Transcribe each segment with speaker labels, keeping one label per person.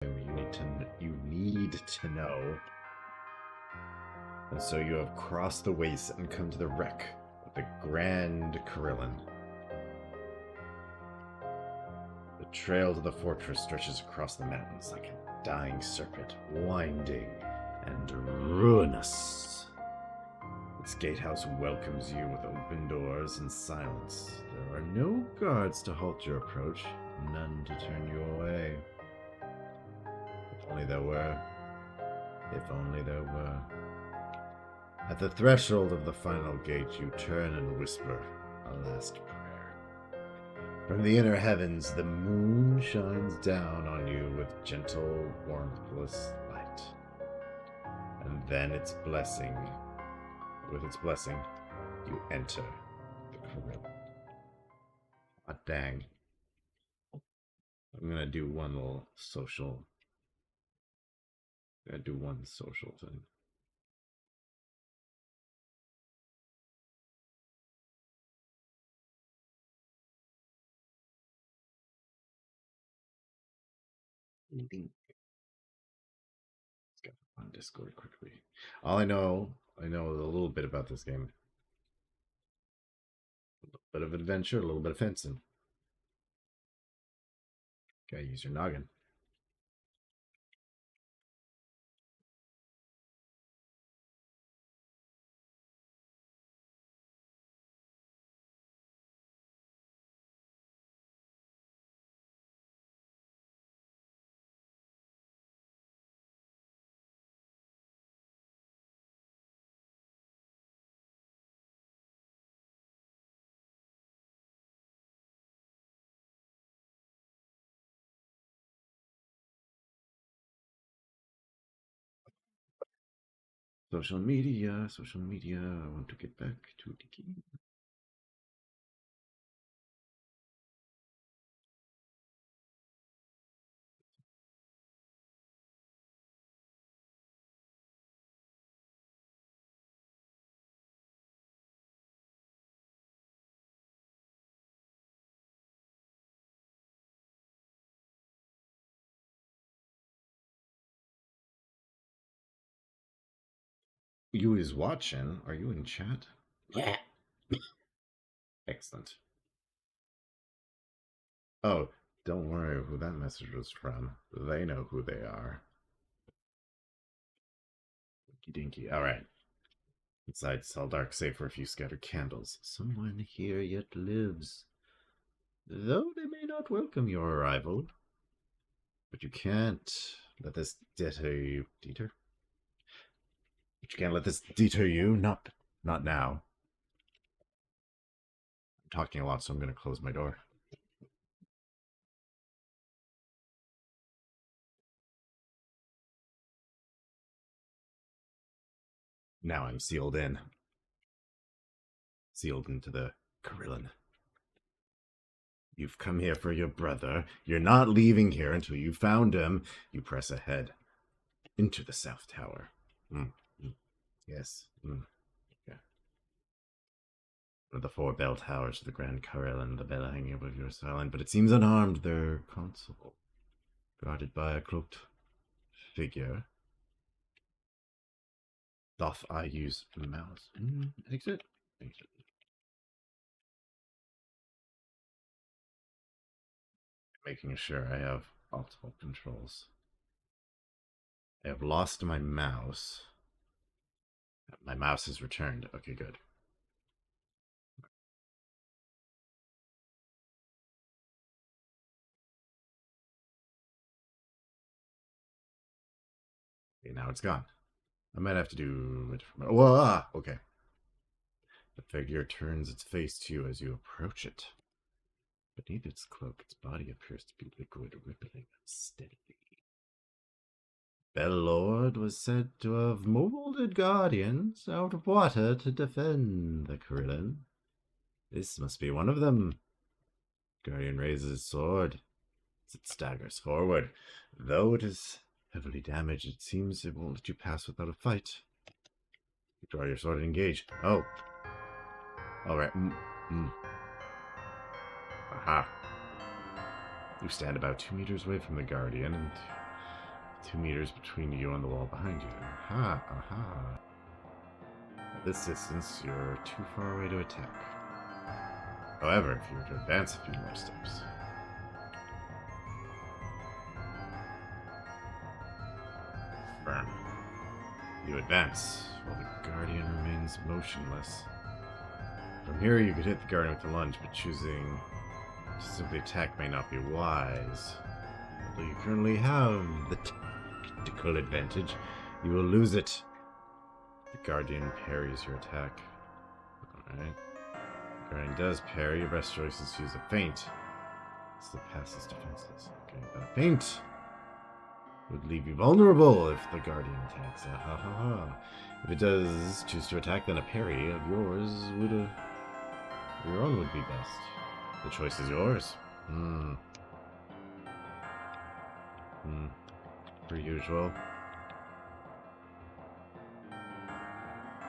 Speaker 1: you need to know. And so you have crossed the waste and come to the wreck of the Grand Carillon. The trail to the fortress stretches across the mountains like a dying serpent, winding and ruinous. Its gatehouse welcomes you with open doors and silence. There are no guards to halt your approach, none to turn you away. If only there were. If only there were. At the threshold of the final gate, you turn and whisper a last prayer. From the inner heavens, the moon shines down on you with gentle, warmthless light. And then with its blessing, you enter the Carillon. Hot dang. I'm gonna do one little social. I'm gonna do one social thing. Let's get on Discord quickly. I know a little bit about this game. A little bit of adventure, a little bit of fencing. Gotta use your noggin. Social media. I want to get back to the game. You is watching? Are you in chat? Yeah. Excellent. Oh, don't worry who that message was from. They know who they are. Dinky dinky. Alright. Inside cell dark, save for a few scattered candles. Someone here yet lives. Though they may not welcome your arrival. But you can't let this deter you. Deter? But you can't let this deter you. Not now. I'm talking a lot, so I'm gonna close my door. Now I'm sealed in. Sealed into the Carillon. You've come here for your brother. You're not leaving here until you found him. You press ahead. Into the South Tower. Yes. Yeah. One of the 4 bell towers of the Grand Carillon, the bell hanging above your silent, but it seems unarmed. Their console, guarded by a cloaked figure. Doth I use mouse? Exit. Making sure I have optimal controls. I have lost my mouse. My mouse is returned. Okay, good. Okay, now it's gone. I might have to do a different. Whoa, okay. The figure turns its face to you as you approach it. Beneath its cloak, its body appears to be liquid, rippling unsteadily. Bellord was said to have molded guardians out of water to defend the Carillon. This must be one of them. Guardian raises his sword as it staggers forward. Though it is heavily damaged, it seems it won't let you pass without a fight. You draw your sword and engage. Oh. Alright. Aha. You stand about 2 meters away from the Guardian and 2 meters between you and the wall behind you. Aha, aha. At this distance, you're too far away to attack. However, if you were to advance a few more steps... Firm. You advance, while the Guardian remains motionless. From here, you could hit the Guardian with a lunge, but choosing to simply attack may not be wise. Although you currently have the tactical advantage, you will lose it. The Guardian parries your attack. Alright. The Guardian does parry. Your best choice is to use a feint. Still passes defenseless. Okay, a feint would leave you vulnerable if the Guardian attacks. If it does choose to attack, then a parry of yours would your own would be best. The choice is yours. Per usual.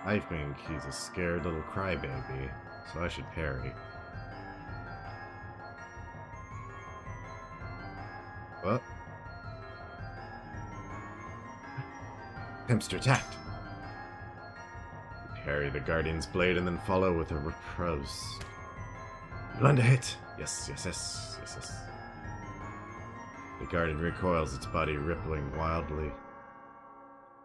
Speaker 1: I think he's a scared little crybaby, so I should parry. Well. Attempts to attack. You parry the Guardian's blade and then follow with a repulse. You land a hit. Yes. The Guardian recoils, its body rippling wildly.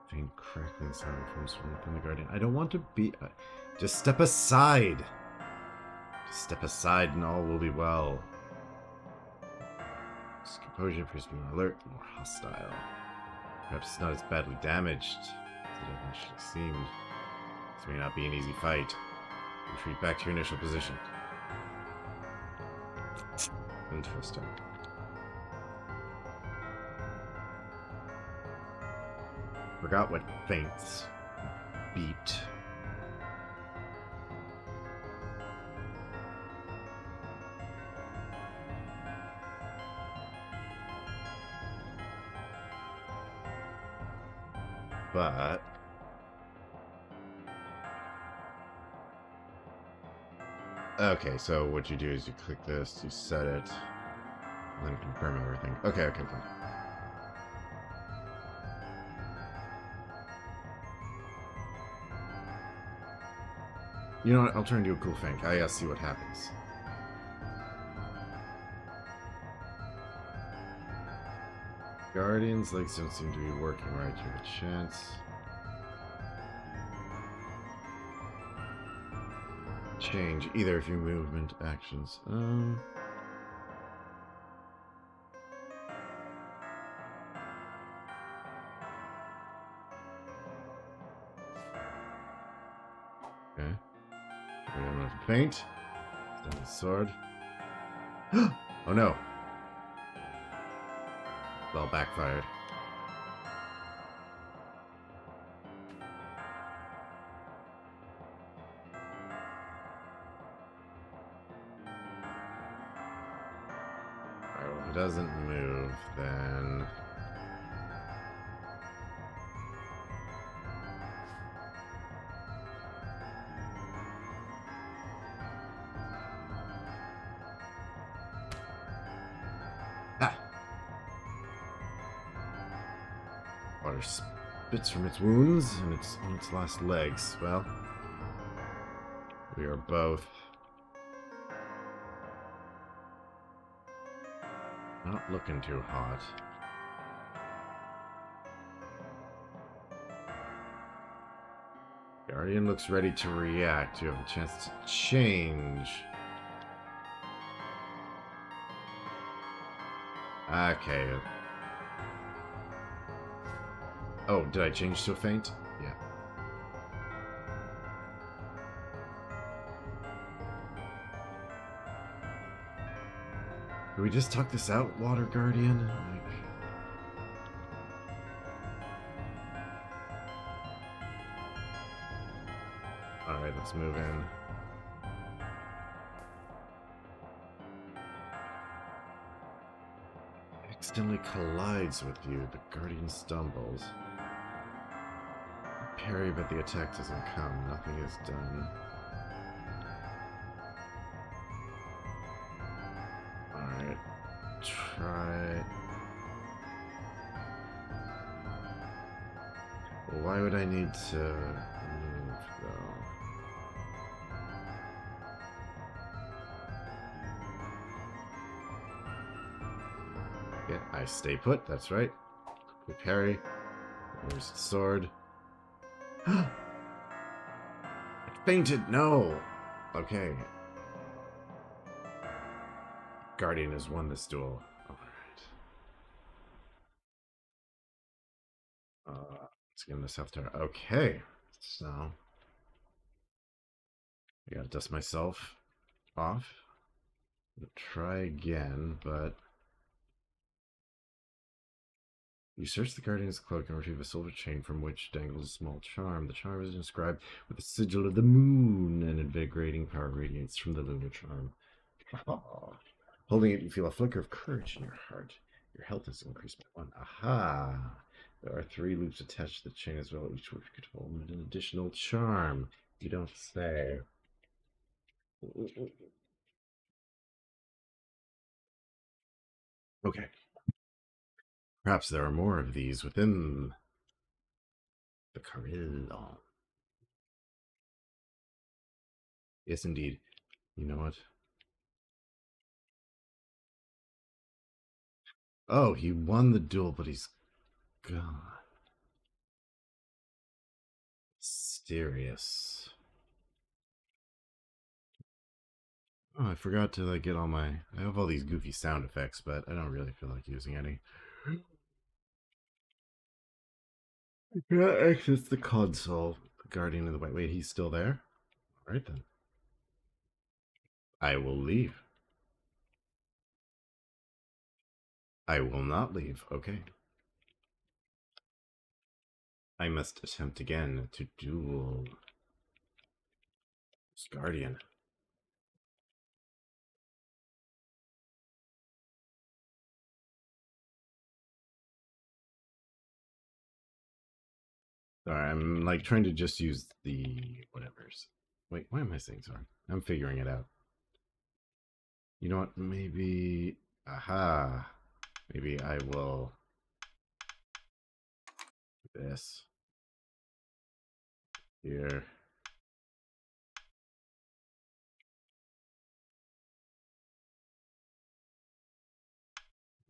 Speaker 1: Faint crackling sound comes from within the Guardian. I don't want to be... just step aside! Just step aside and all will be well. His composure appears to be more alert, more hostile. Perhaps not as badly damaged as it initially seemed. This may not be an easy fight. Retreat back to your initial position. Interesting. Forgot what feints beat. But okay, so what you do is you click this, you set it, and then confirm everything. Okay, fine. You know what? I'll turn to a cool feint. I gotta see what happens. Guardian's legs don't seem to be working right. You have a chance. Change either of your movement actions. Okay. We have enough feint. Stand his sword. Oh no. It all backfired. Alright, well, if it doesn't move, then... Water spits from its wounds, and it's on its last legs. Well, we are both not looking too hot. Guardian looks ready to react. You have a chance to change. Okay. Oh, did I change to a feint? Yeah. Can we just talk this out, Water Guardian? Like... Alright, let's move in. Accidentally collides with you. The Guardian stumbles. Parry, but the attack doesn't come. Nothing is done. Alright. Try... Why would I need to move, though? Yeah, I stay put, that's right. Quick parry. There's the sword. I fainted! No! Okay. Guardian has won this duel. Alright. Let's get into South Tower. Okay. So. I gotta dust myself off. Try again, but. You search the Guardian's cloak and retrieve a silver chain from which dangles a small charm. The charm is inscribed with the sigil of the moon, and invigorating power radiates from the lunar charm. Holding it, you feel a flicker of courage in your heart. Your health is increased by 1. Aha! There are 3 loops attached to the chain as well, each which could hold an additional charm. You don't say. Okay. Perhaps there are more of these within the Carillon. Yes, indeed. You know what? Oh, he won the duel, but he's gone. Mysterious. Oh, I forgot to get all my... I have all these goofy sound effects, but I don't really feel like using any. I cannot access the console. The Guardian of the White... Wait, he's still there? Alright then. I will leave. I will not leave. Okay. I must attempt again to duel this Guardian. Sorry, I'm trying to just use the whatevers. Wait, why am I saying sorry? I'm figuring it out. You know what? Maybe... Aha. Maybe I will... This. Here.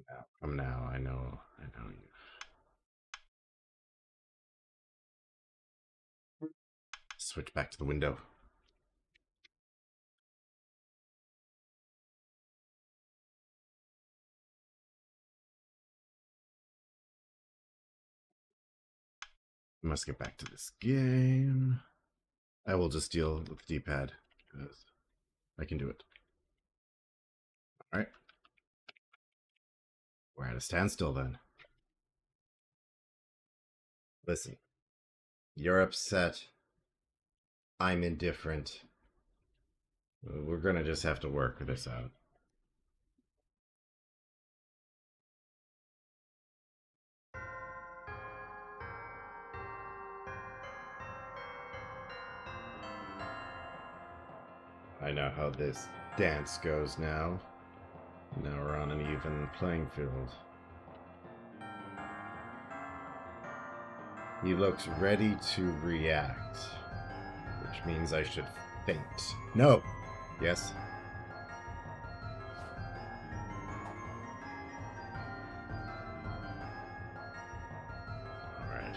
Speaker 1: Now. Come now. I know you. Switch back to the window. I must get back to this game. I will just deal with the D-pad because I can do it. Alright. We're at a standstill then. Listen. You're upset. I'm indifferent. We're gonna just have to work this out. I know how this dance goes now. Now we're on an even playing field. He looks ready to react, which means I should faint. No! Yes? Alright.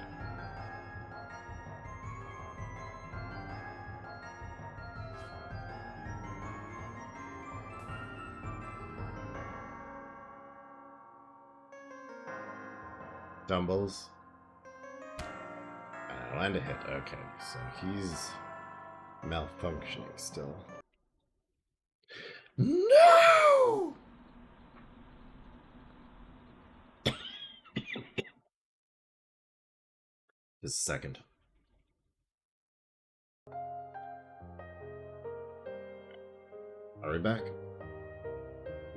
Speaker 1: Stumbles. Land a hit. Okay, so he's malfunctioning still. No! His second. Are we back?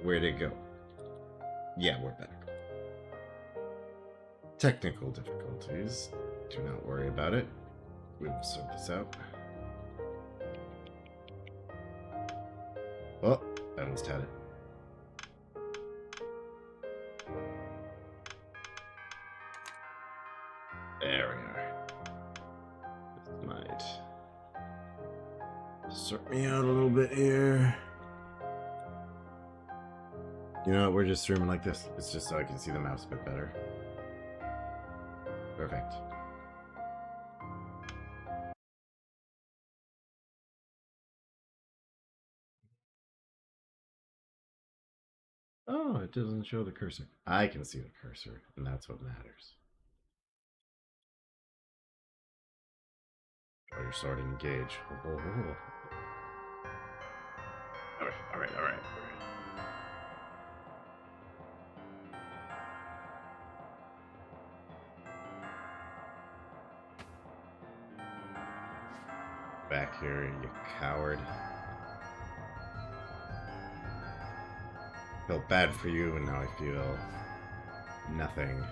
Speaker 1: Where'd it go? Yeah, we're back. Technical difficulties. Do not worry about it. We will sort this out. Oh, I almost had it. There we are. Sort me out a little bit here. You know what? We're just streaming like this. It's just so I can see the mouse a bit better. Perfect. Oh, it doesn't show the cursor. I can see the cursor, and that's what matters. Draw your sword and engage. Oh. All right. Back here, you coward. Felt bad for you, and now I feel nothing.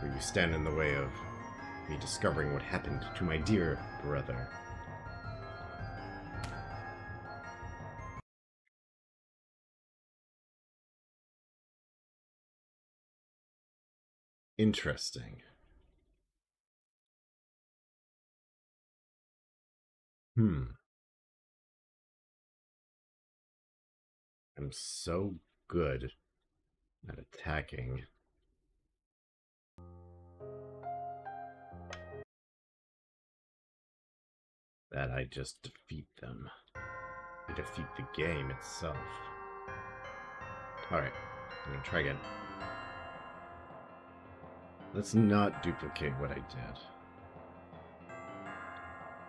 Speaker 1: For you stand in the way of me discovering what happened to my dear brother. Interesting. I'm so good at attacking. That I just defeat them. I defeat the game itself. Alright, I'm gonna try again. Let's not duplicate what I did.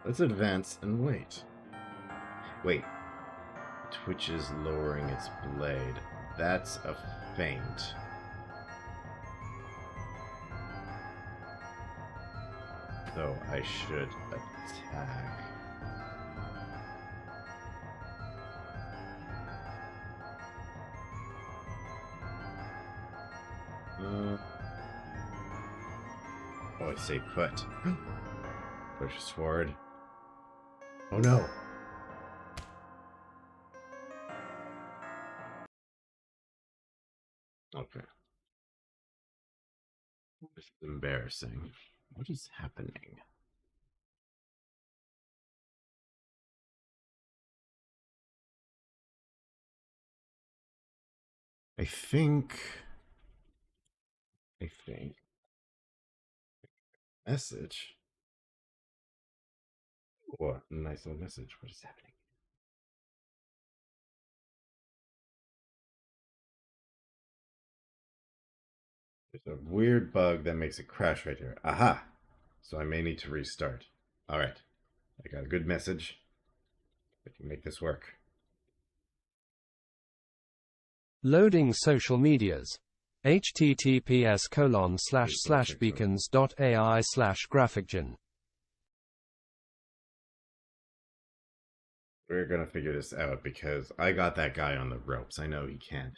Speaker 1: Let's advance and wait. Wait. Twitch is lowering its blade. That's a feint. So I should attack. Oh, I say put. Push forward. Oh no! Okay. This is embarrassing. What is happening? I think... Message? What? A nice little message. What is happening? There's a weird bug that makes it crash right here. Aha! So I may need to restart. Alright. I got a good message. I can make this work.
Speaker 2: Loading social medias. https://beacons.ai/graphicgen.
Speaker 1: We're gonna figure this out because I got that guy on the ropes. I know he can't.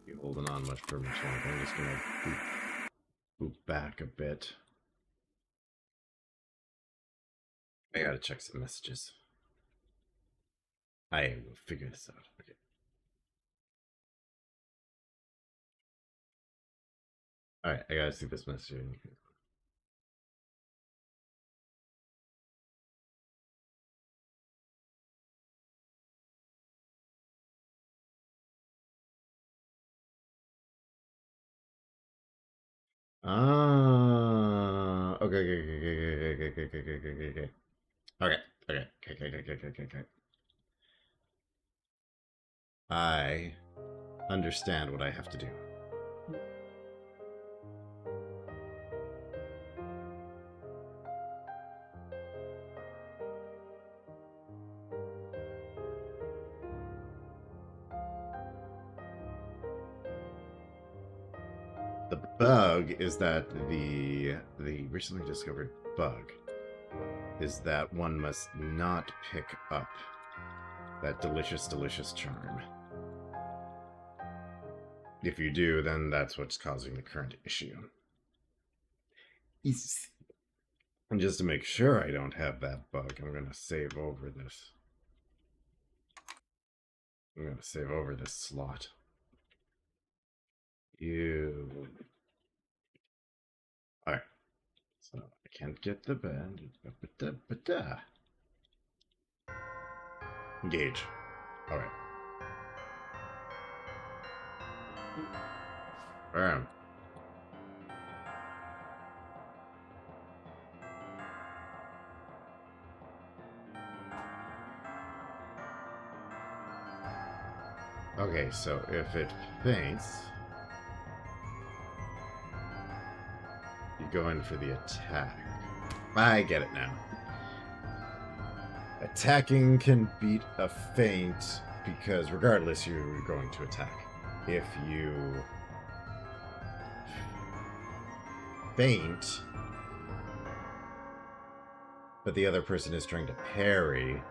Speaker 1: Be holding on much for much longer. I'm just gonna boot back a bit. I gotta check some messages. I will figure this out. Okay. Alright, I gotta see this message. Ah, okay. Okay. I understand what I have to do. The bug is that the recently discovered bug is that one must not pick up that delicious charm. If you do, then that's what's causing the current issue. And just to make sure I don't have that bug, I'm going to save over this. I'm going to save over this slot. Alright. So I Can't get the band. Engage. Alright. Bam. Okay, so if it faints, you go in for the attack. I get it now. Attacking can beat a feint because regardless you're going to attack. If you feint, but the other person is trying to parry,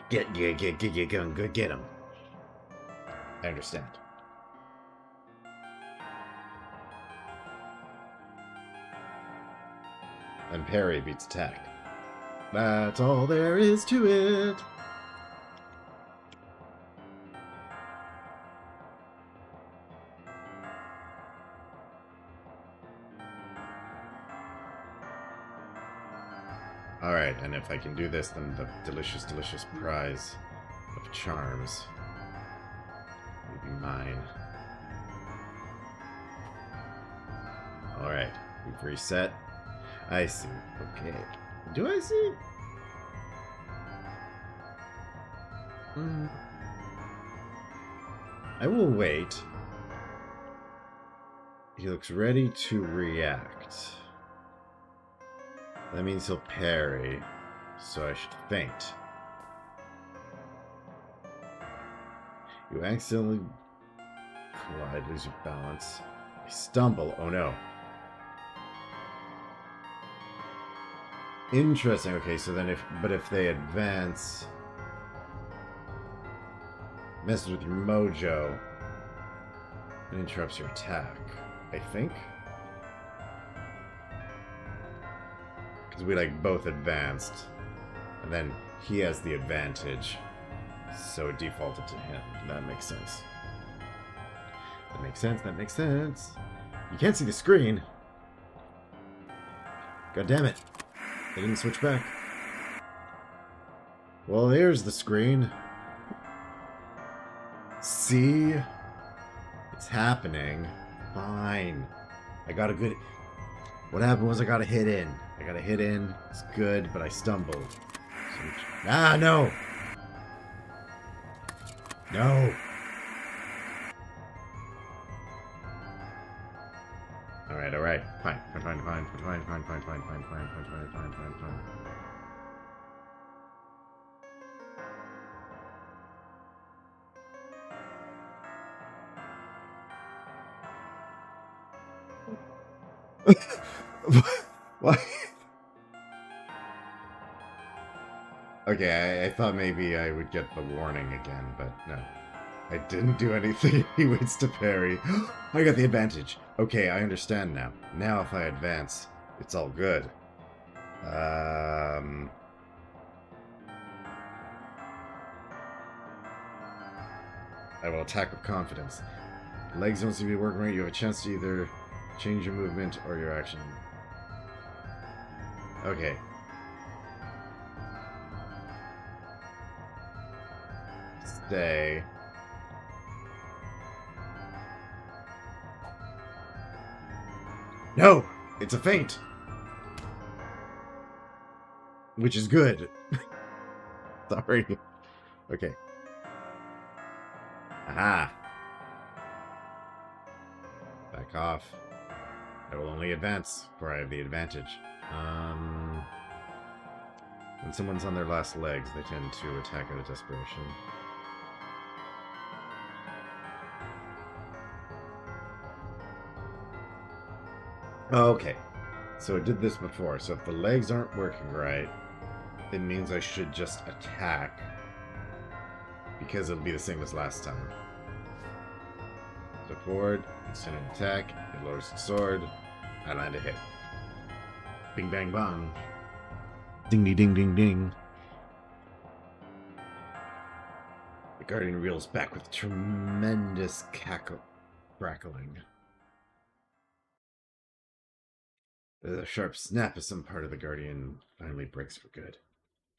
Speaker 1: get him. I understand. And parry beats attack. That's all there is to it. Alright, and if I can do this, then the delicious, delicious prize of charms will be mine. Alright, we've reset. I see. Okay. Do I see? I will wait. He looks ready to react. That means he'll parry, so I should feint. You accidentally collide, lose your balance. I stumble. Oh no. Interesting. Okay, so then if they advance, messes with your mojo, and interrupts your attack, I think. Because we like both advanced, and then he has the advantage, so it defaulted to him. That makes sense. That makes sense. That makes sense. You can't see the screen. God damn it. I didn't switch back. Well, there's the screen. See? It's happening. Fine. I got a good... What happened was I got a hit in. I got a hit in. It's good, but I stumbled. Ah, no! No! Alright, alright. Fine. Fine. Why? Okay, I thought maybe I would get the warning again, but no. I didn't do anything. He waits to parry. I got the advantage. Okay, I understand now. Now if I advance, it's all good. I will attack with confidence. Legs don't seem to be working right. You have a chance to either change your movement or your action. Okay. Stay. No! It's a feint! Which is good. Sorry. Okay. Aha! Back off. I will only advance, for I have the advantage. When someone's on their last legs, they tend to attack out of desperation. Okay. So it did this before. So if the legs aren't working right, it means I should just attack. Because it'll be the same as last time. Step forward, instant attack, it lowers its sword, I land a hit. Bing bang bang. Ding ding ding ding. The Guardian reels back with tremendous crackling. The sharp snap as some part of the Guardian finally breaks for good.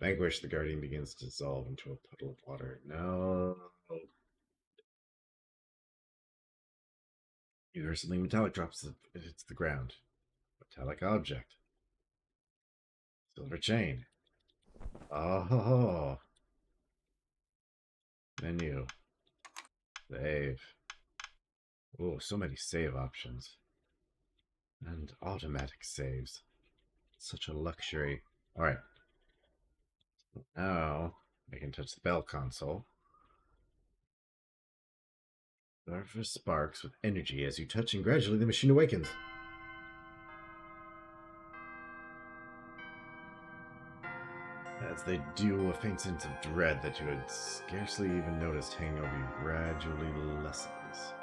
Speaker 1: Vanquished, the Guardian begins to dissolve into a puddle of water. No. You hear something metallic drops. It hits the ground. Metallic object. Silver chain. Oh. Menu. Save. Oh, so many save options. And automatic saves. Such a luxury. Alright. Now, I can touch the bell console. Surface sparks with energy as you touch, and gradually the machine awakens. As they do, a faint sense of dread that you had scarcely even noticed hanging over you gradually lessens.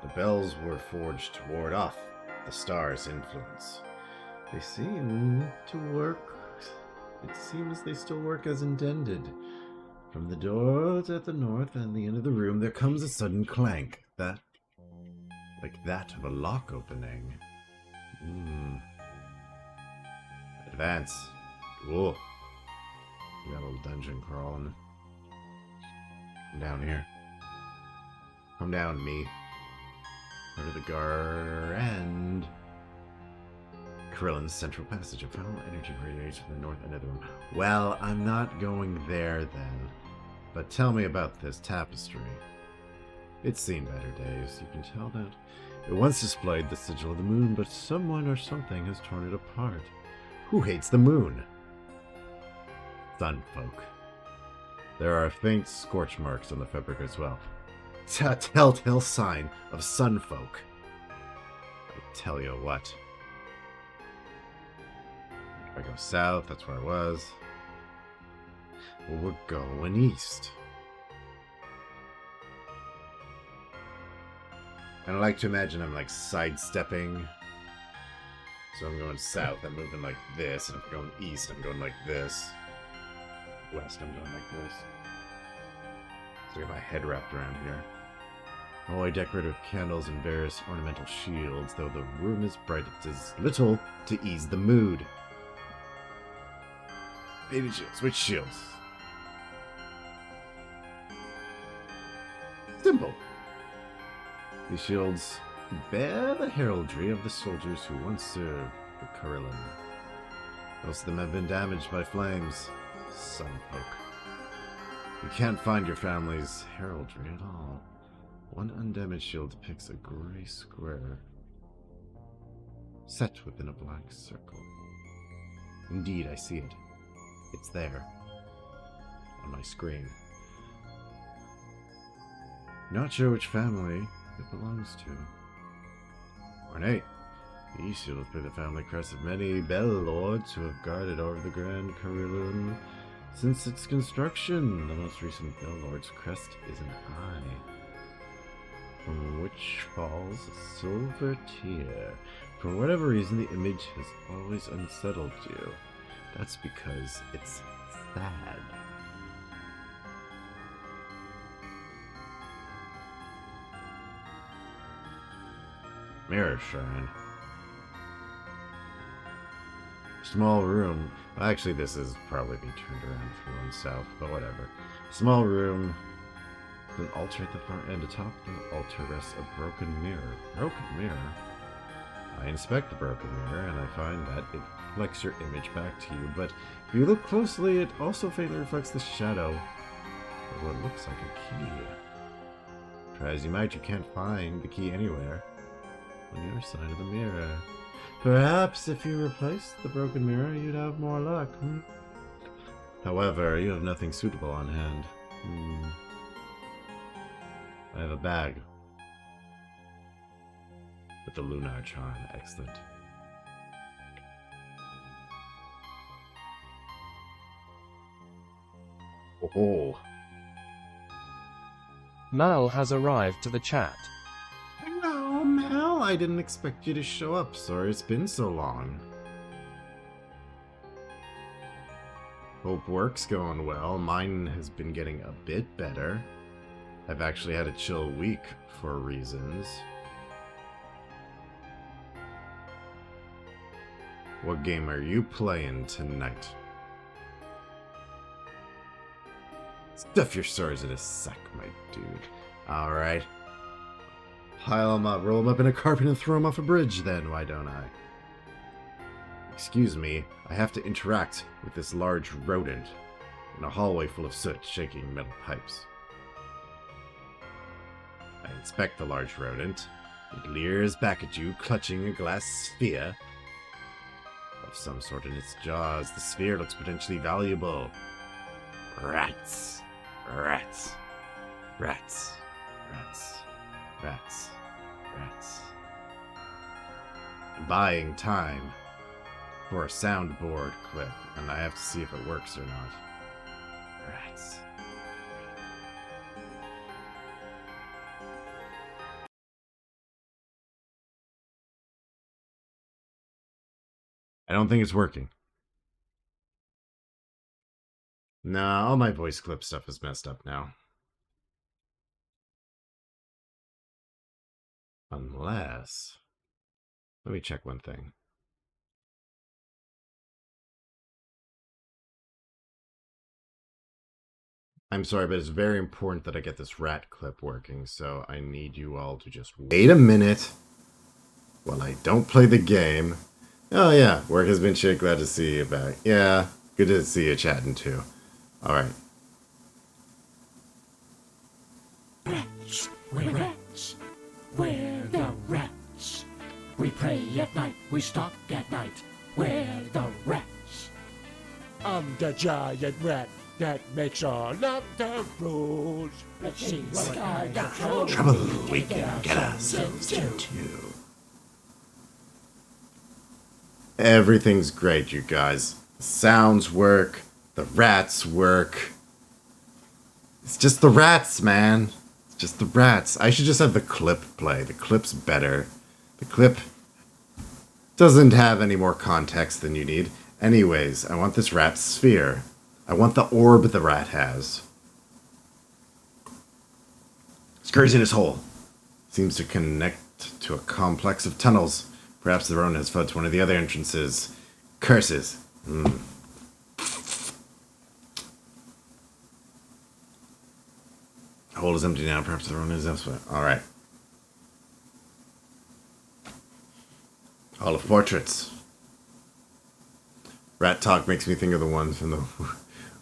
Speaker 1: The bells were forged to ward off the star's influence. They seem to work. It seems they still work as intended. From the doors at the north and the end of the room, there comes a sudden clank, like that of a lock opening. Advance. Whoa. We got a little dungeon crawling. Come down here. Come down, me. Go to the and Krillin's central passage. A final energy radiates from the north end of the room. Well, I'm not going there then. But tell me about this tapestry. It's seen better days. You can tell that it once displayed the sigil of the moon, but someone or something has torn it apart. Who hates the moon? Sunfolk. There are faint scorch marks on the fabric as well. A telltale sign of Sunfolk. I tell you what. If I go south, that's where I was. Well, we're going east. And I like to imagine I'm like sidestepping. So I'm going south, I'm moving like this, and if I'm going east, I'm going like this. West, I'm going like this. So I get my head wrapped around here. All decorated with candles and various ornamental shields, though the room is bright, it does little to ease the mood. Baby shields, which shields? Simple. These shields bear the heraldry of the soldiers who once served for Kurillin. Most of them have been damaged by flames. Sunfolk. You can't find your family's heraldry at all. One undamaged shield depicts a gray square set within a black circle. Indeed, I see it. It's there. On my screen. Not sure which family it belongs to. Ornate. These shields bear the family crest of many Bell Lords who have guarded over the Grand Kurillin since its construction. The most recent Bell Lord's crest is an eye, from which falls a silver tear. For whatever reason, the image has always unsettled you. That's because it's sad. Mirror Shrine. Small room. Well, actually, this is probably being turned around if we're going south, but whatever. Small room. An altar at the far end. Atop the altar rests a broken mirror. Broken mirror? I inspect the broken mirror, and I find that it reflects your image back to you, but if you look closely, it also faintly reflects the shadow of what looks like a key. Try as you might, you can't find the key anywhere on your side of the mirror. Perhaps if you replaced the broken mirror, you'd have more luck. However, you have nothing suitable on hand. I have a bag with the lunar charm. Excellent. Oh.
Speaker 2: Mal has arrived to the chat.
Speaker 1: Hello, Mal. I didn't expect you to show up. Sorry it's been so long. Hope work's going well. Mine has been getting a bit better. I've actually had a chill week for reasons. What game are you playing tonight? Stuff your swords in a sack, my dude. Alright. Pile them up, roll them up in a carpet and throw them off a bridge then, why don't I? Excuse me, I have to interact with this large rodent in a hallway full of soot shaking metal pipes. I inspect the large rodent. It leers back at you, clutching a glass sphere of some sort in its jaws. The sphere looks potentially valuable. Rats. Rats. Rats. Rats. Rats. Rats. I'm buying time for a soundboard clip, and I have to see if it works or not. Rats. I don't think it's working. Nah, all my voice clip stuff is messed up now. Unless... Let me check one thing. I'm sorry, but it's very important that I get this rat clip working, so I need you all to just wait a minute while I don't play the game. Oh yeah, work has been shit, glad to see you back. Yeah, good to see you chatting too. Alright.
Speaker 3: Rats, we're rats. We're the rats. We pray at night, we stalk at night. We're the rats. I'm the giant rat that makes all of the rules. Let's see what I got
Speaker 1: Trouble we can get ourselves into. Everything's great, you guys. The sounds work. The rats work. It's just the rats, man. It's just the rats. I should just have the clip play. The clip's better. The clip doesn't have any more context than you need. Anyways, I want this rat sphere. I want the orb the rat has. Scurries in his hole. Seems to connect to a complex of tunnels. Perhaps the rodent has fled to one of the other entrances. Curses. The hole is empty now. Perhaps the rodent is elsewhere. Alright. Hall of Portraits. Rat talk makes me think of the ones from the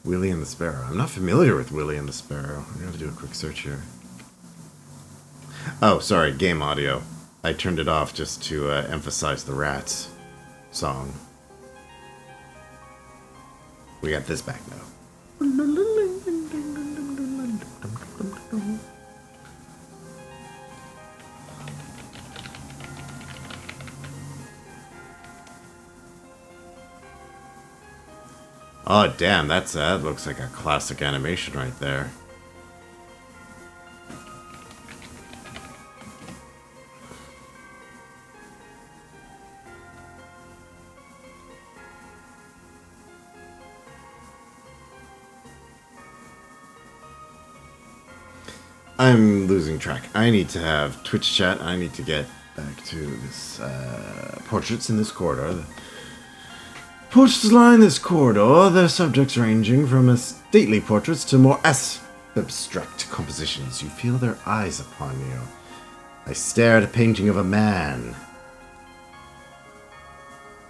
Speaker 1: Willie and the Sparrow. I'm not familiar with Willie and the Sparrow. I'm going to do a quick search here. Oh, sorry. Game audio. I turned it off just to emphasize the Rats song. We got this back now. Oh, damn, that looks like a classic animation right there. I'm losing track. I need to have Twitch chat. I need to get back to this portraits in this corridor. The portraits line this corridor, their subjects ranging from stately portraits to more abstract compositions. You feel their eyes upon you. I stare at a painting of a man.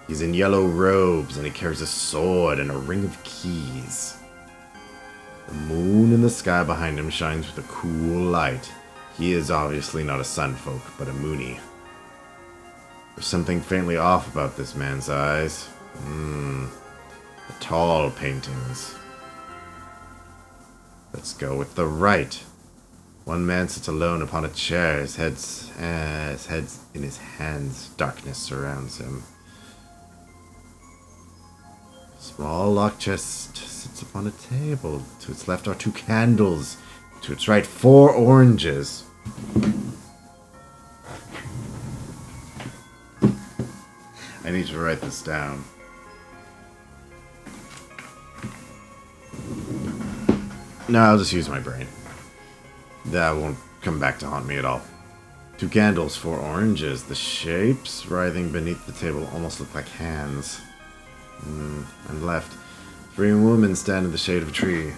Speaker 1: He's in yellow robes and he carries a sword and a ring of keys. The moon in the sky behind him shines with a cool light. He is obviously not a sunfolk, but a moonie. There's something faintly off about this man's eyes. The tall paintings. Let's go with the right. One man sits alone upon a chair, his head's in his hands. Darkness surrounds him. Small locked chest sits upon a table. To its left are 2 candles. To its right, 4 oranges. I need to write this down. No, I'll just use my brain. That won't come back to haunt me at all. 2 candles, 4 oranges. The shapes writhing beneath the table almost look like hands. And left. 3 women stand in the shade of a tree.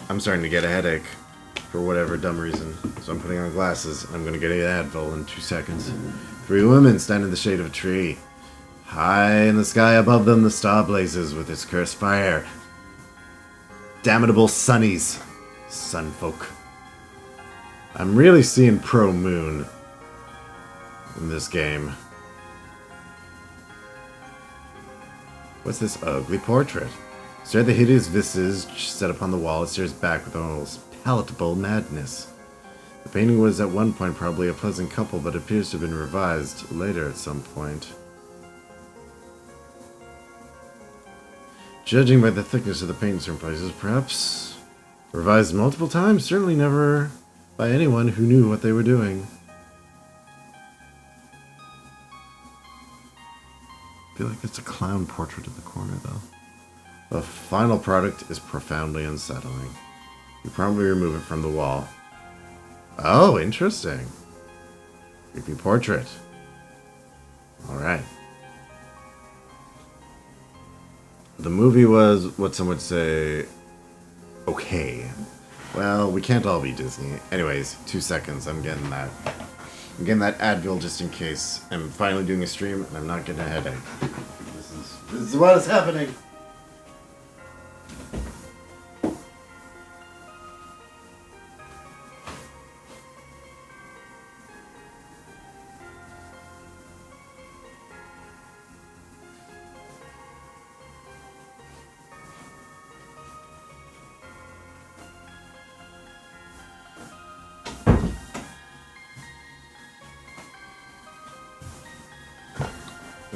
Speaker 1: I'm starting to get a headache for whatever dumb reason. So I'm putting on glasses and I'm going to get an Advil in 2 seconds. 3 women stand in the shade of a tree. High in the sky above them, the star blazes with its cursed fire. Damnable sunnies. Sunfolk. I'm really seeing pro-moon in this game. What's this ugly portrait? Stare at the hideous visage set upon the wall. It stares back with almost palatable madness. The painting was at one point probably a pleasant couple, but appears to have been revised later at some point. Judging by the thickness of the paint in certain places, perhaps revised multiple times, certainly never by anyone who knew what they were doing. I feel like it's a clown portrait in the corner, though. The final product is profoundly unsettling. You probably remove it from the wall. Oh, interesting. Creepy portrait. Alright. The movie was what some would say okay. Well, we can't all be Disney. Anyways, 2 seconds. I'm getting that. I'm getting that Advil just in case. I'm finally doing a stream and I'm not getting a headache. This is what is happening.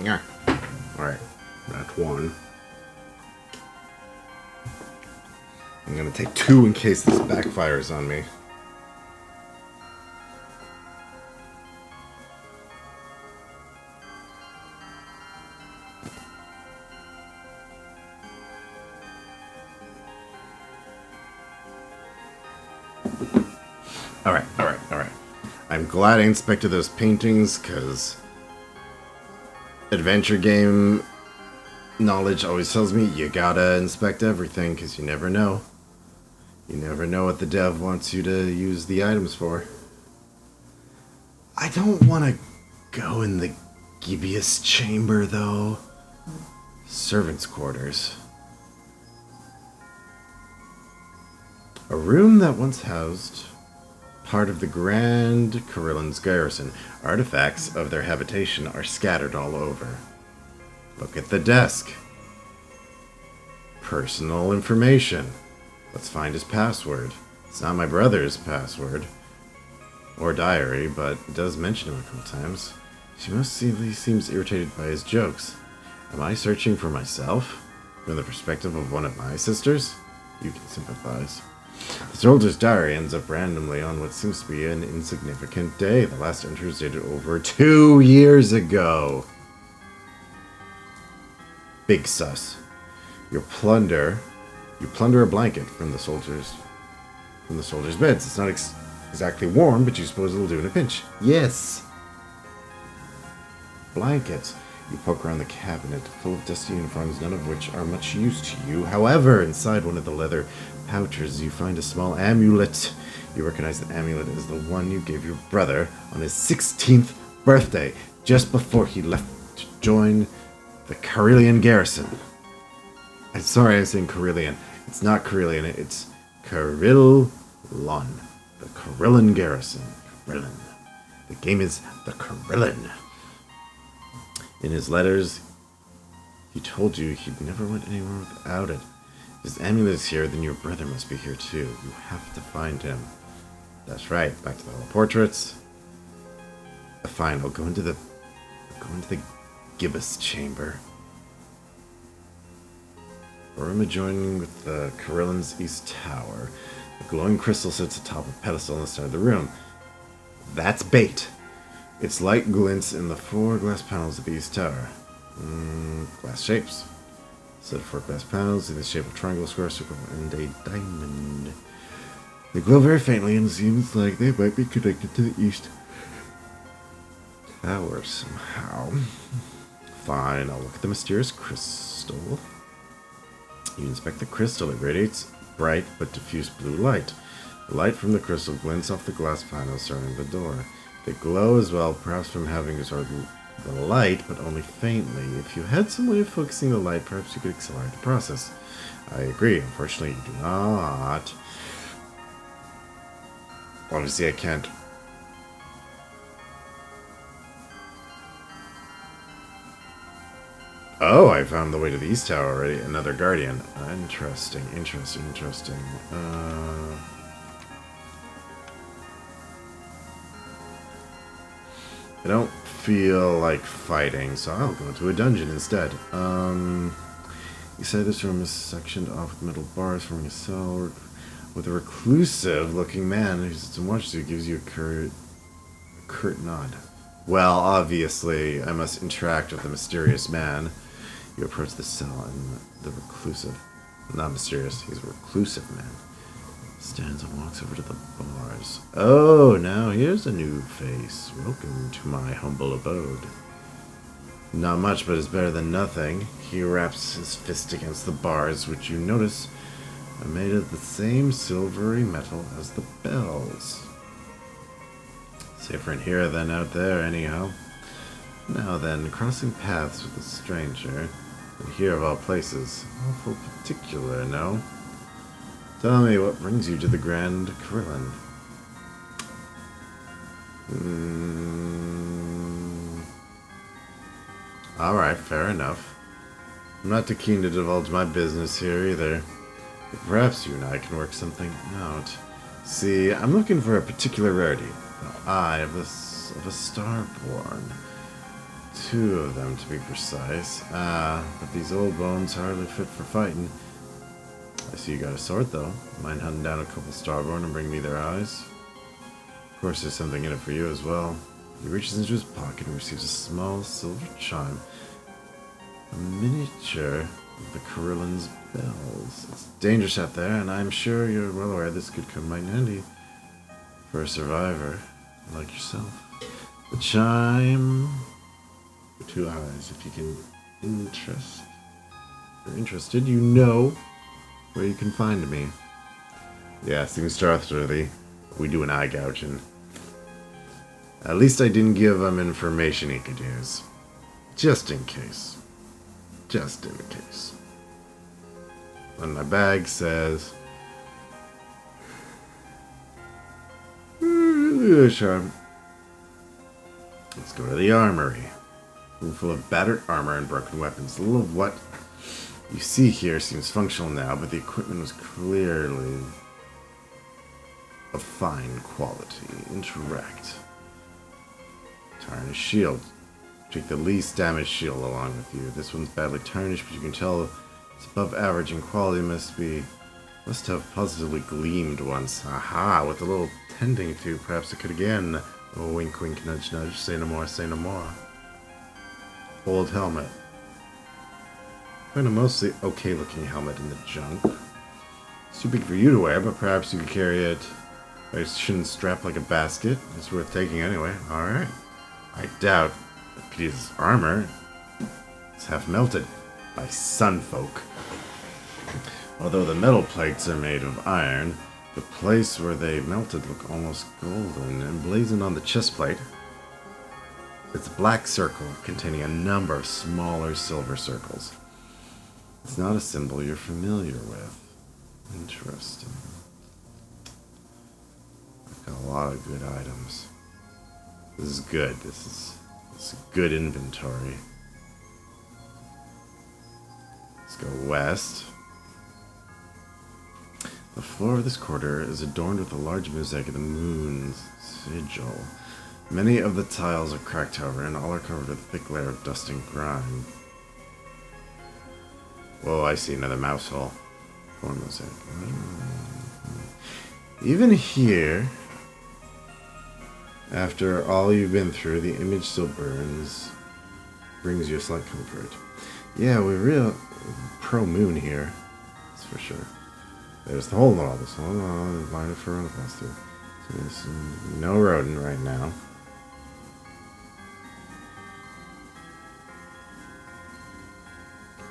Speaker 1: Yeah. Alright. That's 1. I'm gonna take 2 in case this backfires on me. Alright. I'm glad I inspected those paintings, because adventure game knowledge always tells me you gotta inspect everything, because you never know. You never know what the dev wants you to use the items for. I don't want to go in the gibbous chamber, though. Servants' quarters. A room that once housed part of the Grand Carillions garrison. Artifacts of their habitation are scattered all over. Look at the desk. Personal information. Let's find his password. It's not my brother's password or diary, but it does mention him a couple times. She mostly seems irritated by his jokes. Am I searching for myself? From the perspective of one of my sisters? You can sympathize. The soldier's diary ends up randomly on what seems to be an insignificant day. The last entry was dated over 2 years ago. Big sus. You plunder a blanket from the soldier's beds. It's not exactly warm, but you suppose it'll do in a pinch. Yes. Blankets. You poke around the cabinet, full of dusty uniforms, none of which are much use to you. However, inside one of the leather pouches, you find a small amulet. You recognize the amulet as the one you gave your brother on his 16th birthday, just before he left to join the Carillion garrison. I'm sorry I'm saying Carillion. It's not Carillion, it's Carillon. The Carillion garrison. Carillon. The game is the Carillon. In his letters, he told you he never went anywhere without it. If his amulet is here, then your brother must be here too. You have to find him. That's right. Back to the whole portraits. Fine, I'll go into the gibbous chamber. A room adjoining with the Carillion's East Tower. A glowing crystal sits atop a pedestal in the center of the room. That's bait. Its light glints in the 4 glass panels of the East Tower. Glass shapes. Set of 4 glass panels in the shape of triangle, square, circle, and a diamond. They glow very faintly and seems like they might be connected to the east tower somehow. Fine, I'll look at the mysterious crystal. You inspect the crystal. It radiates bright but diffuse blue light. The light from the crystal glints off the glass panels surrounding the door. They glow as well, perhaps from having absorbed the light, but only faintly. If you had some way of focusing the light, perhaps you could accelerate the process. I agree. Unfortunately, you do not. Obviously, I can't. Oh, I found the way to the East Tower already. Another Guardian. Interesting. I don't feel like fighting, so I'll go into a dungeon instead. You say this room is sectioned off with metal bars forming a cell with a reclusive-looking man who sits and watches you, gives you a curt nod. Well, obviously, I must interact with the mysterious man. You approach the cell, and the reclusive, not mysterious, he's a reclusive man, stands and walks over to the bars. Oh, now here's a new face. Welcome to my humble abode. Not much, but it's better than nothing. He raps his fist against the bars, which you notice are made of the same silvery metal as the bells. Safer in here than out there, anyhow. Now then, crossing paths with a stranger, and here of all places, awful particular, no? Tell me, what brings you to the Grand Carillion? Alright, fair enough. I'm not too keen to divulge my business here either. But perhaps you and I can work something out. See, I'm looking for a particular rarity. The eye of a starborn. 2 of them, to be precise. But these old bones hardly fit for fighting. I see you got a sword, though. Mind hunting down a couple starborn and bring me their eyes? Of course, there's something in it for you as well. He reaches into his pocket and receives a small silver chime. A miniature of the Carillion's bells. It's dangerous out there, and I'm sure you're well aware this could come mighty handy for a survivor like yourself. The chime for 2 eyes. If you can if you're interested, you know where you can find me. Yeah, seems trustworthy. We do an eye gouging. At least I didn't give him information he could use. Just in case. Just in case. And my bag says... charm. Let's go to the armory. Room full of battered armor and broken weapons. A little of what you see here seems functional now, but the equipment was clearly of fine quality. Interact. Tarnished shield. Take the least damaged shield along with you. This one's badly tarnished, but you can tell it's above average in quality. Must have positively gleamed once. Aha, with a little tending to. Perhaps it could again. Oh, wink, wink, nudge, nudge. Say no more, say no more. Old helmet. Find a mostly okay-looking helmet in the junk. It's too big for you to wear, but perhaps you could carry it. I shouldn't strap like a basket. It's worth taking anyway. Alright. I doubt I could use this armor. It's half melted by sunfolk. Although the metal plates are made of iron, the place where they melted look almost golden. Emblazoned on the chest plate, it's a black circle containing a number of smaller silver circles. It's not a symbol you're familiar with. Interesting. I've got a lot of good items. This is good. This is good inventory. Let's go west. The floor of this quarter is adorned with a large mosaic of the moon's sigil. Many of the tiles are cracked, however, and all are covered with a thick layer of dust and grime. Whoa, I see another mouse hole. Floor mosaic. Even here, after all you've been through, the image still brings you a slight comfort. Yeah, we're real pro-moon here, that's for sure. There's the hole in the wall. This hole in the wall is lined for run pass through. So there's no rodent right now.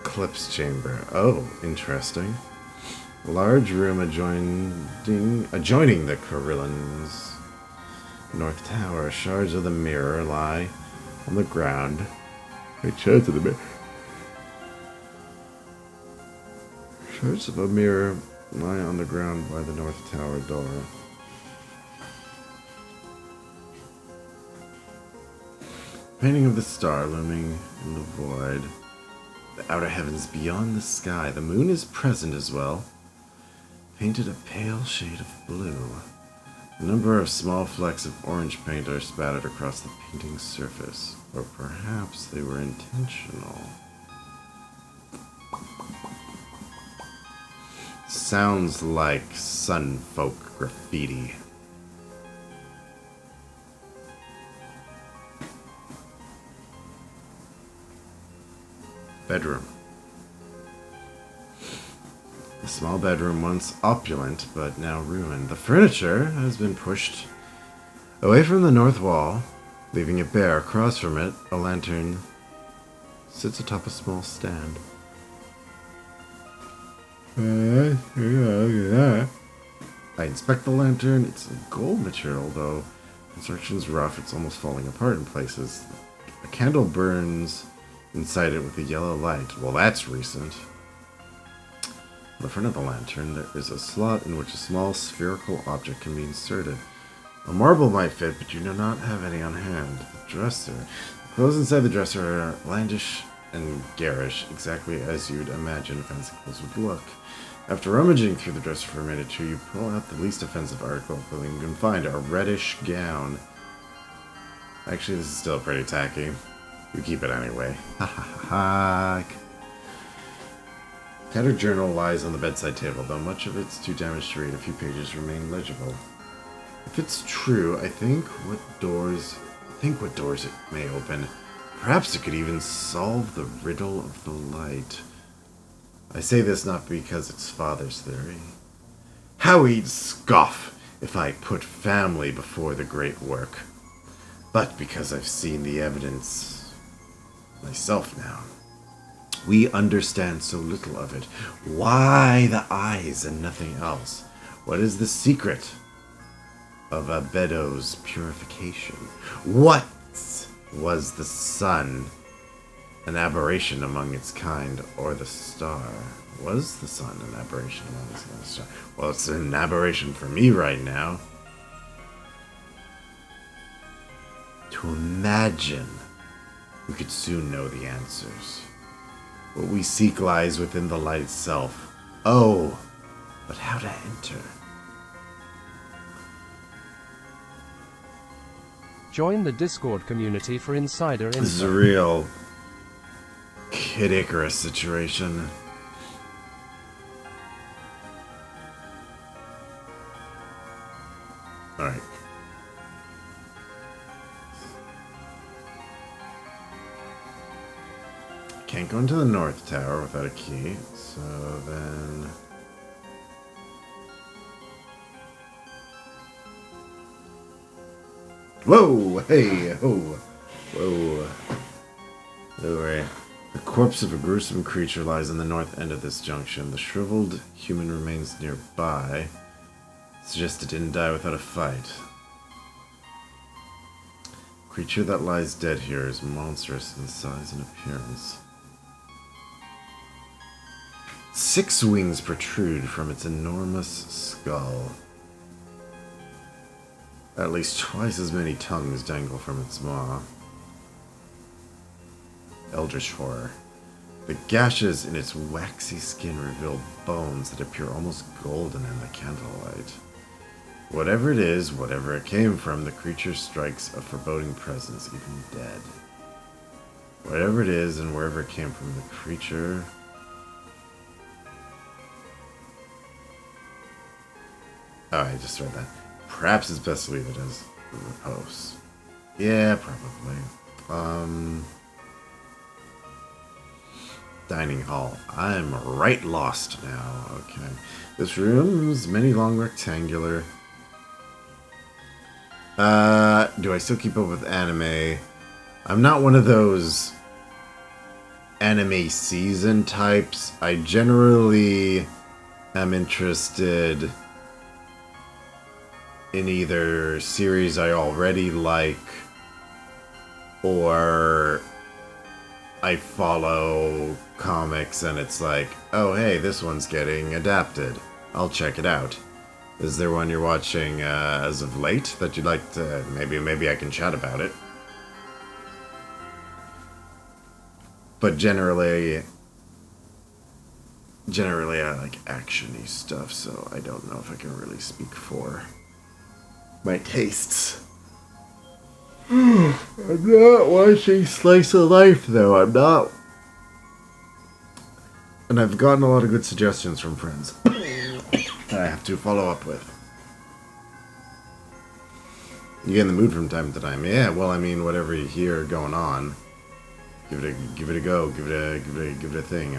Speaker 1: Eclipse chamber. Oh, interesting. Large room adjoining the Carillon's north tower. Shards of the mirror lie on the ground. Wait, shards of the mirror. Shards of a mirror lie on the ground by the north tower door. Painting of the star looming in the void. The outer heavens beyond the sky. The moon is present as well. Painted a pale shade of blue. A number of small flecks of orange paint are spattered across the painting's surface. Or perhaps they were intentional. Sounds like Sunfolk graffiti. Bedroom. A small bedroom, once opulent, but now ruined. The furniture has been pushed away from the north wall, leaving it bare. Across from it, a lantern sits atop a small stand. I inspect the lantern. It's a gold material, though construction's rough. It's almost falling apart in places. A candle burns inside it with a yellow light. Well, that's recent. On the front of the lantern, there is a slot in which a small spherical object can be inserted. A marble might fit, but you do not have any on hand. The dresser. The clothes inside the dresser are outlandish and garish, exactly as you'd imagine fancy clothes would look. After rummaging through the dresser for a minute or two, you pull out the least offensive article of clothing you can find, a reddish gown. Actually, this is still pretty tacky. You keep it anyway. Ha ha ha ha. Tattered journal lies on the bedside table, though much of it's too damaged to read. A few pages remain legible. If it's true, I think what doors it may open. Perhaps it could even solve the riddle of the light. I say this not because it's father's theory. How he'd scoff if I put family before the great work. But because I've seen the evidence myself now. We understand so little of it. Why the eyes and nothing else? What is the secret of Abedo's purification? What was the sun? An aberration among its kind, or the star? Was the sun an aberration among its kind, or the star? Well, it's an aberration for me right now. To imagine we could soon know the answers. What we seek lies within the light itself. Oh, but how to enter?
Speaker 2: Join the Discord community for insider info.
Speaker 1: This is a real Kid Icarus situation. Alright. Can't go into the north tower without a key, so then... Whoa! Hey! Ho! Whoa! No way. The corpse of a gruesome creature lies on the north end of this junction. The shriveled human remains nearby. Suggests it didn't die without a fight. Creature that lies dead here is monstrous in size and appearance. 6 wings protrude from its enormous skull. At least twice as many tongues dangle from its maw. Eldritch horror. The gashes in its waxy skin reveal bones that appear almost golden in the candlelight. Whatever it is, whatever it came from, the creature strikes a foreboding presence, even dead. Whatever it is and wherever it came from, the creature... Oh, I just read that. Perhaps it's best to leave it as repose. Yeah, probably. Dining hall. I'm right lost now. Okay. This room's many long rectangular. Do I still keep up with anime? I'm not one of those anime season types. I generally am interested in either series I already like or I follow comics and it's like, oh hey, this one's getting adapted. I'll check it out. Is there one you're watching as of late that you'd like to... Maybe I can chat about it. But generally I like action-y stuff, so I don't know if I can really speak for my tastes. I'm not watching Slice of Life, though. I'm not. And I've gotten a lot of good suggestions from friends that I have to follow up with. You get in the mood from time to time. Yeah, well, I mean, whatever you hear going on, give it a go. Give it a thing.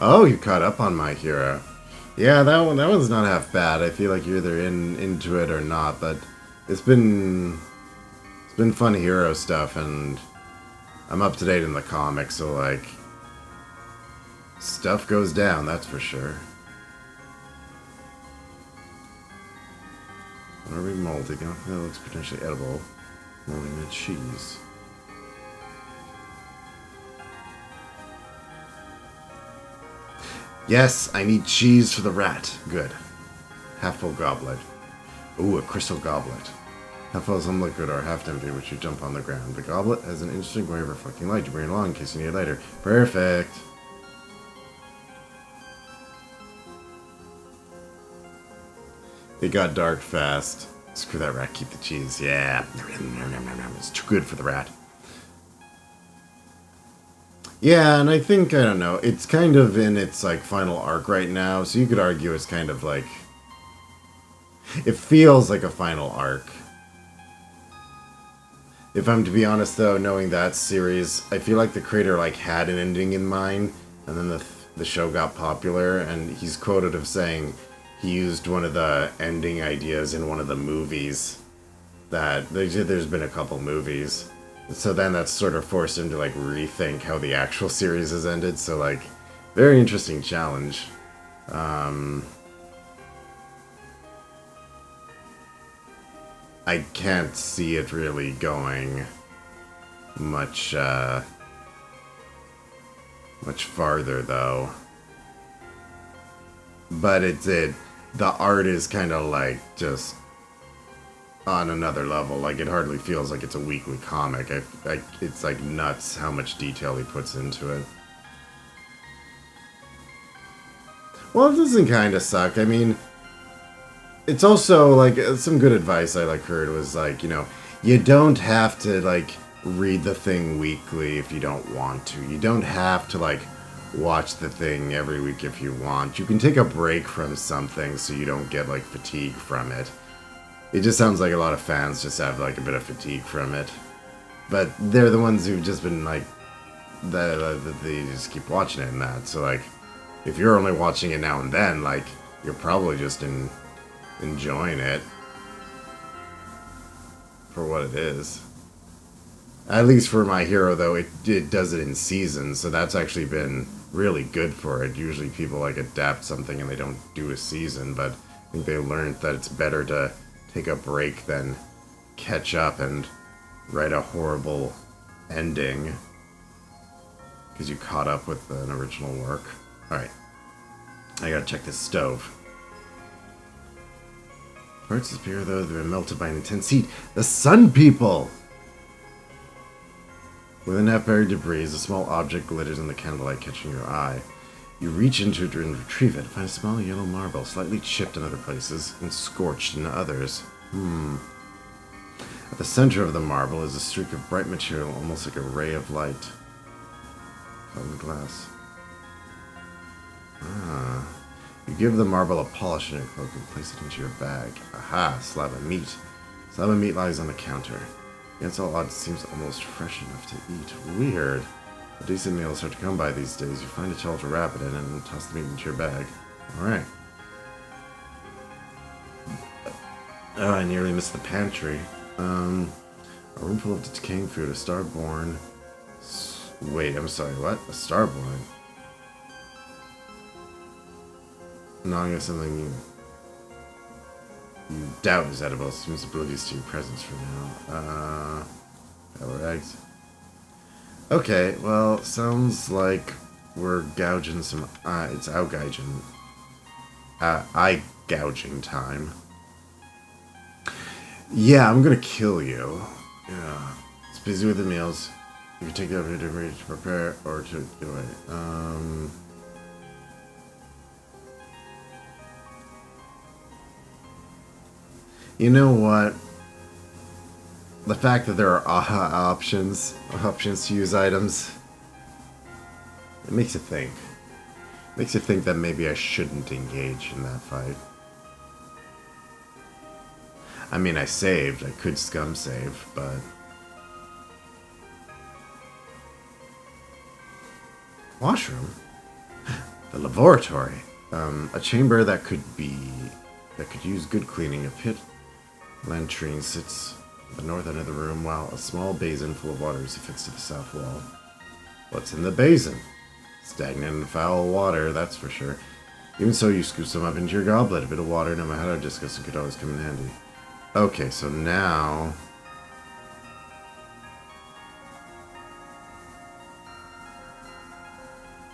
Speaker 1: Oh, you caught up on My Hero. Yeah, that one's not half bad. I feel like you're either into it or not, but it's been fun hero stuff, and I'm up to date in the comics, so like stuff goes down, that's for sure. What are we molding? Oh, that looks potentially edible. Molding the cheese. Yes, I need cheese for the rat. Good. Half full goblet. Ooh, a crystal goblet. Half full of some liquid or half empty, which you jump on the ground. The goblet has an interesting way of reflecting light. You bring it along in case you need it later. Perfect. It got dark fast. Screw that rat, keep the cheese. Yeah. It's too good for the rat. Yeah, and I think, I don't know, it's kind of in its, like, final arc right now, so you could argue it's kind of, like... It feels like a final arc. If I'm to be honest, though, knowing that series, I feel like the creator, like, had an ending in mind, and then the show got popular, and he's quoted of saying he used one of the ending ideas in one of the movies that... There's been a couple movies. So then that's sort of forced him to, like, rethink how the actual series has ended. So, like, very interesting challenge. I can't see it really going much farther, though. But the art is kind of, like, just... on another level. Like, it hardly feels like it's a weekly comic. It's like nuts how much detail he puts into it. Well, it doesn't kind of suck. I mean, it's also like some good advice I like heard was like, you know, you don't have to like read the thing weekly if you don't want to. You don't have to like watch the thing every week if you want. You can take a break from something so you don't get like fatigue from it. It just sounds like a lot of fans just have like a bit of fatigue from it. But they're the ones who've just been like, they just keep watching it and that. So like, if you're only watching it now and then, like, you're probably just enjoying it for what it is. At least for My Hero, though, it does it in seasons, so that's actually been really good for it. Usually people like adapt something and they don't do a season, but I think they learned that it's better to take a break than catch up and write a horrible ending because you caught up with an original work. Alright, I gotta check this stove. Parts disappear though they've been melted by an intense heat. The Sun People! Within that buried debris, a small object glitters in the candlelight, catching your eye. You reach into it and retrieve it. Find a small yellow marble, slightly chipped in other places and scorched in others. At the center of the marble is a streak of bright material, almost like a ray of light. Colored glass. You give the marble a polish in your cloak and place it into your bag. Aha, slab of meat. Slab of meat lies on the counter. Against all odds, it seems almost fresh enough to eat. Weird. A decent meal is hard to come by these days. You find a child to wrap it in and toss the meat into your bag. Alright. Oh, I nearly missed the pantry. A room full of decaying food. A starborn. Wait, I'm sorry, what? A starborn? Gnawing at something you doubt is edible. Seems oblivious to your presence for now. Or eggs. Okay, well, sounds like we're gouging some. It's eye gouging. Eye gouging time. Yeah, I'm gonna kill you. Yeah, it's busy with the meals. You can take the opportunity to prepare or to do it. You know what? The fact that there are options to use items, it makes you think. Makes you think that maybe I shouldn't engage in that fight. I mean, I saved. I could scum save, but... Washroom? The laboratory. A chamber that could use good cleaning. A pit latrine sits at the north end of the room, while a small basin full of water is affixed to the south wall. What's in the basin? Stagnant and foul water, that's for sure. Even so, you scoop some up into your goblet. A bit of water, no matter how disgusting, could always come in handy. Okay, so now...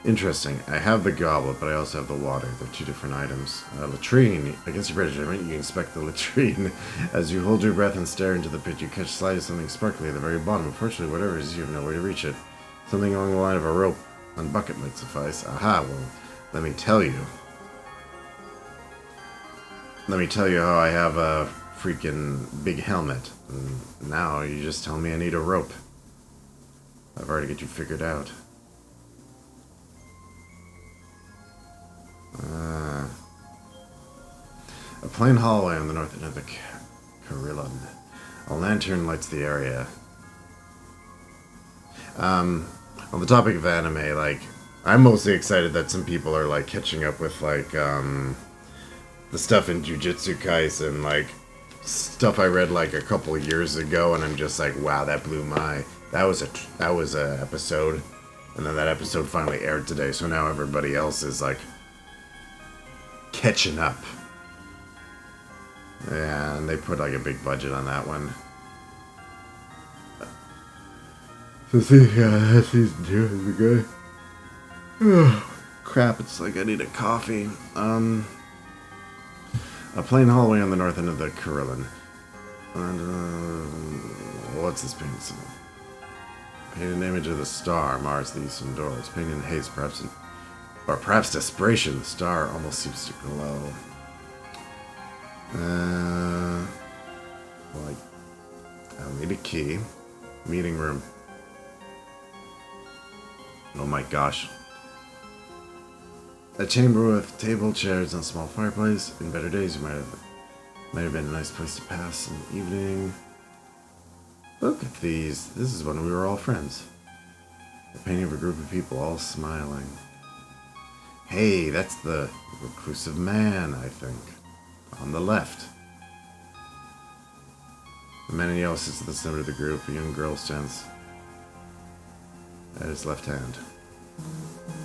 Speaker 1: Interesting. I have the goblet, but I also have the water. They're two different items. Latrine. Against your better judgment, you inspect the latrine. As you hold your breath and stare into the pit, you catch sight of something sparkly at the very bottom. Unfortunately, whatever it is, you have no way to reach it. Something along the line of a rope on bucket might suffice. Aha, well, let me tell you. Let me tell you how I have a freaking big helmet. And now you just tell me I need a rope. I've already got you figured out. A plain hallway on the north end of the Carillon. A lantern lights the area. On the topic of anime, like, I'm mostly excited that some people are, like, catching up with, like, the stuff in Jujutsu Kaisen, like, stuff I read, like, a couple of years ago, and I'm just like, wow, that blew my... That was a episode, and then that episode finally aired today, so now everybody else is, like, catching up. Yeah, and they put like a big budget on that one. So season 2 has begun. Oh, crap, it's like I need a coffee. A plain hallway on the north end of the Carillon. And, what's this painted symbol? Painted an image of the star, Mars, the eastern door. It's painted in haze, perhaps desperation. The star almost seems to glow. Like, I'll need a key. Meeting room. Oh my gosh. A chamber with table, chairs, and a small fireplace. In better days, you might have been a nice place to pass an evening. Look at these. This is when we were all friends. A painting of a group of people all smiling. Hey, that's the reclusive man, I think. On the left. The man in yellow sits at the center of the group. A young girl stands at his left hand.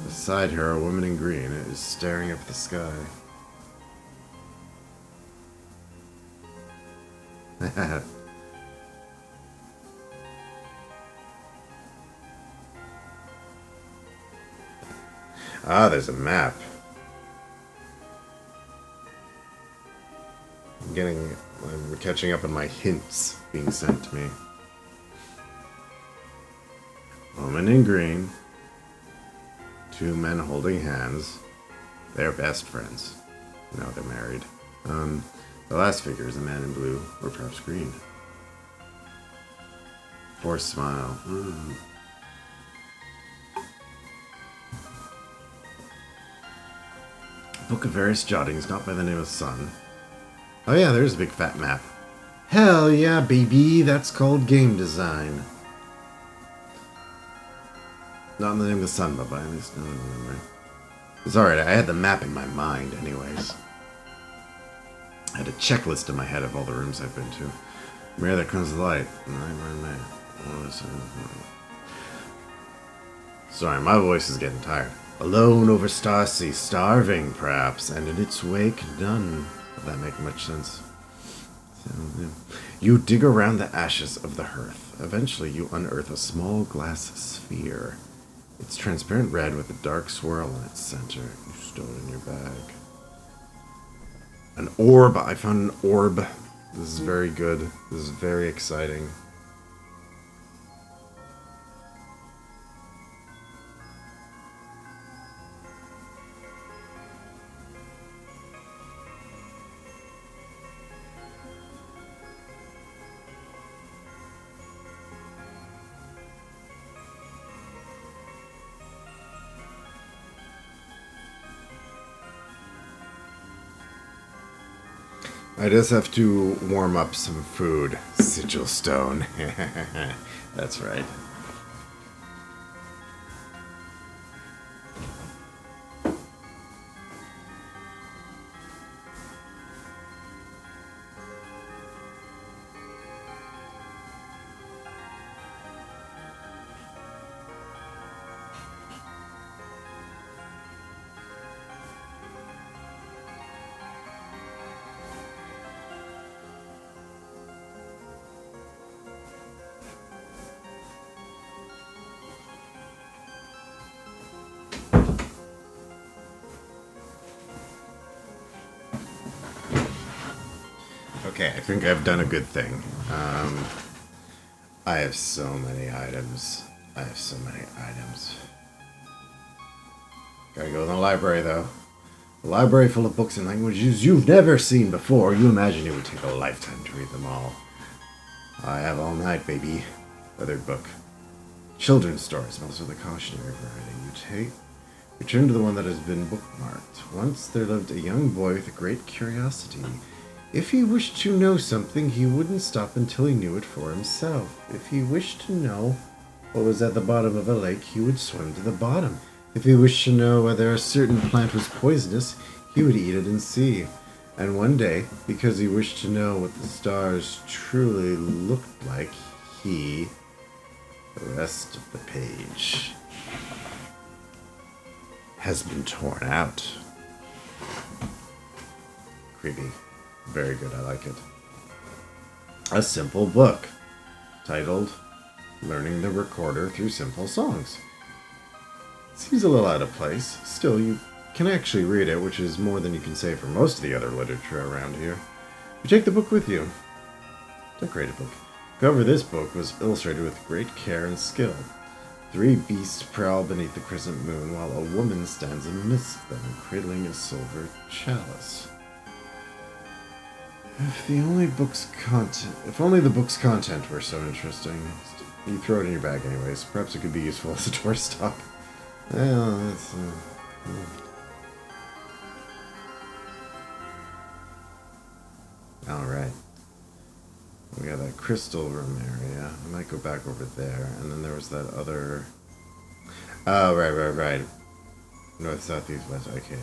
Speaker 1: Beside her, a woman in green is staring up at the sky. Ah, there's a map. I'm catching up on my hints being sent to me. Woman in green. Two men holding hands. They're best friends. No, they're married. The last figure is a man in blue, or perhaps green. Forced smile. Book of various jottings, not by the name of Sun. Oh yeah, there's a big fat map. Hell yeah, baby. That's called game design. Not in the name of the sun, but by at least none of them, right? It's alright, I had the map in my mind, anyways. I had a checklist in my head of all the rooms I've been to. Where there comes the light. Sorry, my voice is getting tired. Alone over Starsea, starving, perhaps, and in its wake, none. If that make much sense. You dig around the ashes of the hearth. Eventually, you unearth a small glass sphere. It's transparent red with a dark swirl in its center. You stow it in your bag. An orb. I found an orb. This is very good. This is very exciting. I just have to warm up some food. Sigil stone. That's right. Okay, I think I've done a good thing. I have so many items. Gotta go in the library, though. A library full of books in languages you've never seen before. You imagine it would take a lifetime to read them all. I have all night, baby. Weathered book. Children's stories, also the cautionary variety. Return to the one that has been bookmarked. Once there lived a young boy with a great curiosity. If he wished to know something, he wouldn't stop until he knew it for himself. If he wished to know what was at the bottom of a lake, he would swim to the bottom. If he wished to know whether a certain plant was poisonous, he would eat it and see. And one day, because he wished to know what the stars truly looked like, the rest of the page has been torn out. Creepy. Very good, I like it. A simple book titled Learning the Recorder Through Simple Songs. Seems a little out of place. Still, you can actually read it, which is more than you can say for most of the other literature around here. You take the book with you. Don't create a book. The cover of this book was illustrated with great care and skill. 3 beasts prowl beneath the crescent moon, while a woman stands amidst them, cradling a silver chalice. If only the book's content were so interesting. You throw it in your bag anyways. Perhaps it could be useful as a tourist stop. Well, that's... Alright. We got that crystal room area. I might go back over there. And then there was that other... Oh, right. North, south, east, west. Okay.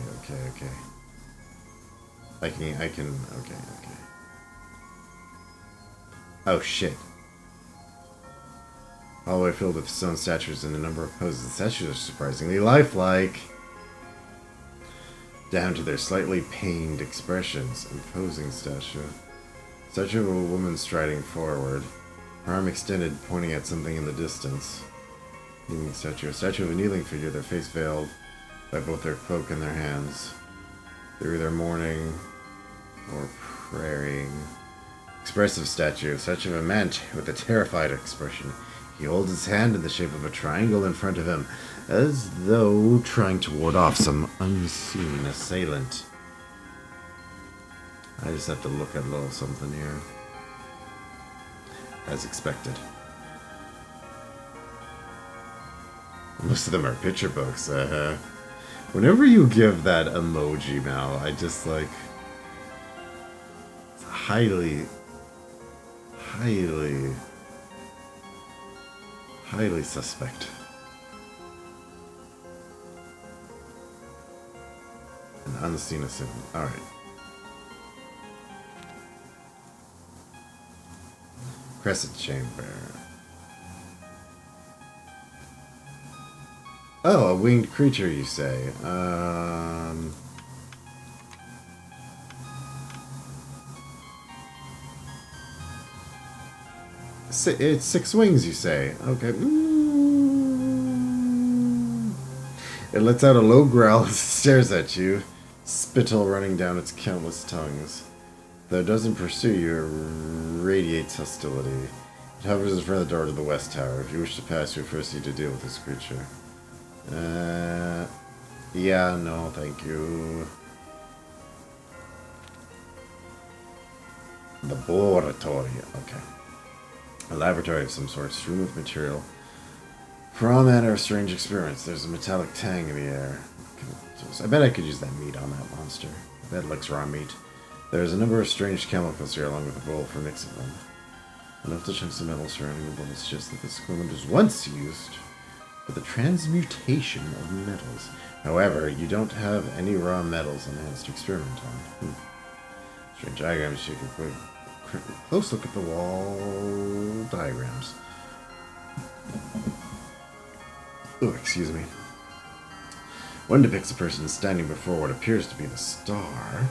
Speaker 1: I can... Okay. Oh, shit. Hallway filled with stone statues and a number of poses. The statues are surprisingly lifelike, down to their slightly pained expressions. Imposing statue. Statue of a woman striding forward, her arm extended, pointing at something in the distance. Kneeling statue. A statue of a kneeling figure, their face veiled by both their cloak and their hands. They're either mourning or praying. Expressive statue. Statue of a man with a terrified expression. He holds his hand in the shape of a triangle in front of him, as though trying to ward off some unseen assailant. I just have to look at a little something here. As expected. Most of them are picture books. Whenever you give that emoji, Mal, I just like... It's highly highly suspect. An unseen assailant. Alright. Crescent chamber. Oh, a winged creature, you say? It's 6 wings, you say? Okay. It lets out a low growl as it stares at you, spittle running down its countless tongues. Though it doesn't pursue you, it radiates hostility. It hovers in front of the door to the west tower. If you wish to pass, you first need to deal with this creature. Yeah, no, thank you. Laboratory. Okay. A laboratory of some sort, strewn with material. For all manner of strange experiments, there's a metallic tang in the air. I bet I could use that meat on that monster. That looks raw meat. There's a number of strange chemicals here, along with a bowl for mixing them. Enough to chunks of metal surrounding the bowl suggests that this equipment was once used for the transmutation of metals. However, you don't have any raw metals on hand to experiment on. Strange diagrams. You can put a close look at the wall diagrams. Oh, excuse me. One depicts a person standing before what appears to be the star,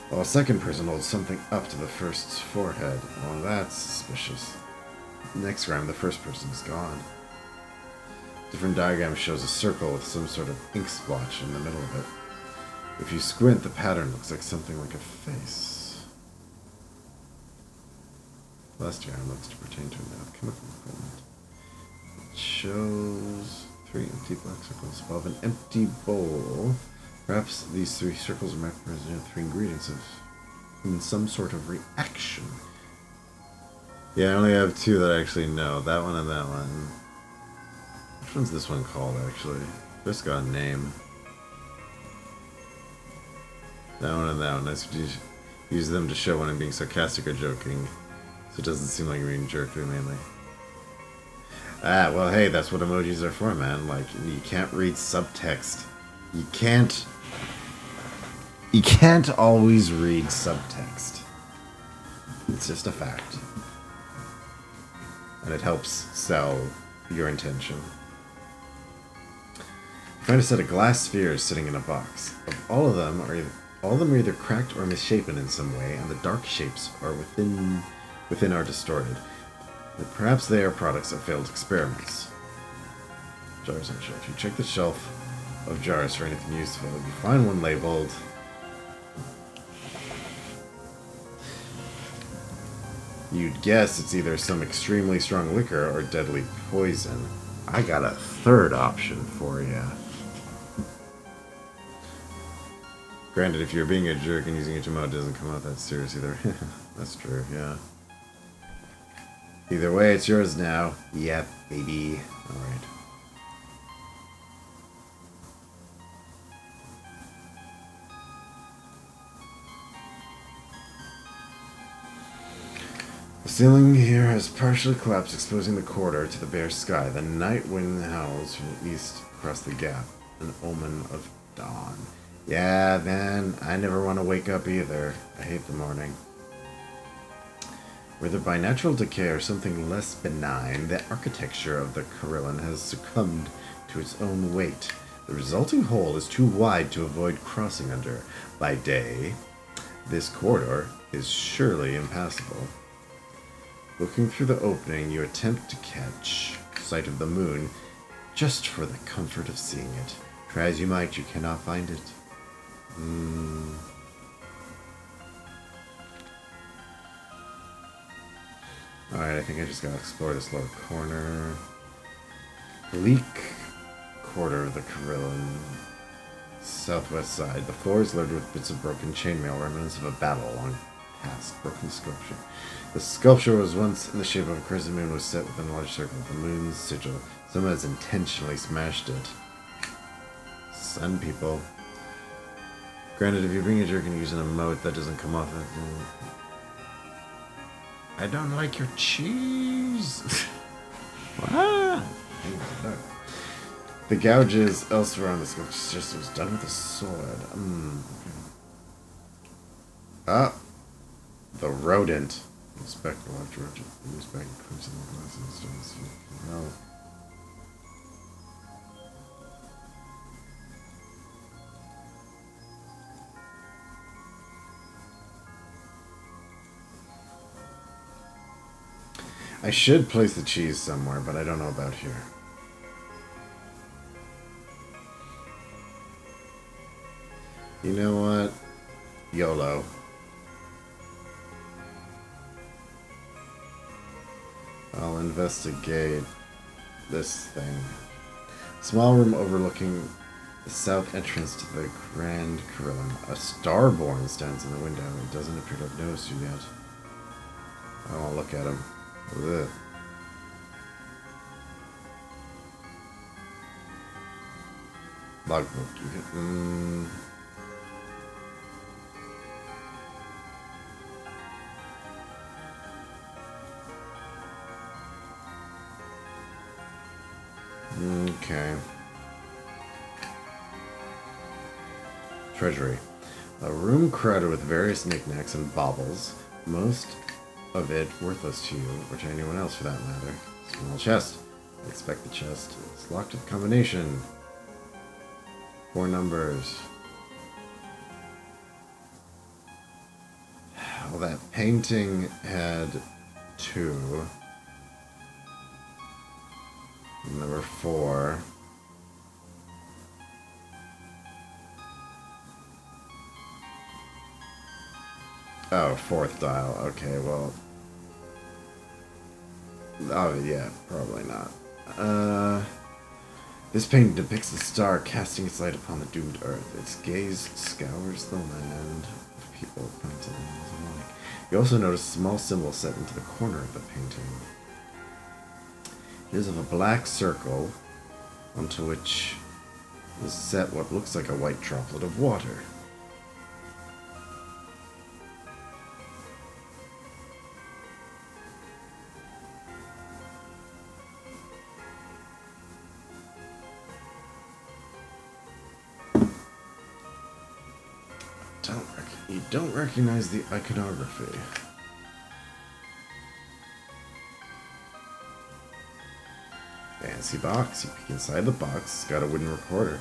Speaker 1: while a second person holds something up to the first's forehead. Well, that's suspicious. Next round, the first person is gone. Different diagram shows a circle with some sort of ink splotch in the middle of it. If you squint, the pattern looks like something like a face. Last diagram looks to pertain to an alchemical equipment. It shows 3 empty black circles above an empty bowl. Perhaps these 3 circles represent 3 ingredients in some sort of reaction. Yeah, I only have 2 that I actually know. That one and that one. Which one's this one called, actually? Just got a name. That one and that one. I use them to show when I'm being sarcastic or joking, so it doesn't seem like I'm being jerky mainly. Ah, well, hey, that's what emojis are for, man. Like, you can't read subtext. You can't always read subtext. It's just a fact. And it helps sell your intention. Find a set of glass spheres sitting in a box. All of them are either cracked or misshapen in some way, and the dark shapes are within are distorted. But perhaps they are products of failed experiments. Jars on shelf. You check the shelf of jars for anything useful. If you find one labeled you'd guess it's either some extremely strong liquor or deadly poison. I got a third option for you. Granted, if you're being a jerk and using HMO, it doesn't come out that serious either. That's true, yeah. Either way, it's yours now. Yep, baby. Alright. The ceiling here has partially collapsed, exposing the corridor to the bare sky. The night wind howls from the east across the gap, an omen of dawn. Yeah, man, I never want to wake up either. I hate the morning. Whether by natural decay or something less benign, the architecture of the Carillion has succumbed to its own weight. The resulting hole is too wide to avoid crossing under. By day, this corridor is surely impassable. Looking through the opening, you attempt to catch sight of the moon, just for the comfort of seeing it. Try as you might, you cannot find it. Alright, I think I just gotta explore this lower corner. Bleak quarter of the Carillion. Southwest side. The floor is littered with bits of broken chainmail, remnants of a battle along past broken sculpture. The sculpture was once in the shape of a crescent moon, was set within a large circle with the moon's sigil. Someone has intentionally smashed it. Sun people. Granted, if you're being a jerk and using a emote, that doesn't come off. I don't like your cheese. What? The gouges elsewhere on the sculpture just was done with a sword. Okay. Ah, the rodent. Spectral after used back in crimson glasses. No. I should place the cheese somewhere, but I don't know about here. You know what? YOLO. I'll investigate this thing. Small room overlooking the south entrance to the Grand Corillon. A Starborn stands in the window. It doesn't appear to have noticed you yet. I won't look at him. Ugh. Logbook. Okay. Treasury. A room crowded with various knickknacks and baubles. Most of it worthless to you, or to anyone else for that matter. Small chest. I expect the chest is locked with combination. 4 numbers. Well, that painting had 2. Number 4. Oh, 4th dial. Okay, well. Oh, yeah, probably not. This painting depicts a star casting its light upon the doomed earth. Its gaze scours the land of people pointed in alike. You also notice a small symbol set into the corner of the painting. It is of a black circle onto which is set what looks like a white droplet of water. You don't recognize the iconography. Fancy box. You peek inside the box. It's got a wooden recorder.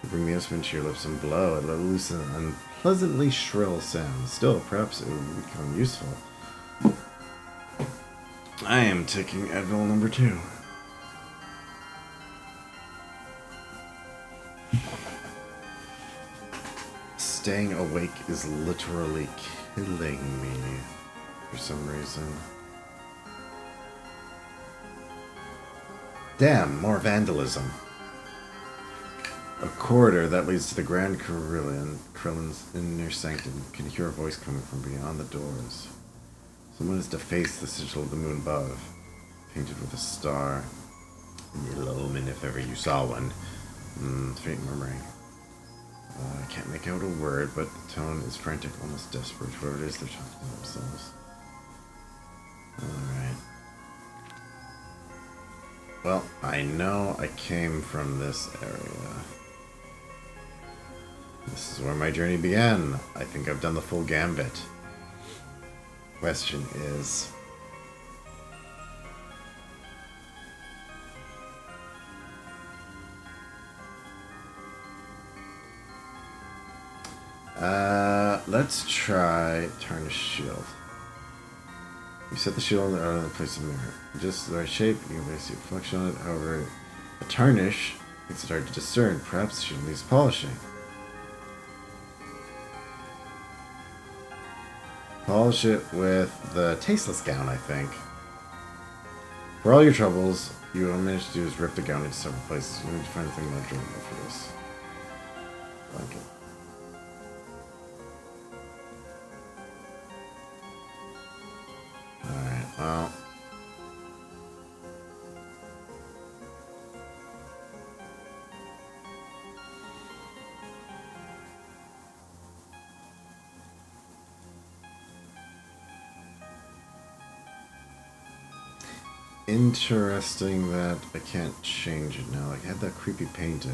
Speaker 1: You bring the instrument to your lips and blow. It loses an unpleasantly shrill sound. Still, perhaps it will become useful. I am taking Advil number 2. Staying awake is literally killing me for some reason. Damn, more vandalism. A corridor that leads to the Grand Corillon's inner sanctum. You can hear a voice coming from beyond the doors. Someone has defaced the sigil of the moon above, painted with a star. Little omen if ever you saw one. Faint murmuring. I can't make out a word, but the tone is frantic, almost desperate. Whoever it is, they're talking to themselves. Alright. Well, I know I came from this area. This is where my journey began. I think I've done the full gambit. Question is... let's try Tarnished Shield. You set the shield on the place of mirror. Just the right shape, you can place your reflection on it. However, a tarnish makes it hard to discern. Perhaps the shield needs polishing. Polish it with the Tasteless Gown, I think. For all your troubles, you all manage to do is rip the gown into several places. You need to find a thing more durable for this. I like it. Alright, well. interesting that I can't change it now. Like, I had that creepy painting.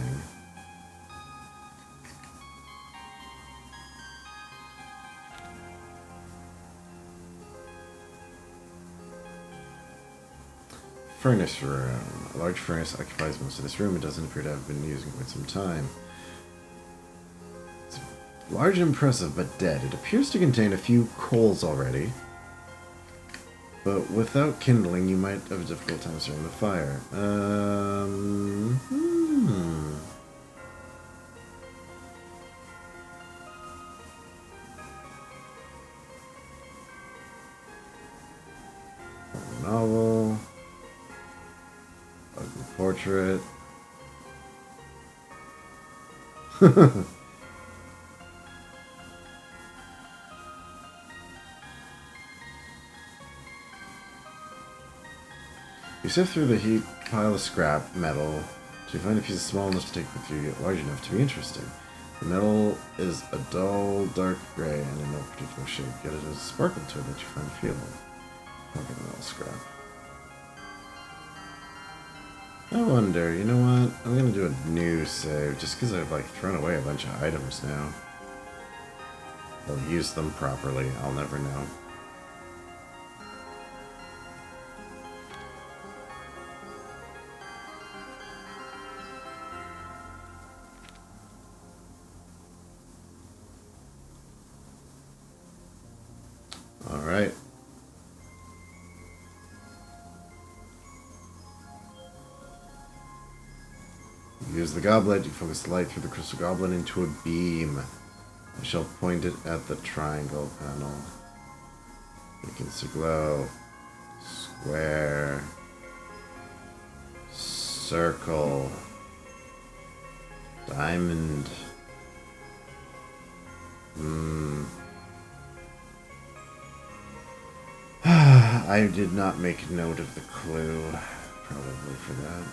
Speaker 1: Furnace room. A large furnace occupies most of this room. It doesn't appear to have been used in quite some time. It's large and impressive, but dead. It appears to contain a few coals already. But without kindling, you might have a difficult time starting the fire. Novel. Ugly portrait. You sift through the heap pile of scrap metal to find a piece small enough to take with you, yet large enough to be interesting. The metal is a dull, dark gray and in no particular shape, yet it has a sparkle to it that you find appealing. Pocket metal scrap. I wonder, you know what? I'm gonna do a new save, just because I've like thrown away a bunch of items now. I'll use them properly, I'll never know. Alright. Use the goblet, you focus the light through the crystal goblet into a beam. I shall point it at the triangle panel. Begins to glow. Square. Circle. Diamond. I did not make note of the clue. Probably for that.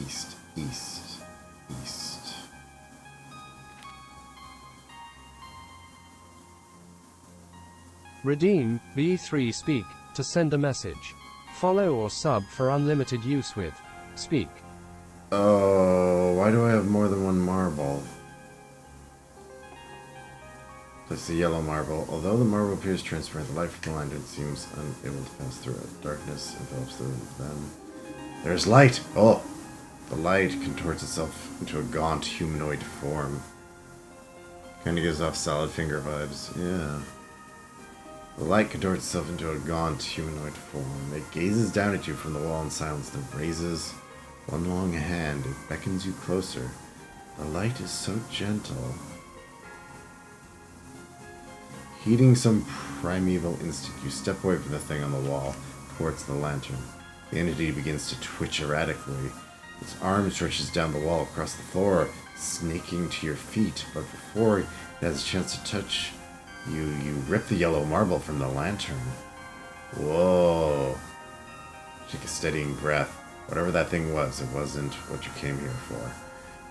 Speaker 1: East, east, east.
Speaker 2: Redeem, V3 Speak, to send a message. Follow or sub for unlimited use with Speak.
Speaker 1: Oh, why do I have more than one marble? Place the yellow marble. Although the marble appears transparent, the light from the lantern seems unable to pass through it. Darkness envelops them. There's light! Oh! The light contorts itself into a gaunt humanoid form. Kinda gives off Solid Finger vibes. Yeah. The light contorts itself into a gaunt humanoid form. It gazes down at you from the wall in silence, then raises one long hand. It beckons you closer. The light is so gentle. Heeding some primeval instinct, you step away from the thing on the wall towards the lantern. The entity begins to twitch erratically. Its arm stretches down the wall across the floor, snaking to your feet, but before it has a chance to touch you, you rip the yellow marble from the lantern. Whoa. Take a steadying breath. Whatever that thing was, it wasn't what you came here for.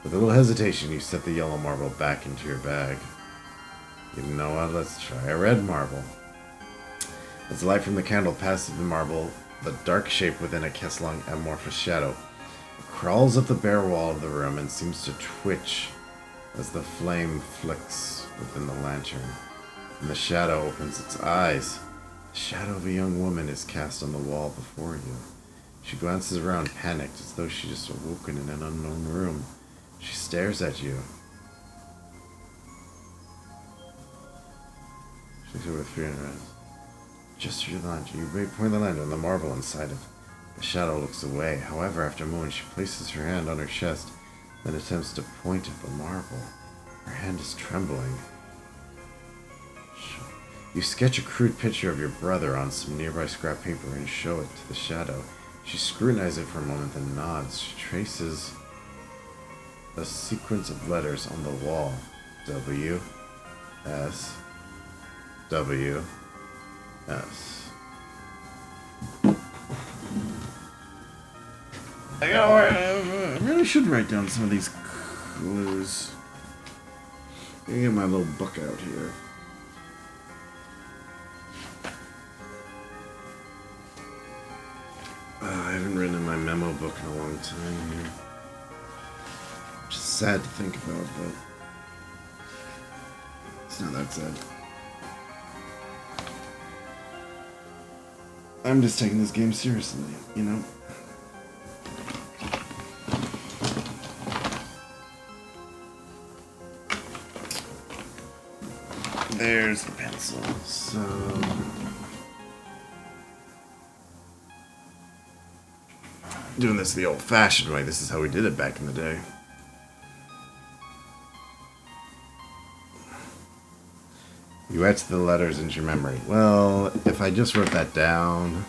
Speaker 1: With a little hesitation, you set the yellow marble back into your bag. You know what? Let's try a red marble. As the light from the candle passes the marble, the dark shape within it casts long amorphous shadow. It crawls up the bare wall of the room and seems to twitch as the flame flicks within the lantern. And the shadow opens its eyes. The shadow of a young woman is cast on the wall before you. She glances around, panicked, as though she just awoken in an unknown room. She stares at you. With fear in her eyes. Gesture to the lantern. You may point the lantern on the marble inside it. The shadow looks away. However, after a moment, she places her hand on her chest, then attempts to point at the marble. Her hand is trembling. You sketch a crude picture of your brother on some nearby scrap paper and show it to the shadow. She scrutinizes it for a moment, then nods. She traces a sequence of letters on the wall. W, S, W, S. I really should write down some of these clues. Let me get my little book out here. I haven't written in my memo book in a long time here. Just sad to think about, but it's not that sad. I'm just taking this game seriously, you know? There's the pencil. So doing this the old-fashioned way. This is how we did it back in the day. You etch the letters into your memory. Well, if I just wrote that down...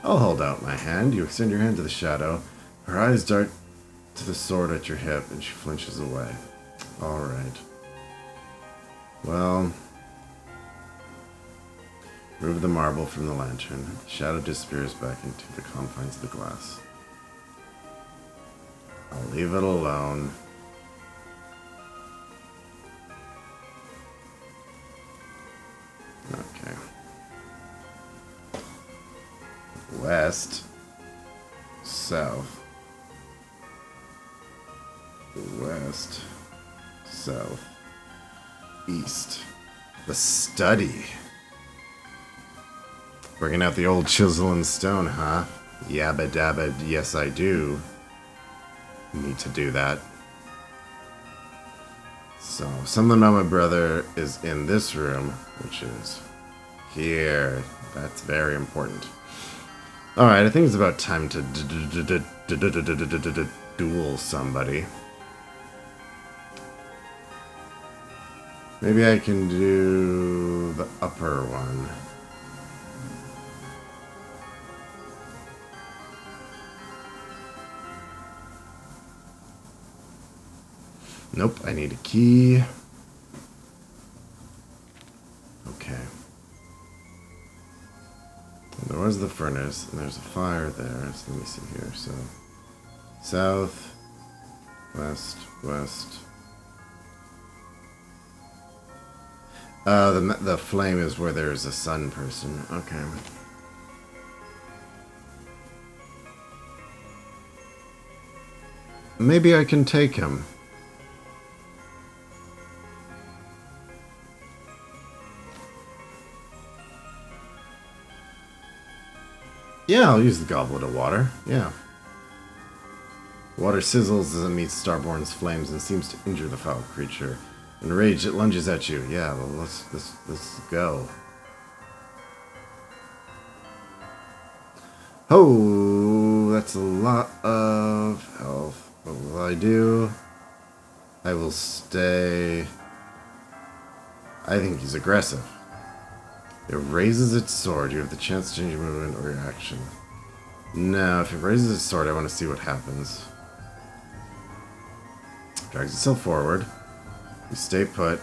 Speaker 1: I'll hold out my hand. You extend your hand to the shadow. Her eyes dart to the sword at your hip, and she flinches away. Alright. Well... Remove the marble from the lantern. The shadow disappears back into the confines of the glass. I'll leave it alone. Okay. West. South. West. South. East. The study. Bringing out the old chisel and stone, huh? Yabba dabba, yes I do. Need to do that. So, something about my brother is in this room, which is here. That's very important. Alright, I think it's about time to duel somebody. Maybe I can do the upper one. Nope, I need a key. Okay. There was the furnace, and there's a fire there. So let me see here. So, south, west, west. The flame is where there's a sun person. Okay. Maybe I can take him. Yeah, I'll use the goblet of water. Yeah. Water sizzles as it meets Starborn's flames and seems to injure the foul creature. Enraged, it lunges at you. Yeah, well, let's go. Oh, that's a lot of health. What will I do? I will stay. I think he's aggressive. It raises its sword. You have the chance to change your movement or your action. No, if it raises its sword, I want to see what happens. Drags itself forward. You stay put.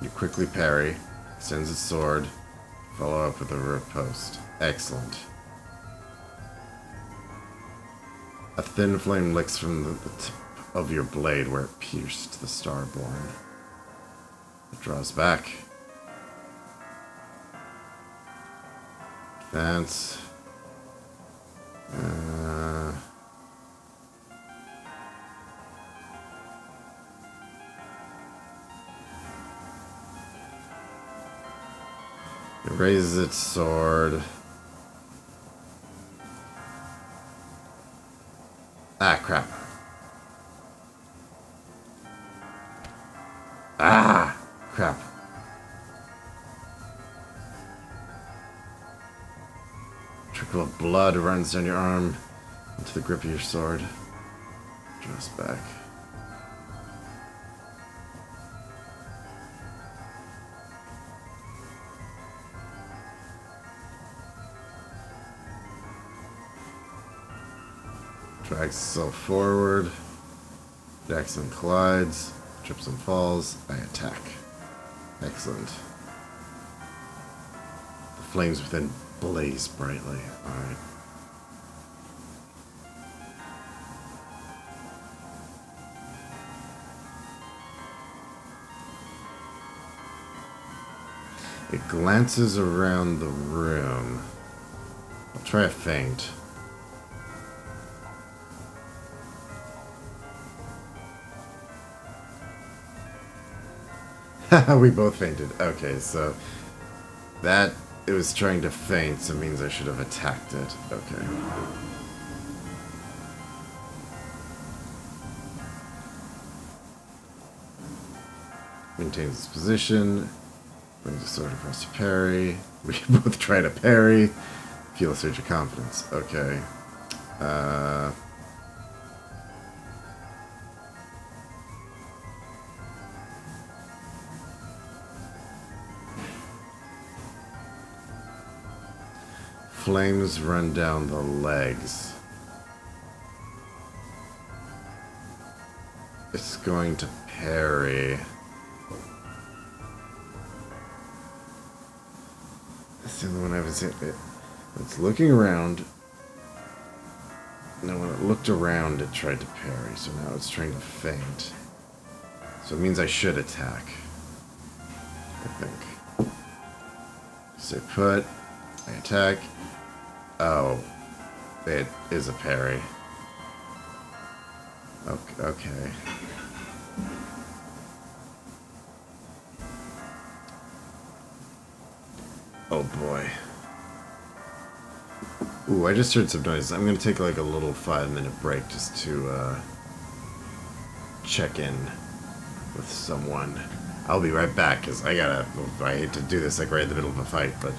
Speaker 1: You quickly parry. Extends its sword. Follow up with a riposte. Excellent. A thin flame licks from the tip of your blade where it pierced the Starborn. It draws back. Advance. It raises its sword. Ah, crap. Trickle of blood runs down your arm into the grip of your sword. Draw us back. Drags itself forward. Jackson collides. Trips and falls. I attack. Excellent. The flames within blaze brightly. Alright. It glances around the room. I'll try a feint. We both fainted. Okay, so that it was trying to feint, so it means I should have attacked it. Okay. Maintains its position. Brings the sword across to parry. We both try to parry. Feel a surge of confidence. Okay. Flames run down the legs. It's going to parry. That's the only one I haven't seen. It's looking around. Now when it looked around, it tried to parry. So now it's trying to feint. So it means I should attack. I think. Stay put. I attack. Oh, it is a parry. Okay. Oh boy. Ooh, I just heard some noise. I'm gonna take like a little 5-minute break just to check in with someone. I'll be right back because I hate to do this like right in the middle of a fight, but.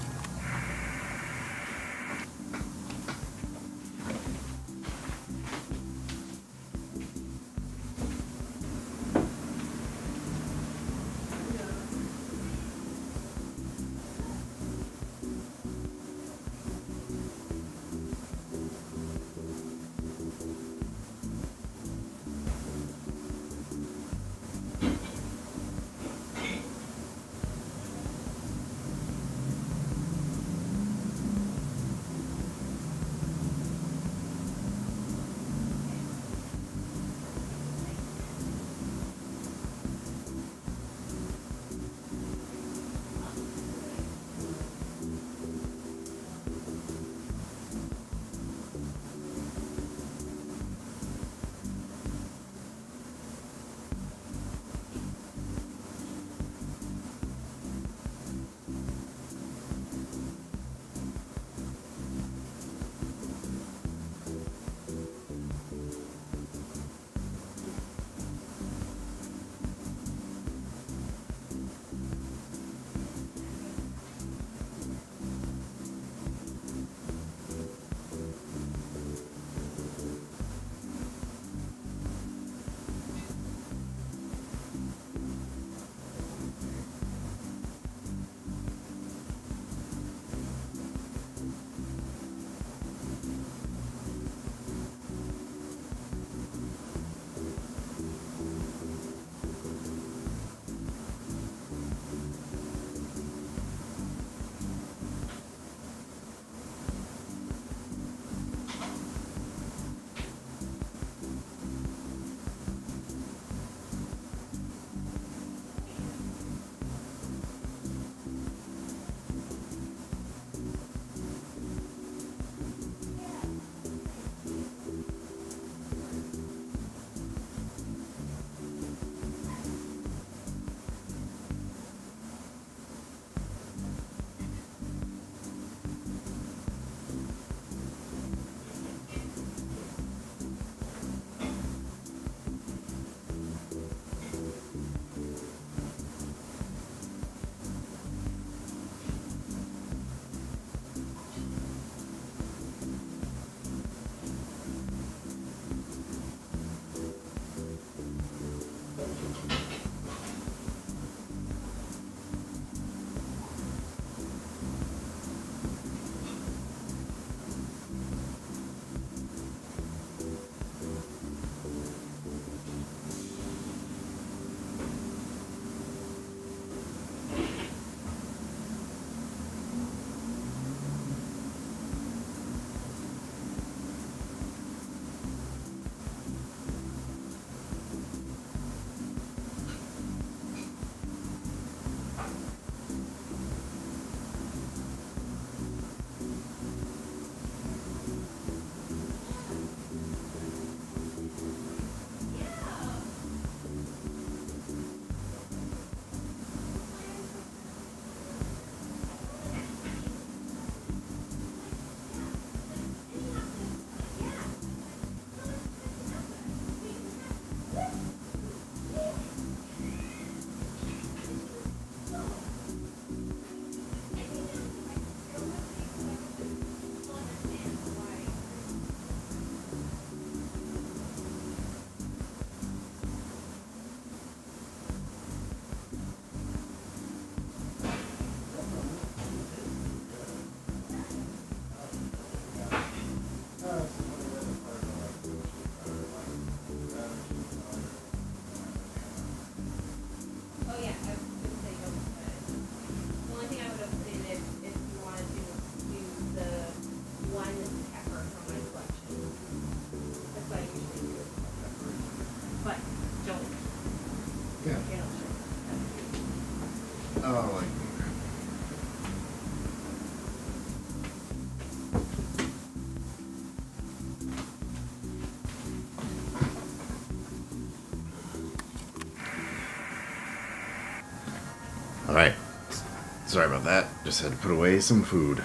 Speaker 1: Sorry about that. Just had to put away some food.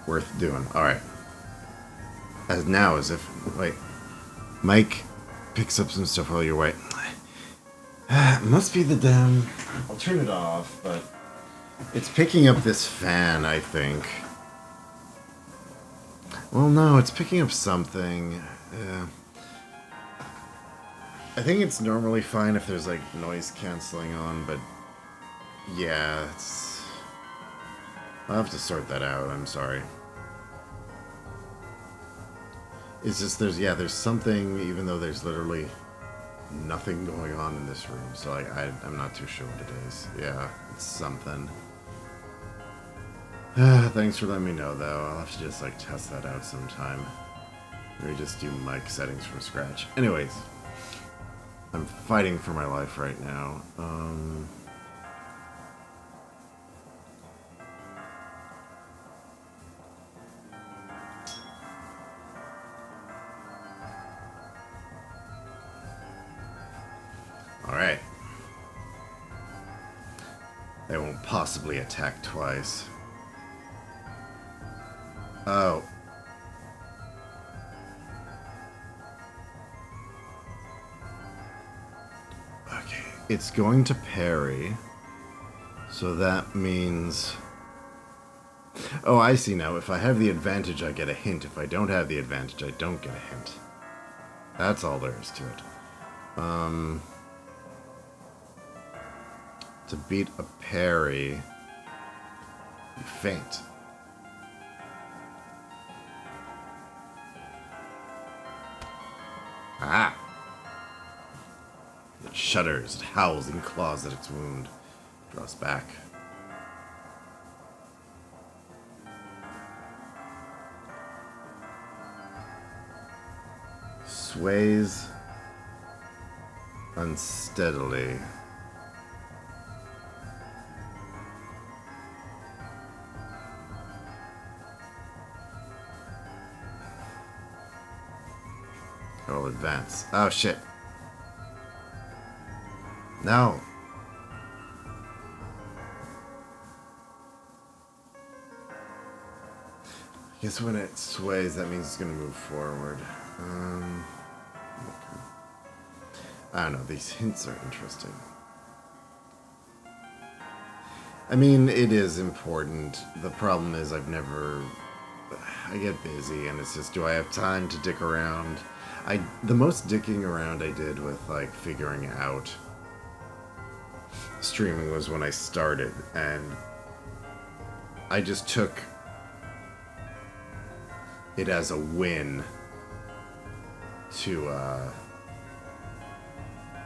Speaker 1: Worth doing. Alright. As if... Wait. Mike picks up some stuff while you're away. Must be the damn... I'll turn it off, but... It's picking up this fan, I think. Well, no, it's picking up something. I think it's normally fine if there's, like, noise cancelling on, but... Yeah, it's... I'll have to sort that out, I'm sorry. It's just, there's something, even though there's literally nothing going on in this room, so I'm not too sure what it is. Yeah, it's something. Thanks for letting me know, though. I'll have to just, like, test that out sometime. Maybe just do mic settings from scratch. Anyways, I'm fighting for my life right now. Alright. They won't possibly attack twice. Oh. Okay. It's going to parry. So that means... Oh, I see now. If I have the advantage, I get a hint. If I don't have the advantage, I don't get a hint. That's all there is to it. To beat a parry, you faint. Ah! It shudders, it howls and claws at its wound. Draws back. Sways unsteadily. I'll advance. Oh shit. No. I guess when it sways, that means it's gonna move forward. I don't know, these hints are interesting. I mean, it is important. The problem is I get busy and it's just, do I have time to dick around? The most dicking around I did with, like, figuring out streaming was when I started, and I just took it as a win to,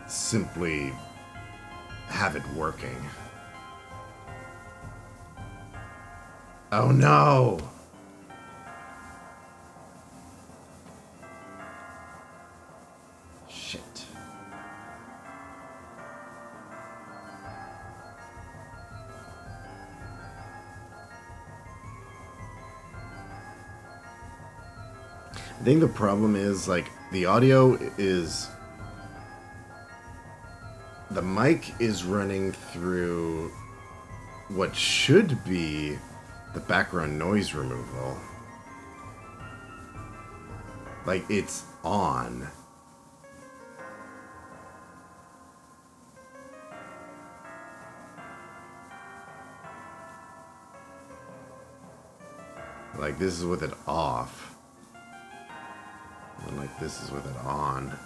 Speaker 1: simply have it working. Oh no! Shit. I think the problem is, like, the audio is... The mic is running through what should be the background noise removal. Like, it's on. Like, this is with it off. And, like, this is with it on.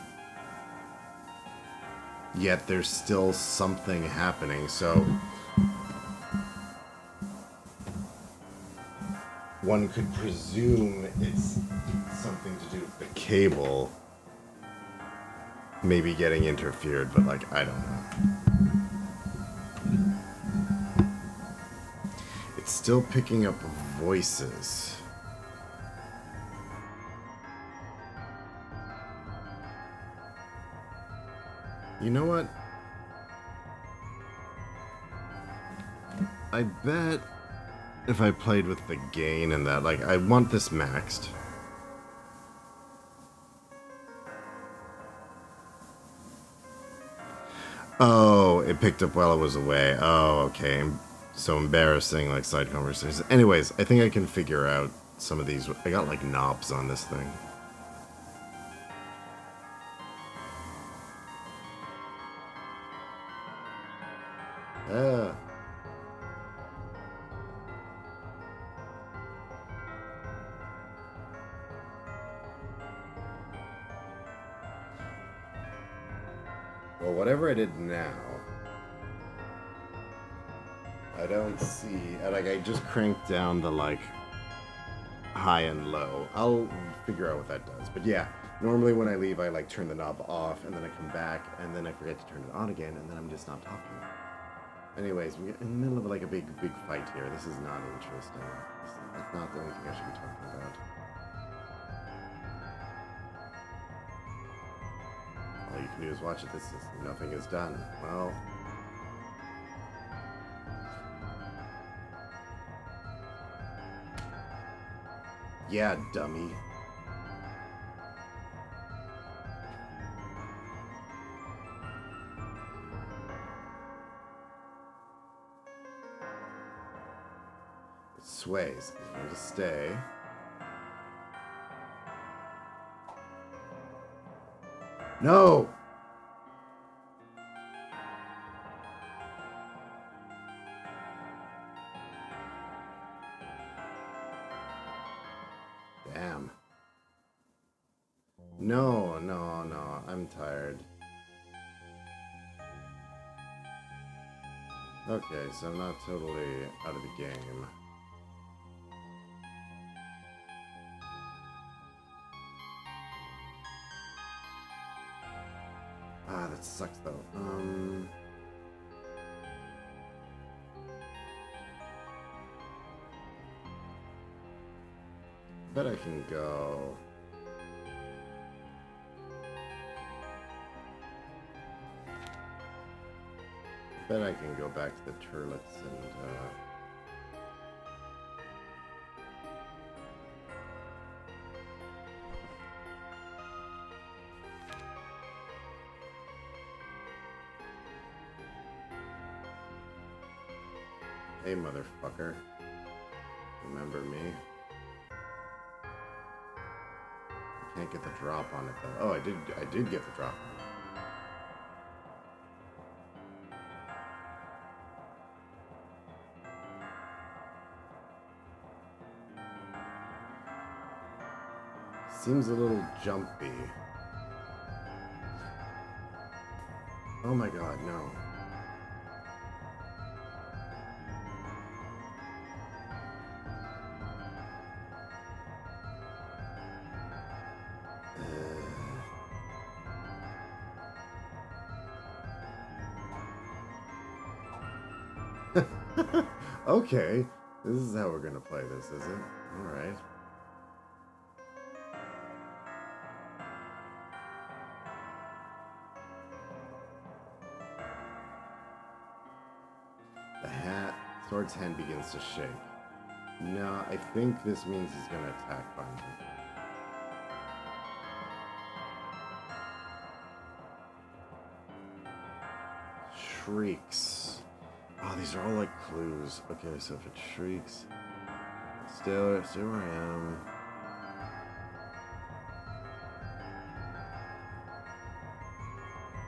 Speaker 1: Yet there's still something happening, so... One could presume it's something to do with the cable maybe getting interfered, but, like, I don't know. It's still picking up voices. You know what? I bet if I played with the gain and that, like, I want this maxed. Oh, it picked up while it was away. Oh, okay. so embarrassing, like side conversations. Anyways, I think I can figure out some of these. I got like knobs on this thing. Ah. Well, whatever I did now, I don't see. Like, I just cranked down the like high and low. I'll figure out what that does. But yeah, normally when I leave, I like turn the knob off, and then I come back, and then I forget to turn it on again, and then I'm just not talking. Anyways, we're in the middle of like a big fight here. This is not interesting. That's not the only thing I should be talking about. All you can do is watch it. Nothing is done. Well. Yeah, dummy. It sways. I'm going to stay. No! Damn. No, no, no. I'm tired. Okay, so I'm not totally out of the game. Ah, that sucks though. Bet I can go. Bet I can go back to the turlets and hey, motherfucker. Remember me? I can't get the drop on it though. Oh, I did get the drop on it. Seems a little jumpy. Oh my god, no. Okay, this is how we're gonna play this, is it? Alright. Sword's hand begins to shake. No, I think this means he's gonna attack finally. Shrieks. Oh, these are all like clues. Okay, so if it shrieks, stay where I am.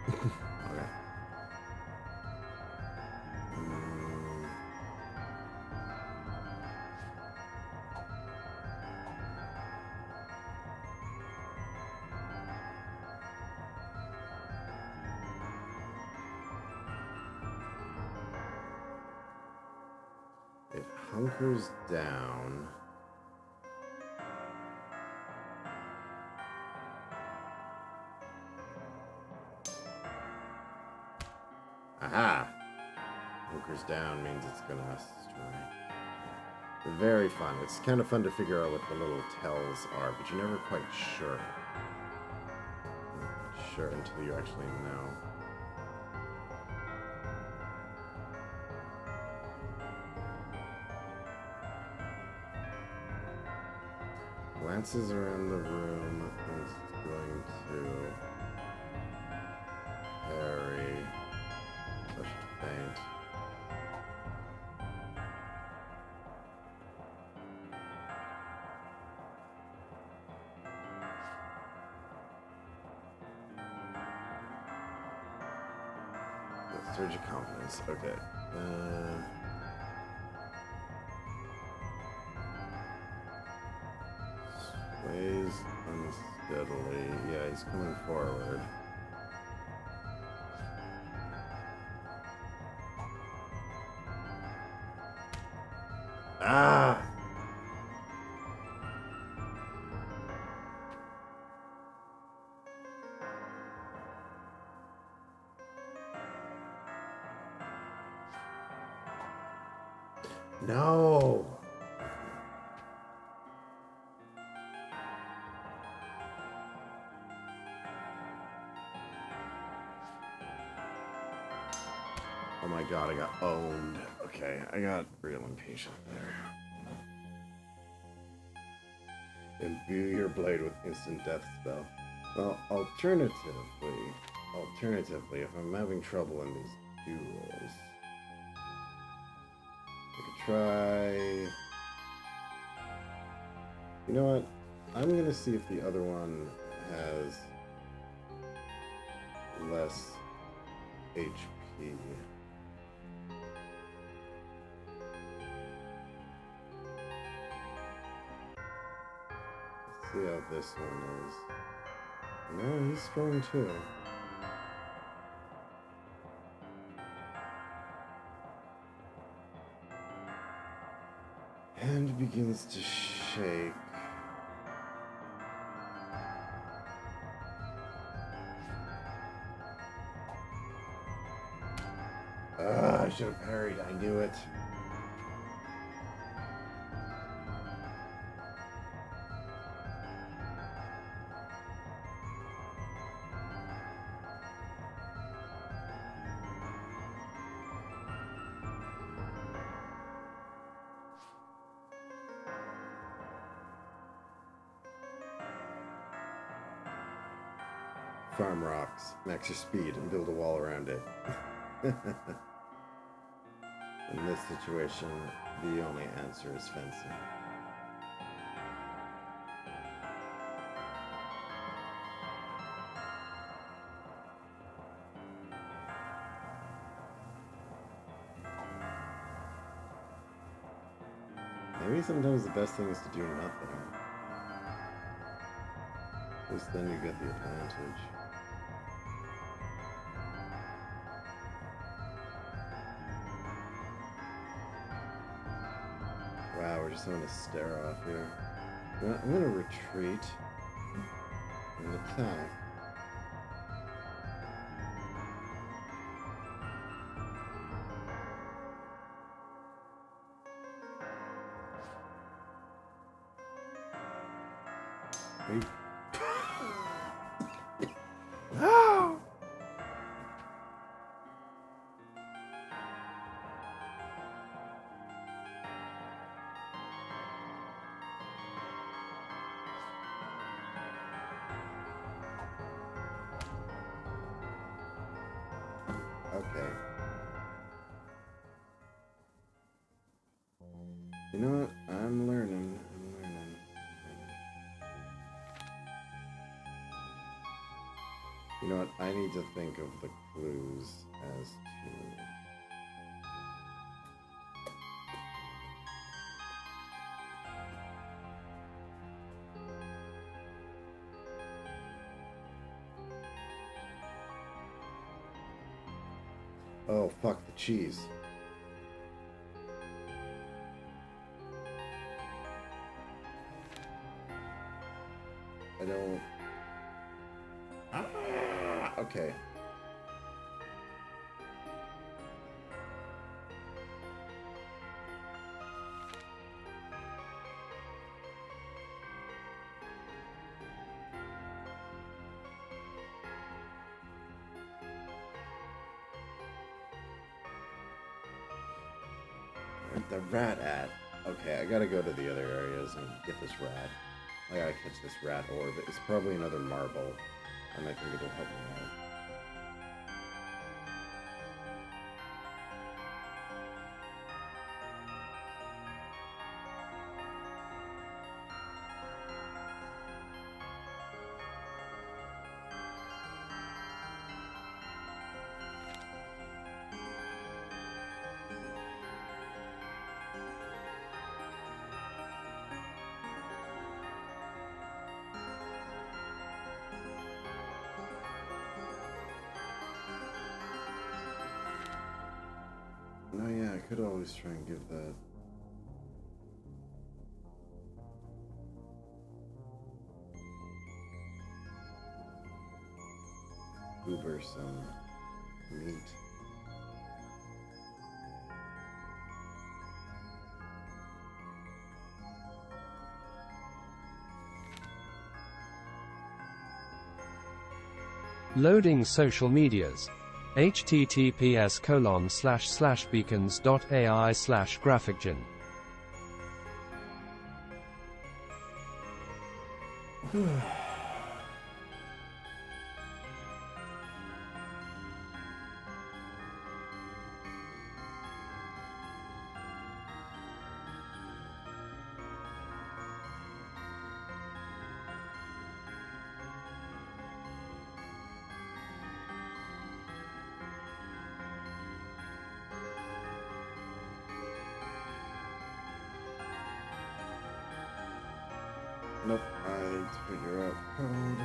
Speaker 1: Okay. It hunkers down. Aha! Hunkers down means it's gonna strike. Very fun. It's kind of fun to figure out what the little tells are, but you're never quite sure. Sure until you actually know. Glances around the room, thinks it's going to parry, push to faint. Surge of confidence. Okay. Sways unsteadily. Yeah, he's coming forward. Ah! No! Oh my god, I got owned. Okay, I got real impatient there. Imbue your blade with instant death spell. Well, alternatively, if I'm having trouble in these duels, I could try... You know what? I'm gonna see if the other one has less HP. Let's see how this one is. No, he's strong too. Hand begins to shake. I should have parried. I knew it. Farm rocks, max your speed, and build a wall around it. In this situation, the only answer is fencing. Maybe sometimes the best thing is to do nothing. At least then you get the advantage. Wow, we're just having a stare off here. You know, I'm gonna retreat and attack. Wait. No! Okay. You know what? I'm learning. You know what? I need to think of the clues as to... Oh, fuck the cheese. I don't... Ah, okay. Where's the rat at? Okay, I gotta go to the other areas and get this rat. I gotta catch this rat orb. It's probably another marble, and I think it'll help me out. No, yeah, I could always try and give that. Uber some meat.
Speaker 2: Loading social medias. https://beacons.ai/graphicgen.
Speaker 1: Nope, I need to figure out code.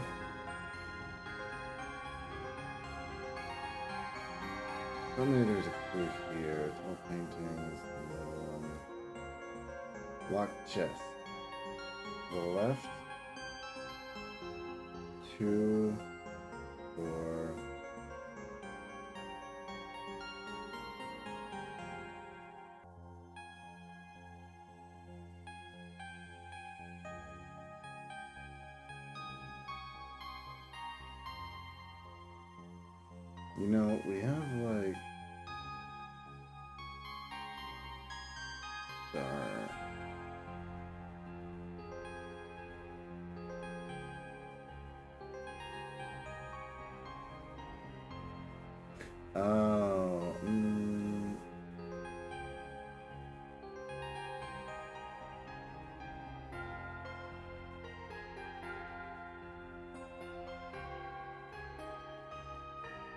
Speaker 1: Tell me there's a clue here. 12 paintings, another one. Locked chest. To the left. 2, 4. You know, we have like oh,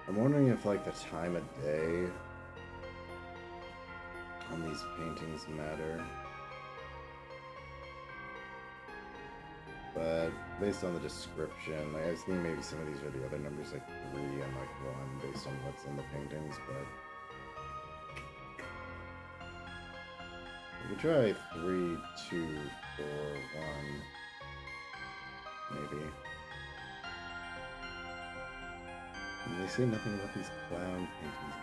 Speaker 1: I'm wondering if like the time of day on these paintings matter. But based on the description, like I was thinking maybe some of these are the other numbers, like 3 and like 1, based on what's in the paintings, but we could try 3, 2, 4, 1, maybe. And they say nothing about these clown paintings.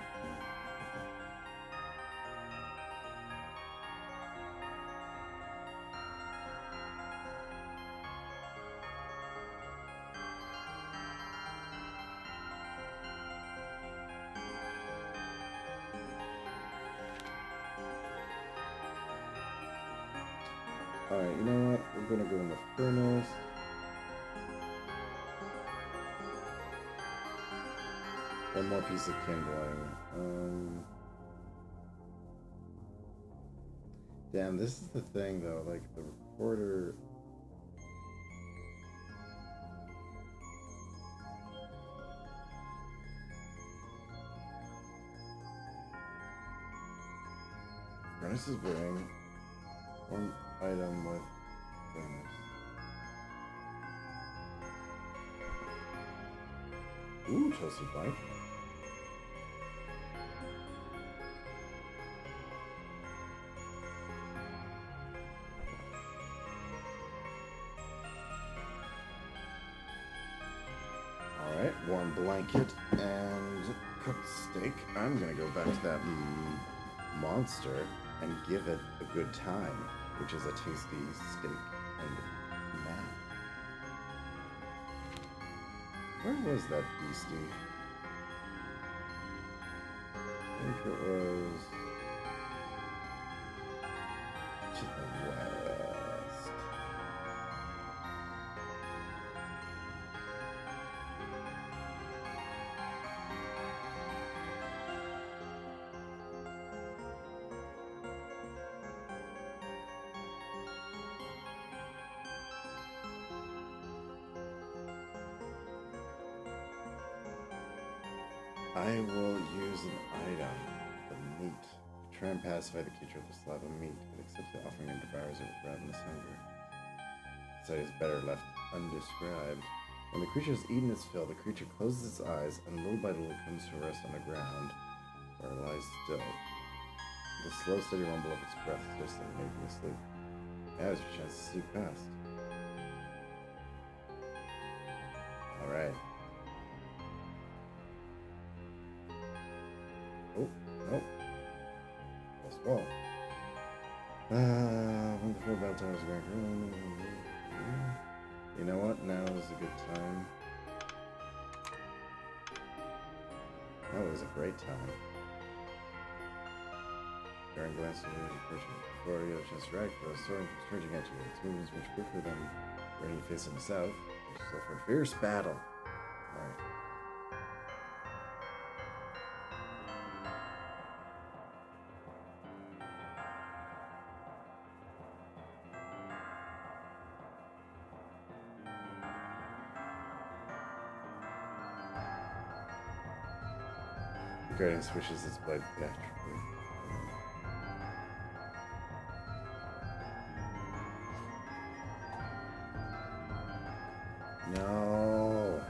Speaker 1: Alright, you know what? We're gonna go in the furnace. One more piece of kindling. Damn, this is the thing though, like the recorder. Furnace is brewing. One item with furnace. Ooh, toasted bike. Alright, warm blanket and cooked steak. I'm gonna go back to that monster and give it a good time, which is a tasty steak and nap. Where was that beastie? I think it was to the west. I will use an item, the meat, to try and pacify the creature with a slab of meat. It accepts the offering and devours it with ravenous hunger. The sight is better left undescribed. When the creature has eaten its fill, the creature closes its eyes and little by little comes to rest on the ground, where it lies still. The slow, steady rumble of its breath just to make me sleep. Now's your chance to sleep fast. Alright. Oh, nope. Let's go. When the 4 bell towers are going. You know what? Now is a good time. Now is a great time. Garen glanced at the approaching before you have a chance to react, but the storm comes surging at you. Its movement is much quicker than when you face in the south. Push yourself for a fierce battle. Alright. Guardian swishes its blade theatrically. No.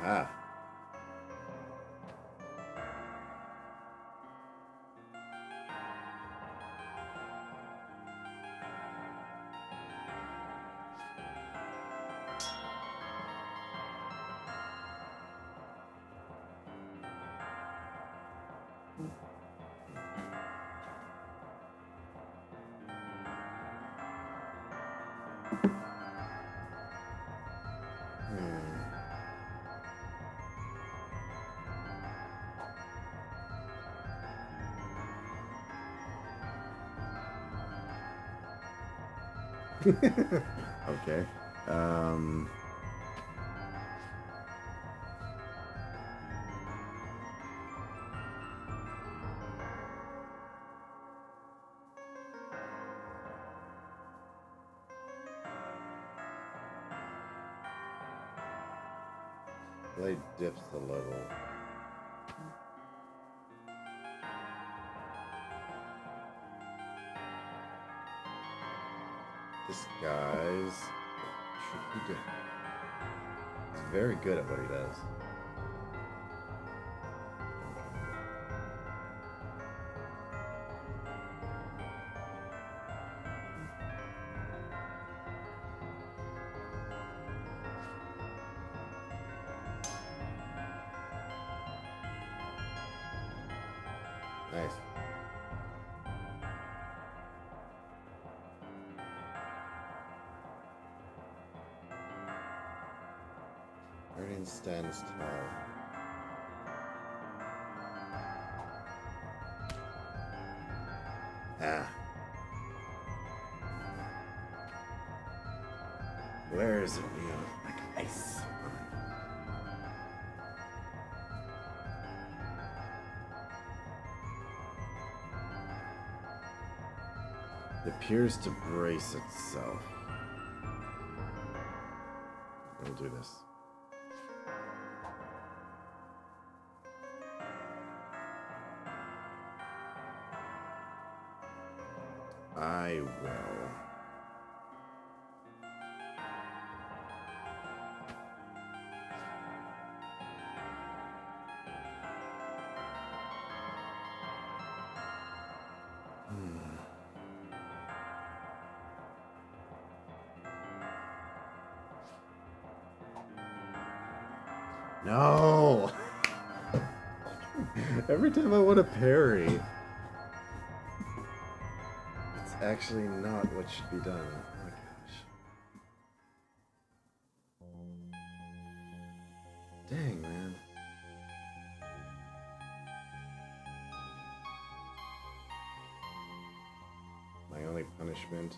Speaker 1: Ah. Okay. Blade dips a little. This guy's tricky. He's very good at what he does. Nice. Guardian stands tall. Ah. Where is it, Leo? Like ice. It appears to brace itself. We'll do this. I will. No! Every time I want to parry, it's actually not what should be done. Oh my gosh. Dang, man. My only punishment,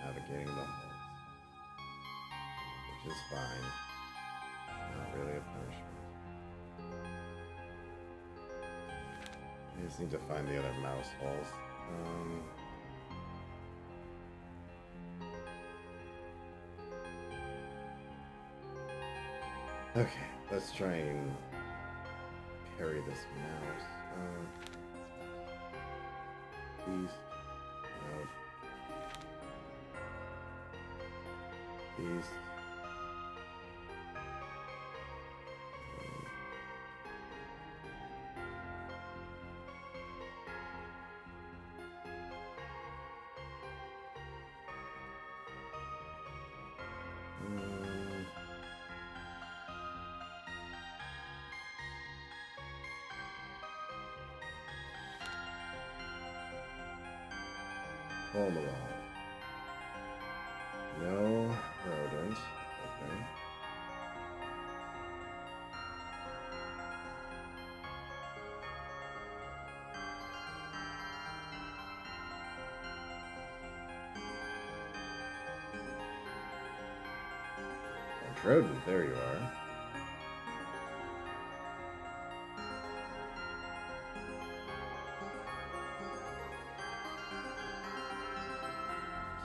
Speaker 1: navigating the halls. Which is fine. Not really a punishment. I just need to find the other mouse halls. Okay, let's try and carry this mouse. East. Out. East. Hole in the wall. No rodent. Okay. Orange rodent, there you are.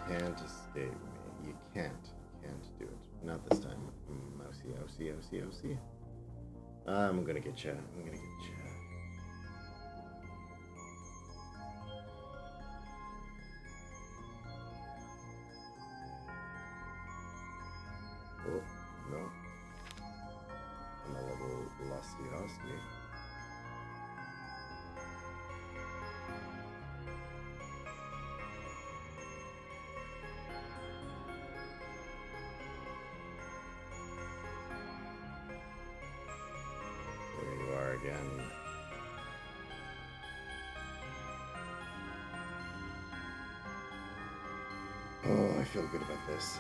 Speaker 1: Can't escape me. You can't do it. Not this time. Mousy. I'm gonna get you. Oh, no. I'm a little lusty. Again. Oh, I feel good about this.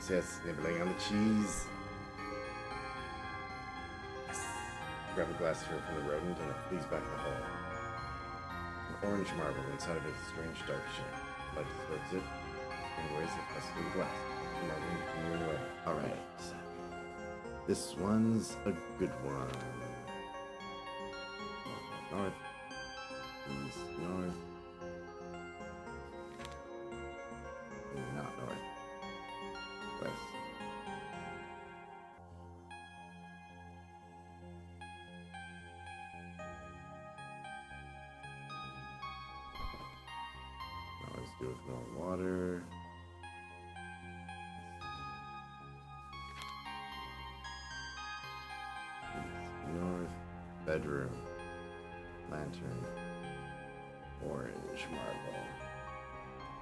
Speaker 1: Yes. Nibbling on the cheese. Yes. Grab a glass here from the rodent and it flees back in the hole. Orange marble inside of its strange dark shape. Light disturbs it. In ways that pass through the glass. The marble continuing away. Alright. This one's a good one. North. East, north. Not north. West. Let's do it with more water. East, north. Bedroom. Lantern. Orange marble.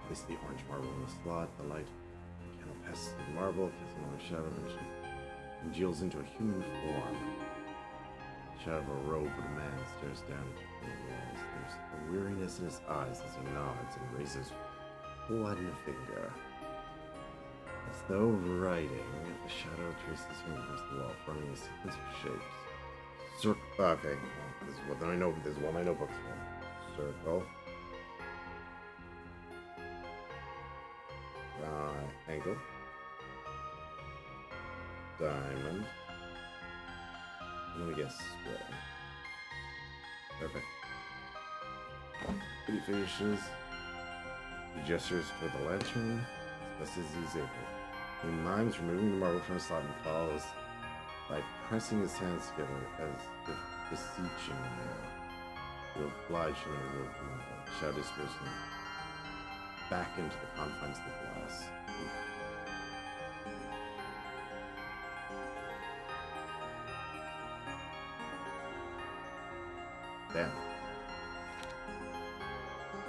Speaker 1: Place the orange marble in the slot. The light cannot pass through the marble. Casting on a shadow dimension. Congeals into a human form. The shadow of a robed man stares down at you from the walls. There's a weariness in his eyes as he nods and raises one finger. As though writing, the shadow traces him across the wall, forming a sequence of shapes. Okay, well, this is what I know. This is what my notebook's for. Circle. Angle. Diamond. Let me guess. Square. Perfect. He finishes. He gestures toward the lantern as best as he's able. He mimes removing the marble from his slot and follows by pressing his hands together as if beseeching him to oblige him to remove the marble. The shadow disappears back into the confines of the glass. Damn.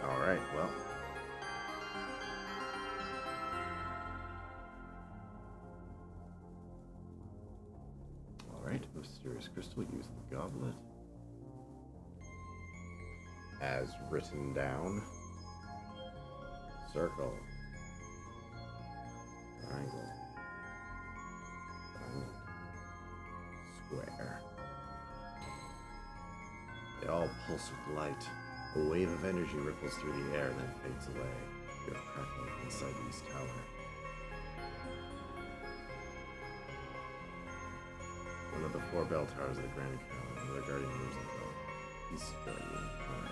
Speaker 1: Alright, well. Alright, mysterious crystal, use the goblet. As written down. Circle. Triangle. Diamond. Square. They all pulse with light. A wave of energy ripples through the air and then fades away. You're cracking inside East Tower. One of the 4 bell towers of the Grand Tower, and the guardian rooms of the East Guardian Tower.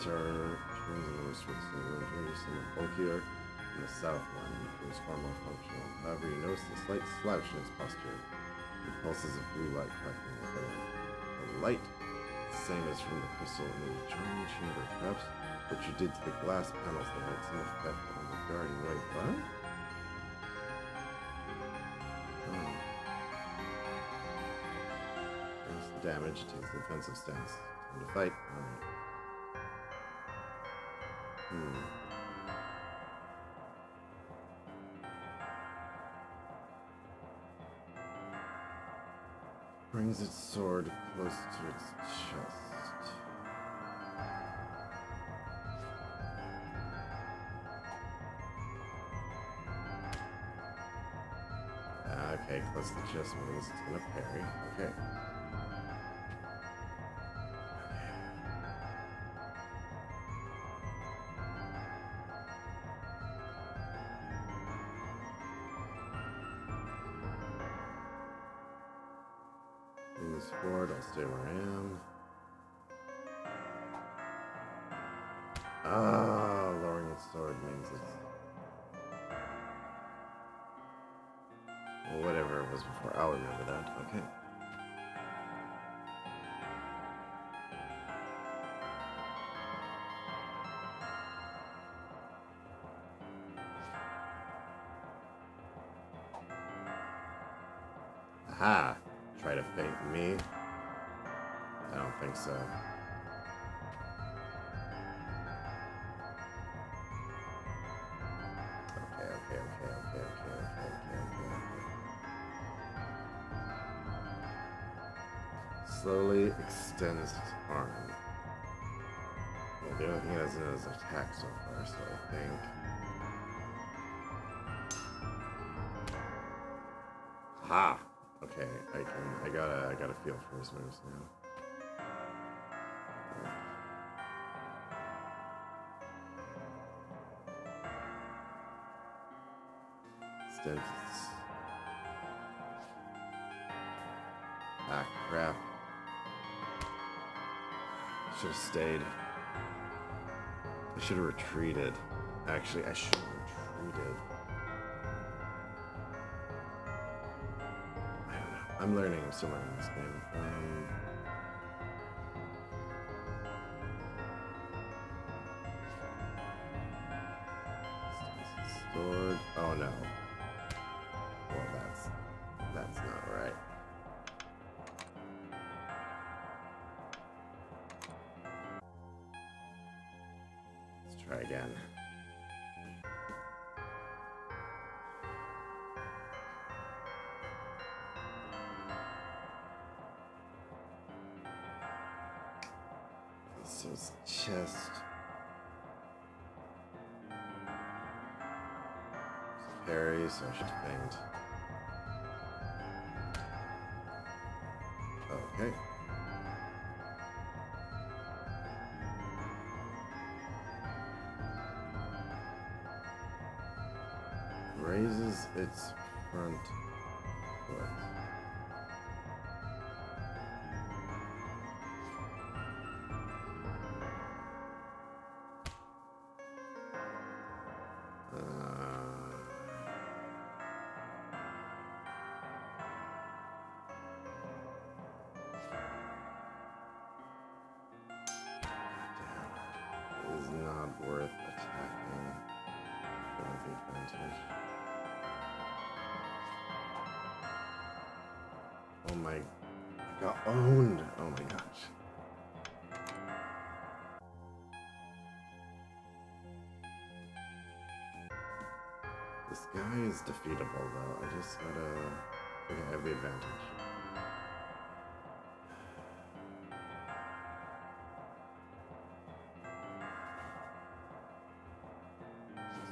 Speaker 1: Star turns in the west with some range, somewhat bulkier than the south one, who is far more functional. However, you notice a slight slouch in his posture, and pulses of blue light crackling within him. The light, the same as from the crystal in the adjoining chamber. Perhaps what you did to the glass panels that had some effect on the guardian wave. What? Oh. There's the damage. It takes the defensive stance. Time to fight. Alright. Brings its sword close to its chest. Okay, close to the chest means it's gonna parry. Okay. Move forward, I'll stay where I am. Ah, lowering its sword means it's... Well, whatever it was before, I'll remember that. Okay. Aha! Try to feint me? I don't think so. Okay. Slowly extends its arm. Well, the only thing it hasn't is attack so far, so I think... Ha! Okay, I got a feel for his moves now. Extends its... Ah, crap. Should have stayed. I should have retreated. Actually, I should have retreated. I don't know. I'm learning. I'm still learning this game. Sword. Oh no. Well, that's not right. Let's try again. So it's chest. It's parry, so I should feint. Okay. Raises its front foot. It is not worth attacking. Don't have the advantage. Oh my, I got owned. Oh my gosh. This guy is defeatable though. I just gotta... Okay, I have the advantage.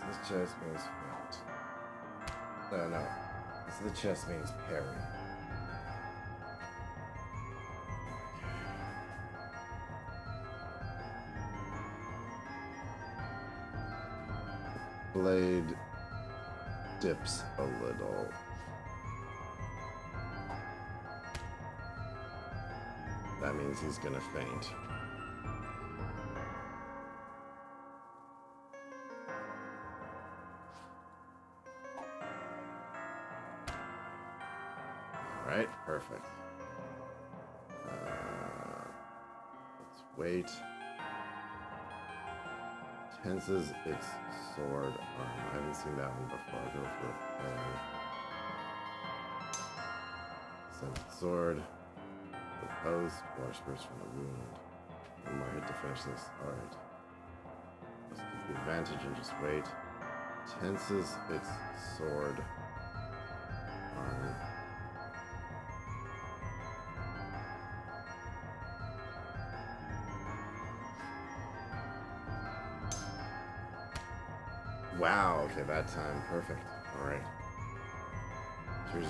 Speaker 1: This chest means feint. No. This chest means parry. Blade dips a little. That means he's gonna faint. Alright, perfect. Let's wait. Tenses its sword arm. I haven't seen that one before. I'll go for a parry. Send its sword. The post. Water spurts from the wound. One more hit to finish this. Alright. Let's keep the advantage and just wait. Tenses its sword arm. Wow, okay, that time. Perfect. Alright. There's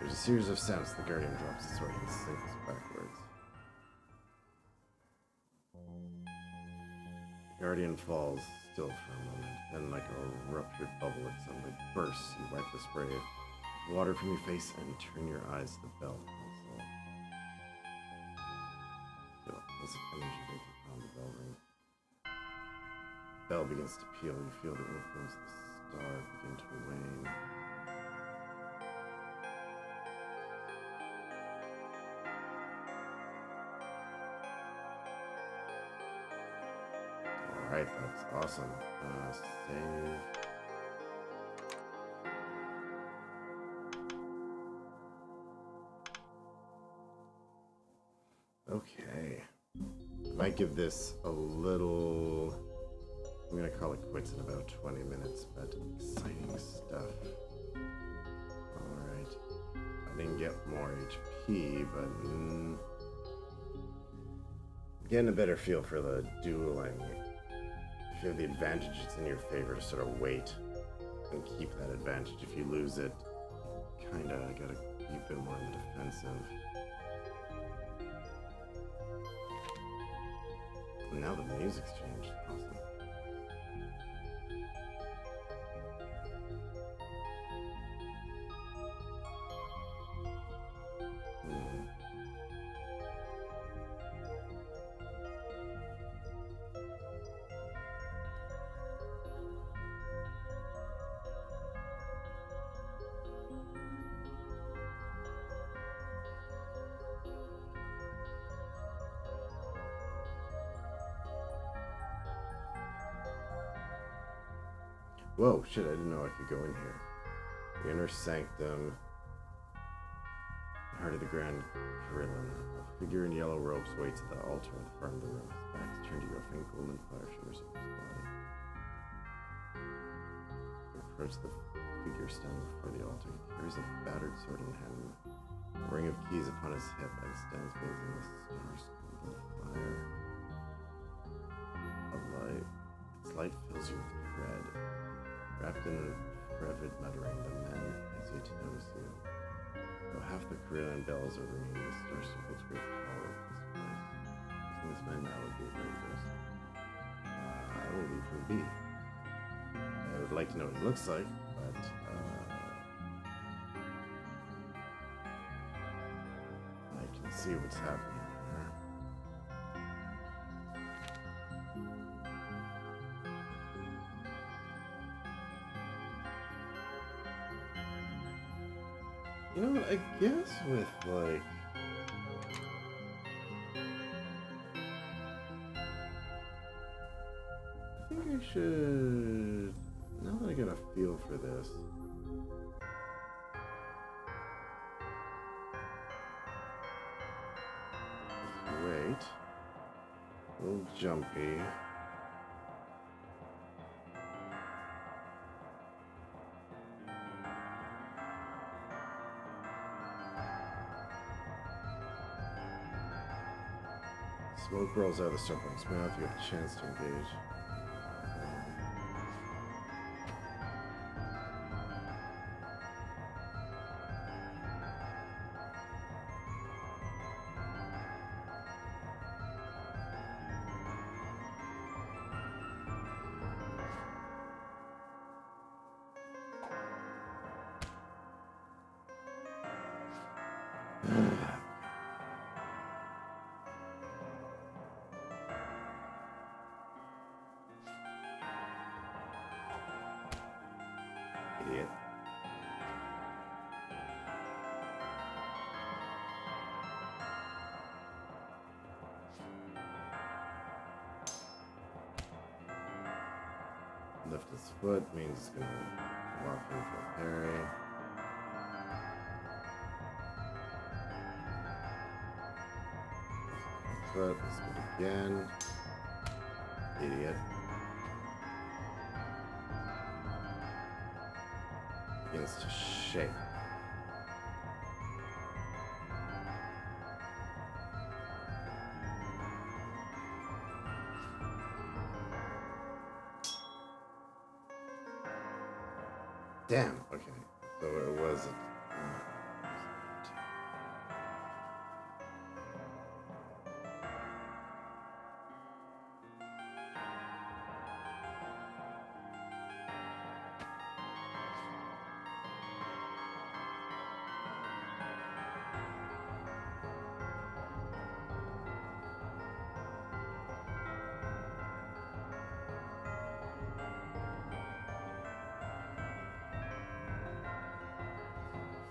Speaker 1: a series of sounds. The Guardian drops its sword and sinks backwards. The Guardian falls still for a moment. Then, like a ruptured bubble, it suddenly bursts. You wipe the spray of water from your face and turn your eyes to the bell console. Feel as if energy vapor on the bell ring. Bell begins to peel. You feel the influence of the star begin to wane. Alright, that's awesome. Save. Okay. Might give this a little... I'm gonna call it quits in about 20 minutes, but exciting stuff. Alright. I didn't get more HP, but getting a better feel for the dueling. If you have the advantage, it's in your favor to sort of wait and keep that advantage. If you lose it, kinda gotta be a bit more on the defensive. And now the music's changed. Awesome. Whoa, shit, I didn't know I could go in here. The inner sanctum. Heart of the Grand Carillon. A figure in yellow robes waits at the altar at the front of the room. His back's turned to you, a faint golden fire shimmers over his body. You approach the figure standing before the altar. He carries a battered sword in hand, a ring of keys upon his hip, and stands gazing at the stars golden fire. Its light fills you with dread. Wrapped in fervid muttering, the men hesitate to notice you. Though half the Carillon bells are ringing, the stir circles great power of this place. Using this man now would be dangerous. I will leave him be. I would like to know what he looks like, but I can see what's happening here. You know what, I guess with, like... I think I should... Now that I get a feel for this... Just wait. A little jumpy. Smoke rolls out of the serpent's mouth. You have a chance to engage. Lift his foot means it's gonna walk in for a parry. Foot, let's do it again. Idiot. Begins to shake. Damn, okay. So it was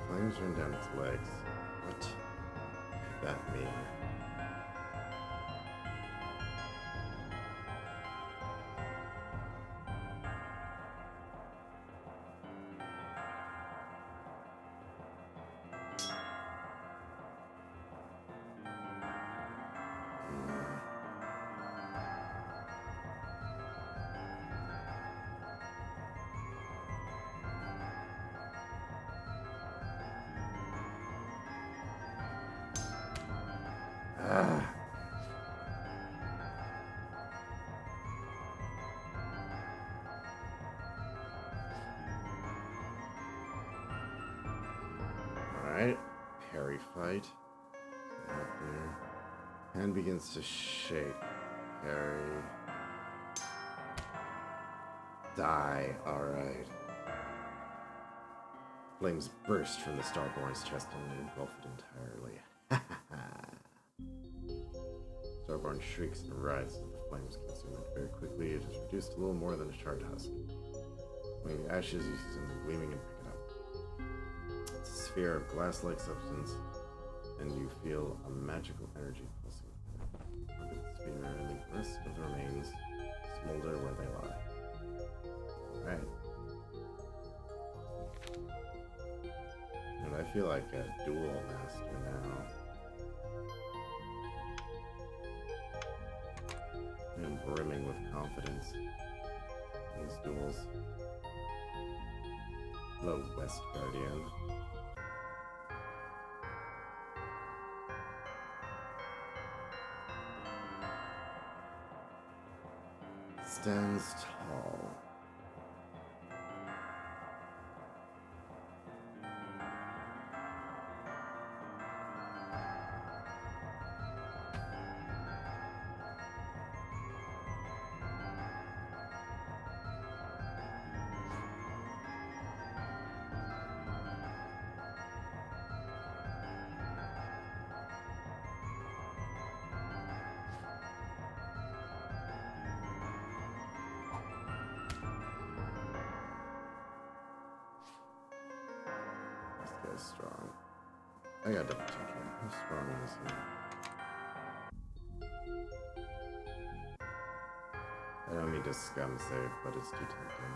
Speaker 1: flames run down its legs. What could that mean? Ah. Alright, parry fight. Hand begins to shake. Parry. Die, alright. Flames burst from the Starborn's chest and engulf it entirely. Starborn shrieks and writhes as the flames consume it. Very quickly, it is reduced to a little more than a charred husk. When the ashes, you see something gleaming and pick it up. It's a sphere of glass-like substance, and you feel a magical energy pulsing within it. Orbit the sphere, and the rest of the remains smolder where they lie. Alright. And I feel like a duel master now. I'm brimming with confidence in these duels. Hello, West Guardian. Stands tall. This guy's strong. I gotta double check here. How strong is he? I don't mean to scum save, but it's too tempting.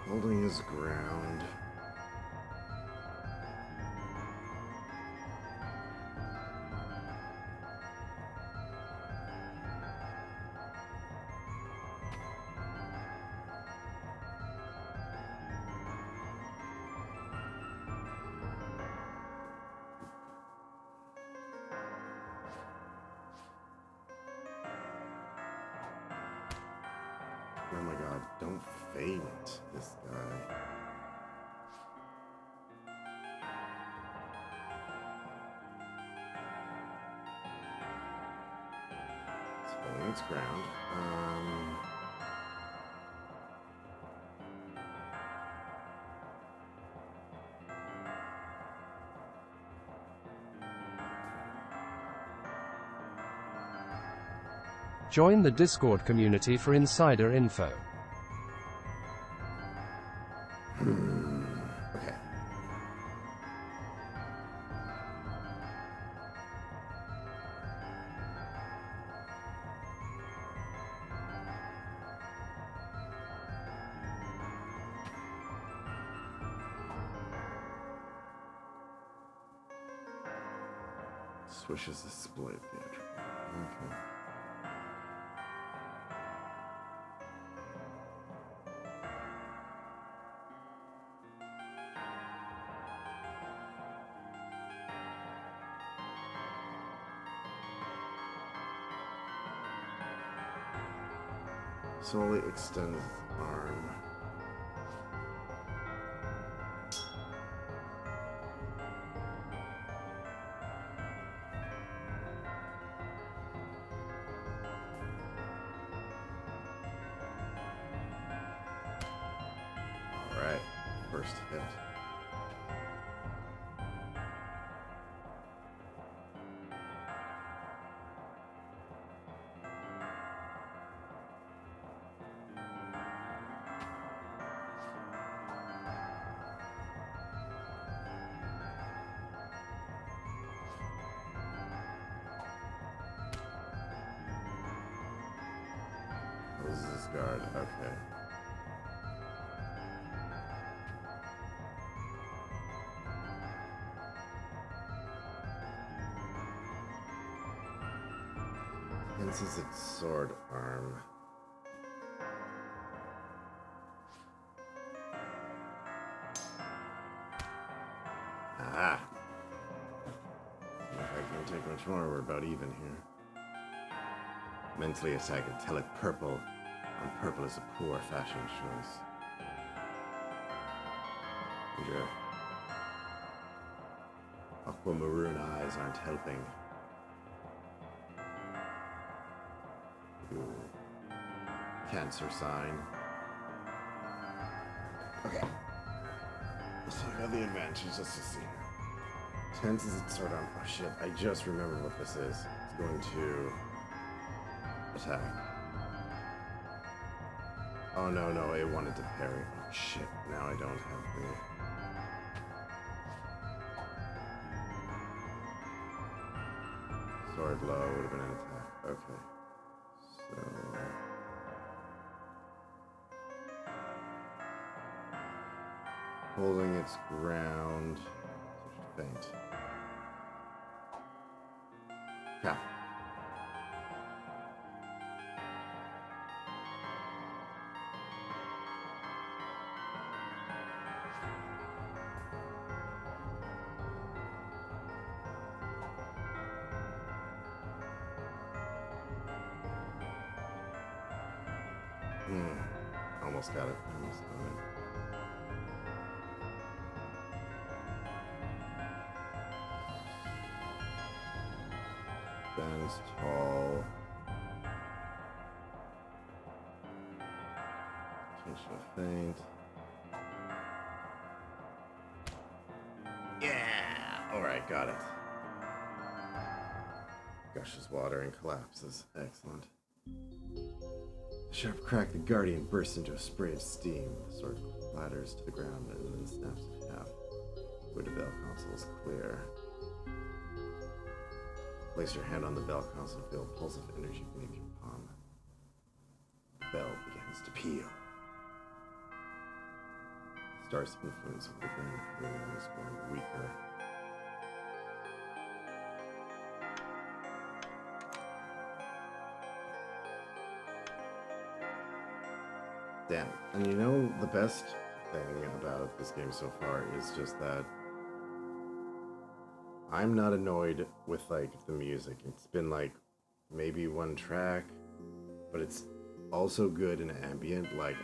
Speaker 1: Holding his ground. Oh my god, don't faint this guy. It's holding its ground.
Speaker 2: Join the Discord community for insider info.
Speaker 1: Okay. Swishes display theater. Okay. Slowly extends its arm. Alright, first hit. Closes his guard, okay. Tenses its sword arm. Ah! If I can't take much more, we're about even here. Mentally attack it, tell it purple. And purple is a poor fashion choice. And your aquamaroon eyes aren't helping. Ooh. Cancer sign. Okay. So I got the advantage just to see. Tenses its sword arm. Oh shit, I just remembered what this is. It's going to attack. Oh no, no, it wanted to parry. Oh shit, now I don't have the... Sword blow would have been an attack. Okay. So... Holding its ground. Faint. Yeah. Almost got it. Almost got it. Stands tall. Change to a feint. Yeah! Alright, got it. Gushes water and collapses. Excellent. The sharp crack, the guardian bursts into a spray of steam. The sword clatters to the ground and then snaps in half. The bell console is clear. Place your hand on the bell console to feel a pulse of energy beneath your palm. The bell begins to peal. Star's influence over the grand feeling is growing weaker. Damn. And you know, the best thing about this game so far is just that I'm not annoyed with, like, the music. It's been, like, maybe one track, but it's also good in ambient. Like,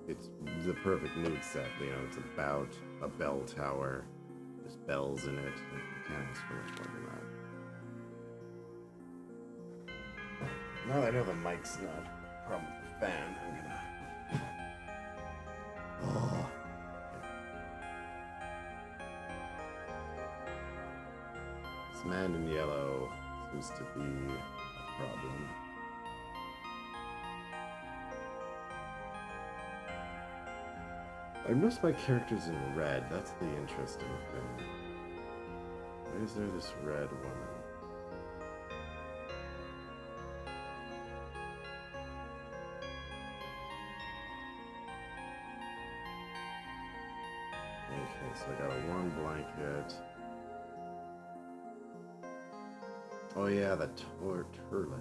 Speaker 1: it's the perfect mood set, you know, it's about a bell tower. There's bells in it, and you can't ask for much more than that. Now that I know the mic's not a problem with the fan, I'm gonna... Oh. This man in yellow seems to be a problem. I noticed my character's in red. That's the interesting thing. Why is there this red woman? Okay, so I got a warm blanket. Oh yeah, the turlet.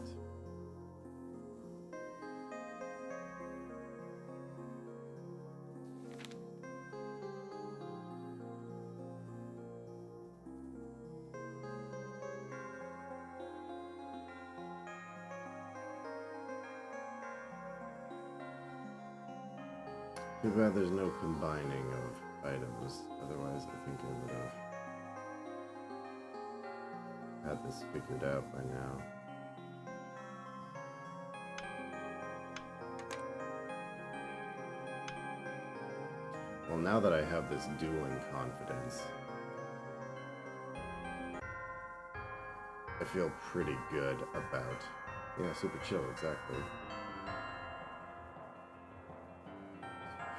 Speaker 1: Too bad there's no combining of items, otherwise I think I would have had this figured out by now. Well, now that I have this dueling confidence, I feel pretty good about... Yeah, super chill, exactly.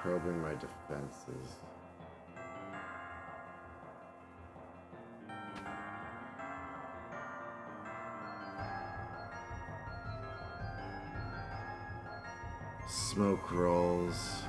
Speaker 1: Probing my defenses. Smoke rolls.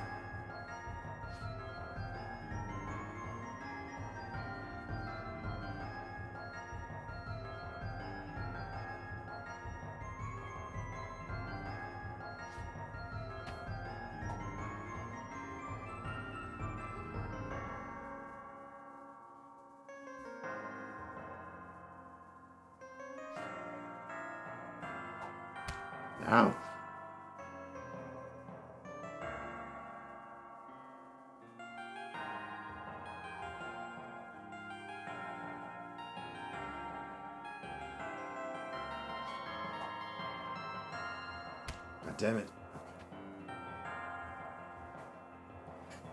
Speaker 1: Ow. God damn it.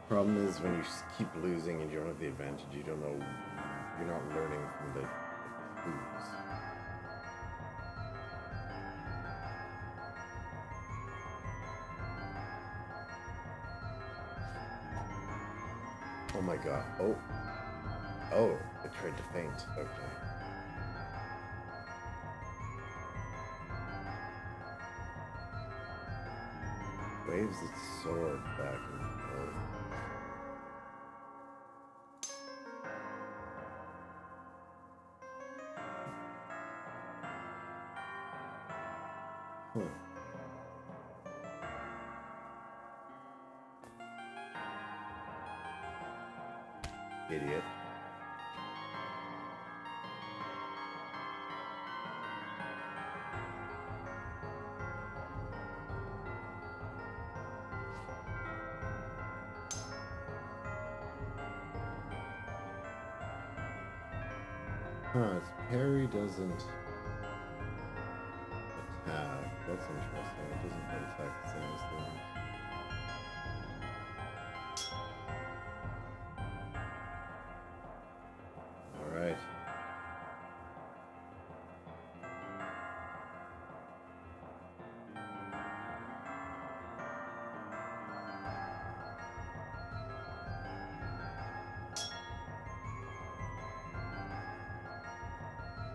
Speaker 1: Problem is when you keep losing and you don't have the advantage, you don't know, you're not learning from the moves. Oh my god. Oh. Oh, it tried to faint. Okay. Waves its sword back and forth. Huh. Idiot. Huh, its parry doesn't attack. That's interesting. It doesn't attack the same as the one. Alright.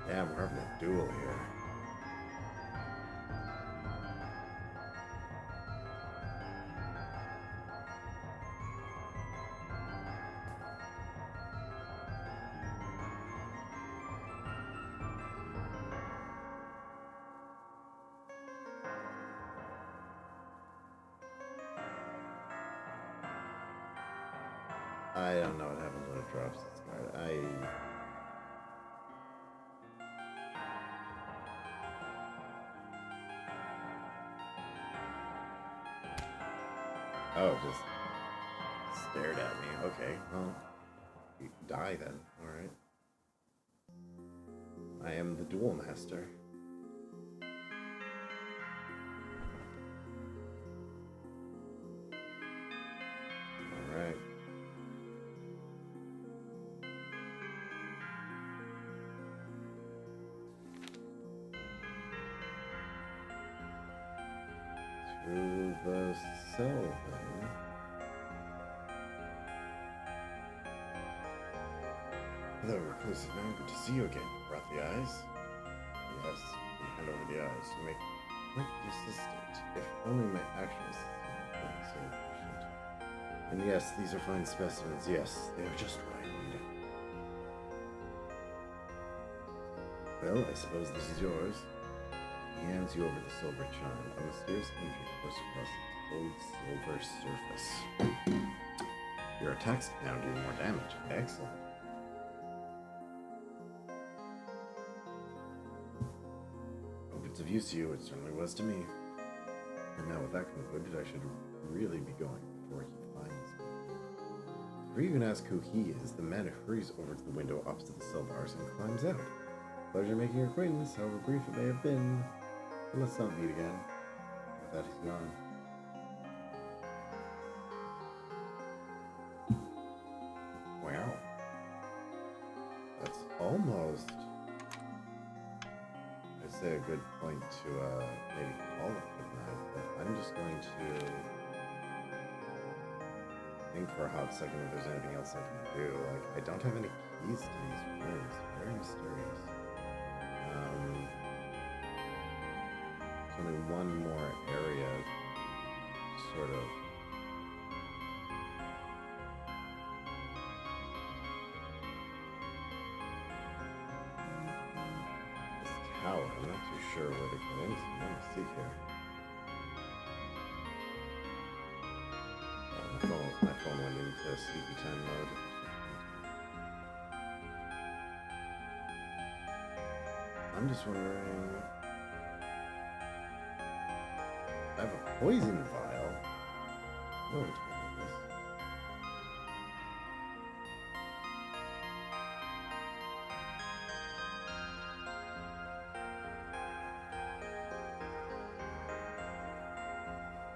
Speaker 1: Damn, we're having a duel here. I don't know what happens when it drops this card. Oh, just stared at me. Okay, well, you die then. Alright. I am the duel master. Alright. the cell then. Hello, reclusive man. Good to see you again. Brought the eyes? Yes, you hand over the eyes. You make quite the assistant. If only my actual assistant wouldn't so efficient. And yes, these are fine specimens. Yes, they are just what I need. Well, I suppose this is yours. He hands you over the silver chime. A mysterious injury goes across its cold silver surface. Your attacks now do more damage. Excellent. Hope it's of use to you. It certainly was to me. And now with that concluded, I should really be going before he finds me. Before you can ask who he is, the man hurries over to the window opposite the cell bars and climbs out. Pleasure making your acquaintance, however brief it may have been. But let's not meet again. With that, he's gone. Wow. That's almost, I'd say, a good point to maybe call it good night, but I'm just going to think for a hot second if there's anything else I can do. Like, I don't have any keys to these rooms. Very mysterious. There's only one more area, sort of. This tower, I'm not too sure where to get into. Let me see here. My phone went into sleepy time mode. I'm just wondering. I have a poison vial. No one told me this.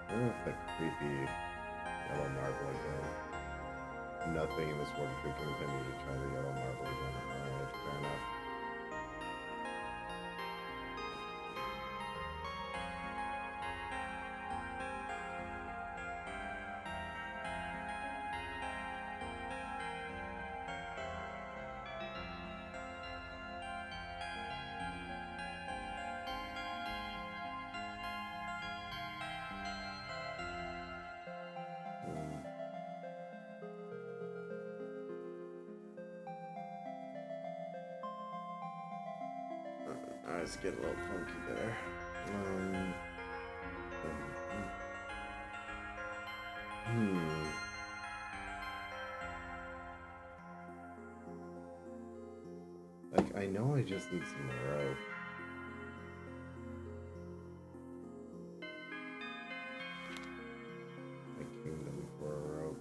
Speaker 1: I don't know if that creepy yellow marble again. Nothing in this world could convince me to try the yellow marble again. Alright, fair enough. Eyes get a little funky there. Like, I know I just need some rope. I came them for a rope.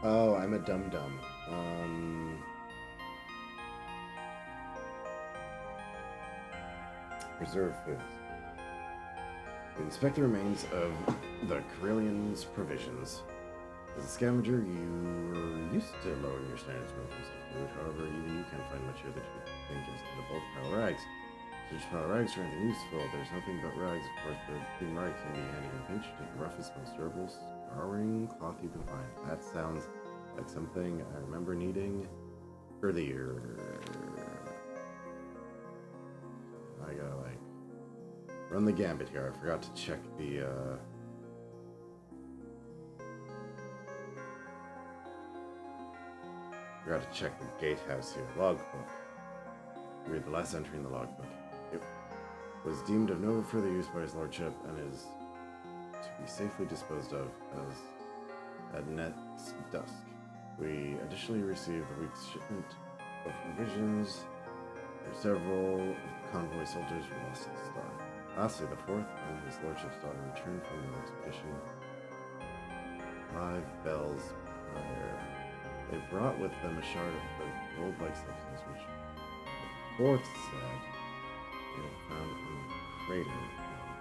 Speaker 1: Oh, I'm a dum-dum. Preserve foods. Inspect the remains of the Carillions' provisions. As a scavenger, you're used to lowering your standards when it comes to food. However, even you can't find much here that you think is in the bulk pile of rags. Search pile of rags for anything useful. There's nothing but rags. Of course, the clean rags can be handy in a pinch. Take the roughest, most durable, scouring cloth you can find. That sounds like something I remember needing earlier. I gotta, like, run the gambit here. I forgot to check the, forgot to check the gatehouse here. Logbook. Read the last entry in the logbook. It was deemed of no further use by his lordship and is to be safely disposed of as at next dusk. We additionally received a week's shipment of provisions. Several convoy soldiers were lost in the storm. Lastly, the fourth and his lordship's daughter returned from an expedition. 5 bells prior. They brought with them a shard of the gold-like substance which the fourth said they had found in crater in the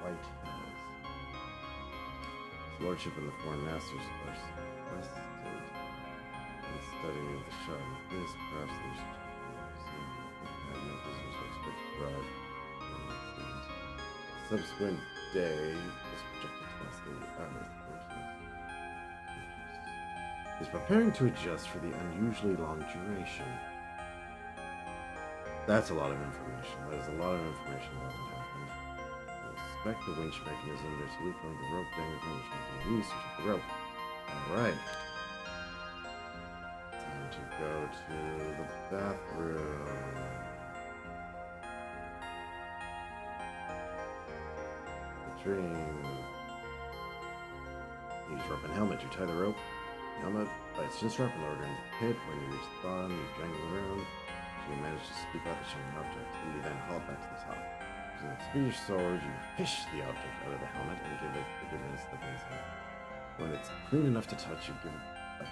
Speaker 1: White Hills. His lordship and the foreign masters are requested in studying of the shard. With this, perhaps there's no visitors are expected to arrive. The subsequent day is projected to last 8 hours. Is preparing to adjust for the unusually long duration. That's a lot of information. That is a lot of information about what happened. Inspect the winch mechanism. There's a loop on the rope dangling from which can be used to shut the rope. Alright. Time to go to the bathroom. Latrine. Use rope and helmet to tie the rope. Helmet by its chin strap and lowered into the pit. When you reach the bottom, you jangle around. You manage to scoop out the shining object, and you then haul it back to the top. Using the spear sword, you fish the object out of the helmet and give it a good rinse of the inside. When it's clean enough to touch, you give it a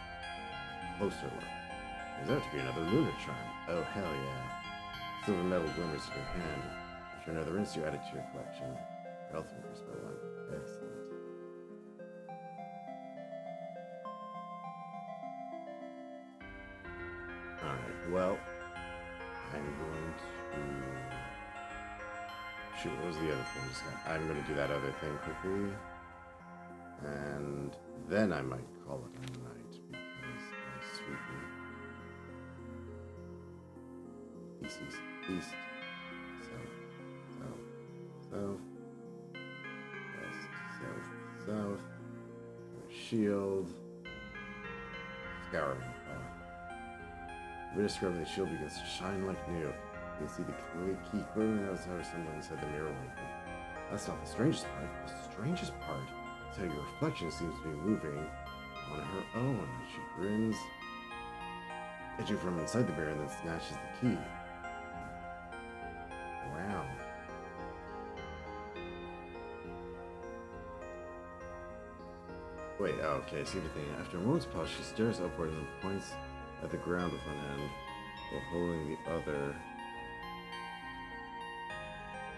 Speaker 1: closer look. Turns out to be another lunar charm. Oh hell yeah. Silver metal glimmers in your hand. After another rinse, you add it to your collection. Health increased by 1. Excellent. Alright, well, I'm going to... Shoot, what was the other thing? I'm going to do that other thing quickly. And then I might call it a night, because my sweetie... East, south, west, south, shield, scouring. Rediscovering the shield begins to shine like new. You can see the key clearly outside someone inside the mirror open. That's not the strangest part. The strangest part is how your reflection seems to be moving on her own. She grins at you from inside the mirror and then snatches the key. Wow. Wait, oh, okay, I see the thing. After a moment's pause, she stares upward and points at the ground with one hand while holding the other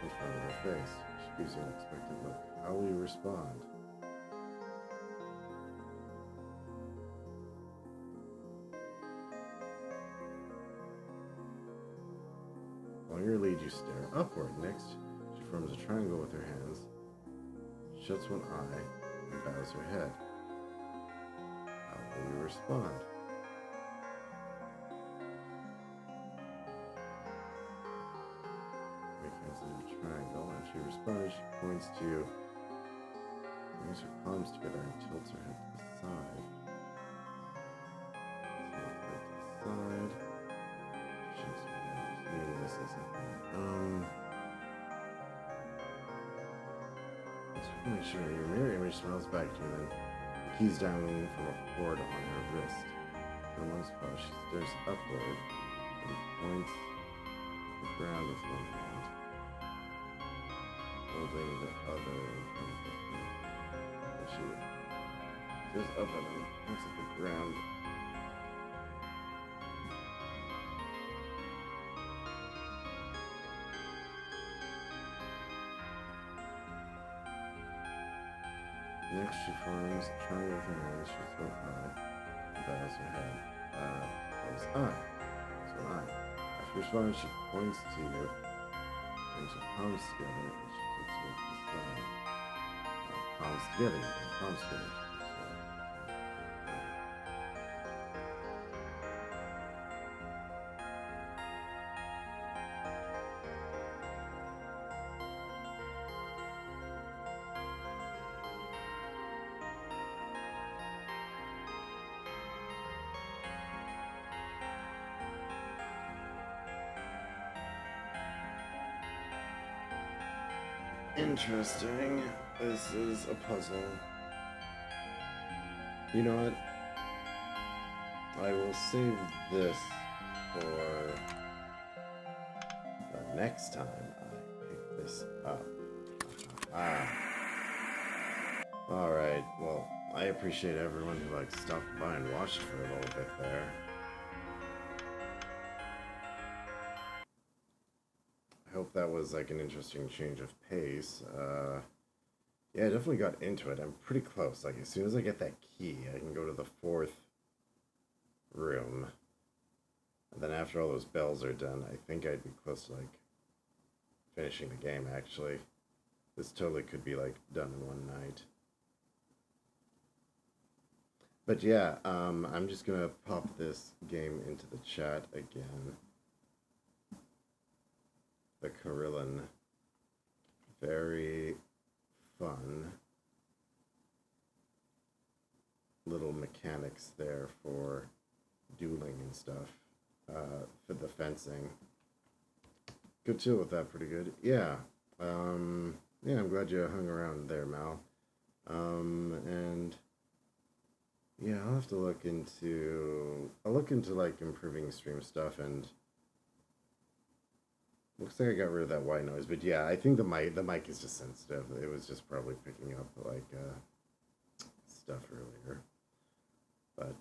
Speaker 1: in front of her face. She gives you an unexpected look. How will you respond? On your lead, you stare upward. Next, she forms a triangle with her hands, shuts one eye, and bows her head. How will you respond? Triangle, and she responds. She points to you, brings her palms together and tilts her head to the side. She's missing something. Let's make sure your mirror image smiles back to you, then the keys dangling from a cord on her wrist. For one spot, she stares upward and points to the ground with one hand, holding the other in front of her. She goes up and looks at the ground. Next, she forms a triangle with her hands. She's so high and bows her head. That was I. That's what I. After responding, she points to you, brings her palms together, and she takes you to the side. Palms together, palms together. Interesting. This is a puzzle. You know what? I will save this for the next time I pick this up. Alright, well, I appreciate everyone who stopped by and watched for a little bit there. I hope that was like an interesting change of pace. Yeah, I definitely got into it. I'm pretty close. Like as soon as I get that key, I can go to the fourth room. And then after all those bells are done, I think I'd be close to like finishing the game actually. This totally could be like done in one night. But yeah, I'm just gonna pop this game into the chat again. The Carillon. Very fun little mechanics there for dueling and stuff. For the fencing. Could chill with that pretty good. Yeah. Yeah, I'm glad you hung around there, Mal. And yeah, I'll have to look into like improving stream stuff, and looks like I got rid of that white noise, but yeah, I think the mic is just sensitive. It was just probably picking up like stuff earlier. But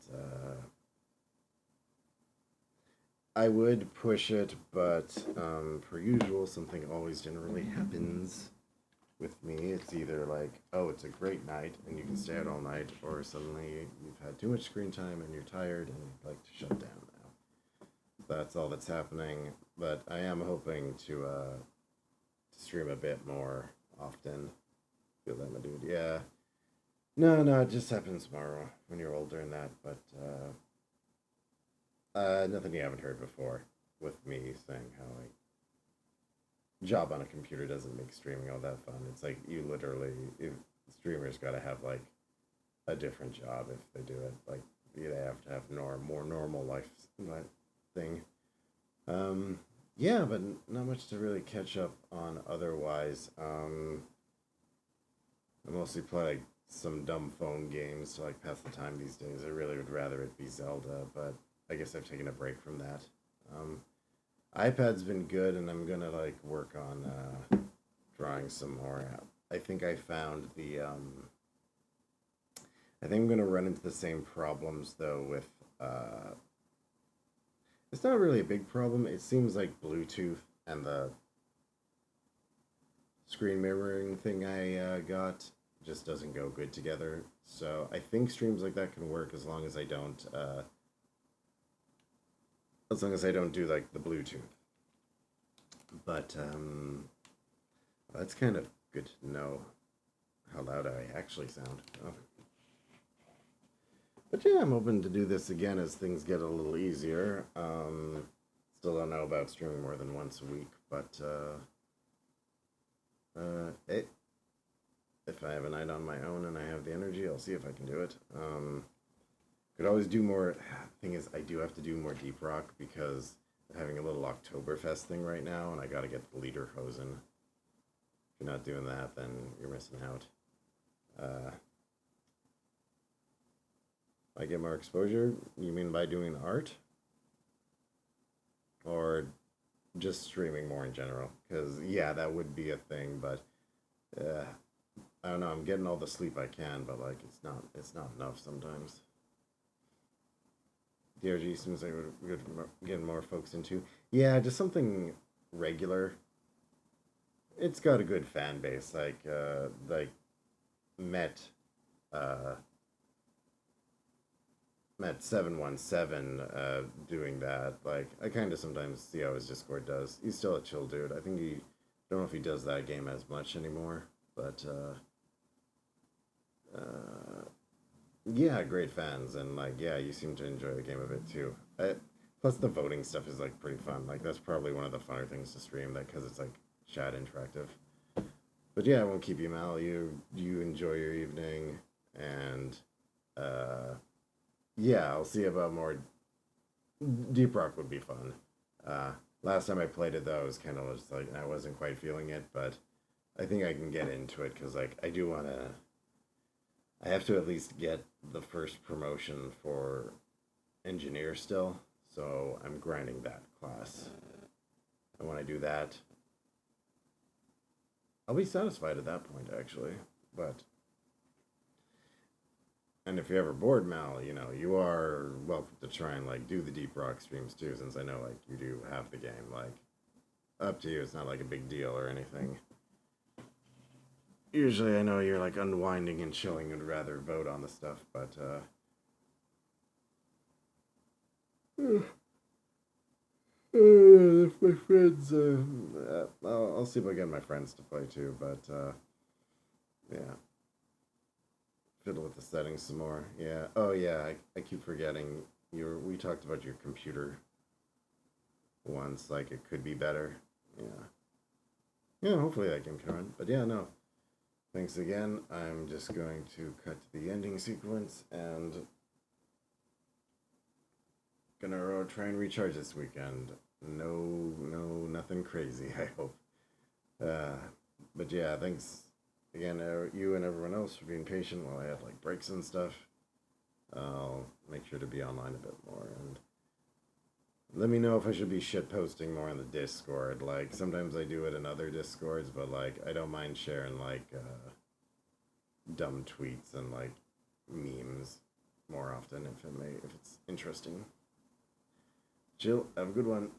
Speaker 1: I would push it, but per usual, something always generally happens with me. It's either like, oh, it's a great night and you can stay out all night, or suddenly you've had too much screen time and you're tired and you'd like to shut down now. That's all that's happening, but I am hoping to stream a bit more often. Feel that, my dude. Yeah. No, it just happens tomorrow when you're older and that, but nothing you haven't heard before with me saying how like job on a computer doesn't make streaming all that fun. It's like you literally, streamers got to have like a different job if they do it. Like they have to have more normal life thing. Yeah, but not much to really catch up on otherwise. I mostly play like some dumb phone games to like pass the time these days. I really would rather it be Zelda, but I guess I've taken a break from that. iPad's been good, and I'm gonna like work on drawing some more. I think I found the I think I'm gonna run into the same problems though with it's not really a big problem. It seems like Bluetooth and the screen mirroring thing I got just doesn't go good together. So I think streams like that can work as long as I don't do like the Bluetooth. But that's kind of good to know how loud I actually sound. Oh. But yeah, I'm hoping to do this again as things get a little easier. Still don't know about streaming more than once a week, but if I have a night on my own and I have the energy, I'll see if I can do it. Could always do more. Thing is, I do have to do more Deep Rock because I'm having a little Oktoberfest thing right now, and I got to get the Lederhosen. If you're not doing that, then you're missing out. I get more exposure. You mean by doing art, or just streaming more in general? Because yeah, that would be a thing, but I don't know. I'm getting all the sleep I can, but like it's not enough sometimes. DRG seems like we're getting more folks into. Yeah, just something regular. It's got a good fan base. Like met 717 doing that. Like I kind of sometimes see how his Discord does. He's still a chill dude. I think he don't know if he does that game as much anymore, but yeah, great fans, and like yeah, you seem to enjoy the game a bit too. Plus the voting stuff is like pretty fun. Like that's probably one of the funner things to stream, that because it's like chat interactive. But yeah, I won't keep you, Mal. You enjoy your evening, and yeah, I'll see about more. Deep Rock would be fun. Last time I played it though, I was kind of just like I wasn't quite feeling it, but I think I can get into it because like I do want to. I have to at least get the first promotion for engineer still, so I'm grinding that class. And when I do that, I'll be satisfied at that point, actually. But, and if you're ever bored, Mal, you know, you are welcome to try and like do the Deep Rock streams too, since I know like you do have the game. Like, up to you. It's not like a big deal or anything. Usually I know you're like unwinding and chilling and would rather vote on the stuff, but if my friends, I'll see if I get my friends to play too, but yeah. Fiddle with the settings some more. Yeah. Oh yeah, I keep forgetting. We talked about your computer once, like it could be better. Yeah. Yeah, hopefully that game can run. But yeah, no. Thanks again. I'm just going to cut to the ending sequence and gonna try and recharge this weekend. Nothing crazy, I hope. But yeah, thanks again, you and everyone else for being patient while I have like breaks and stuff. I'll make sure to be online a bit more and let me know if I should be shit posting more on the Discord. Like sometimes I do it in other Discords, but like I don't mind sharing like dumb tweets and like memes more often if it's interesting. Chill. Have a good one.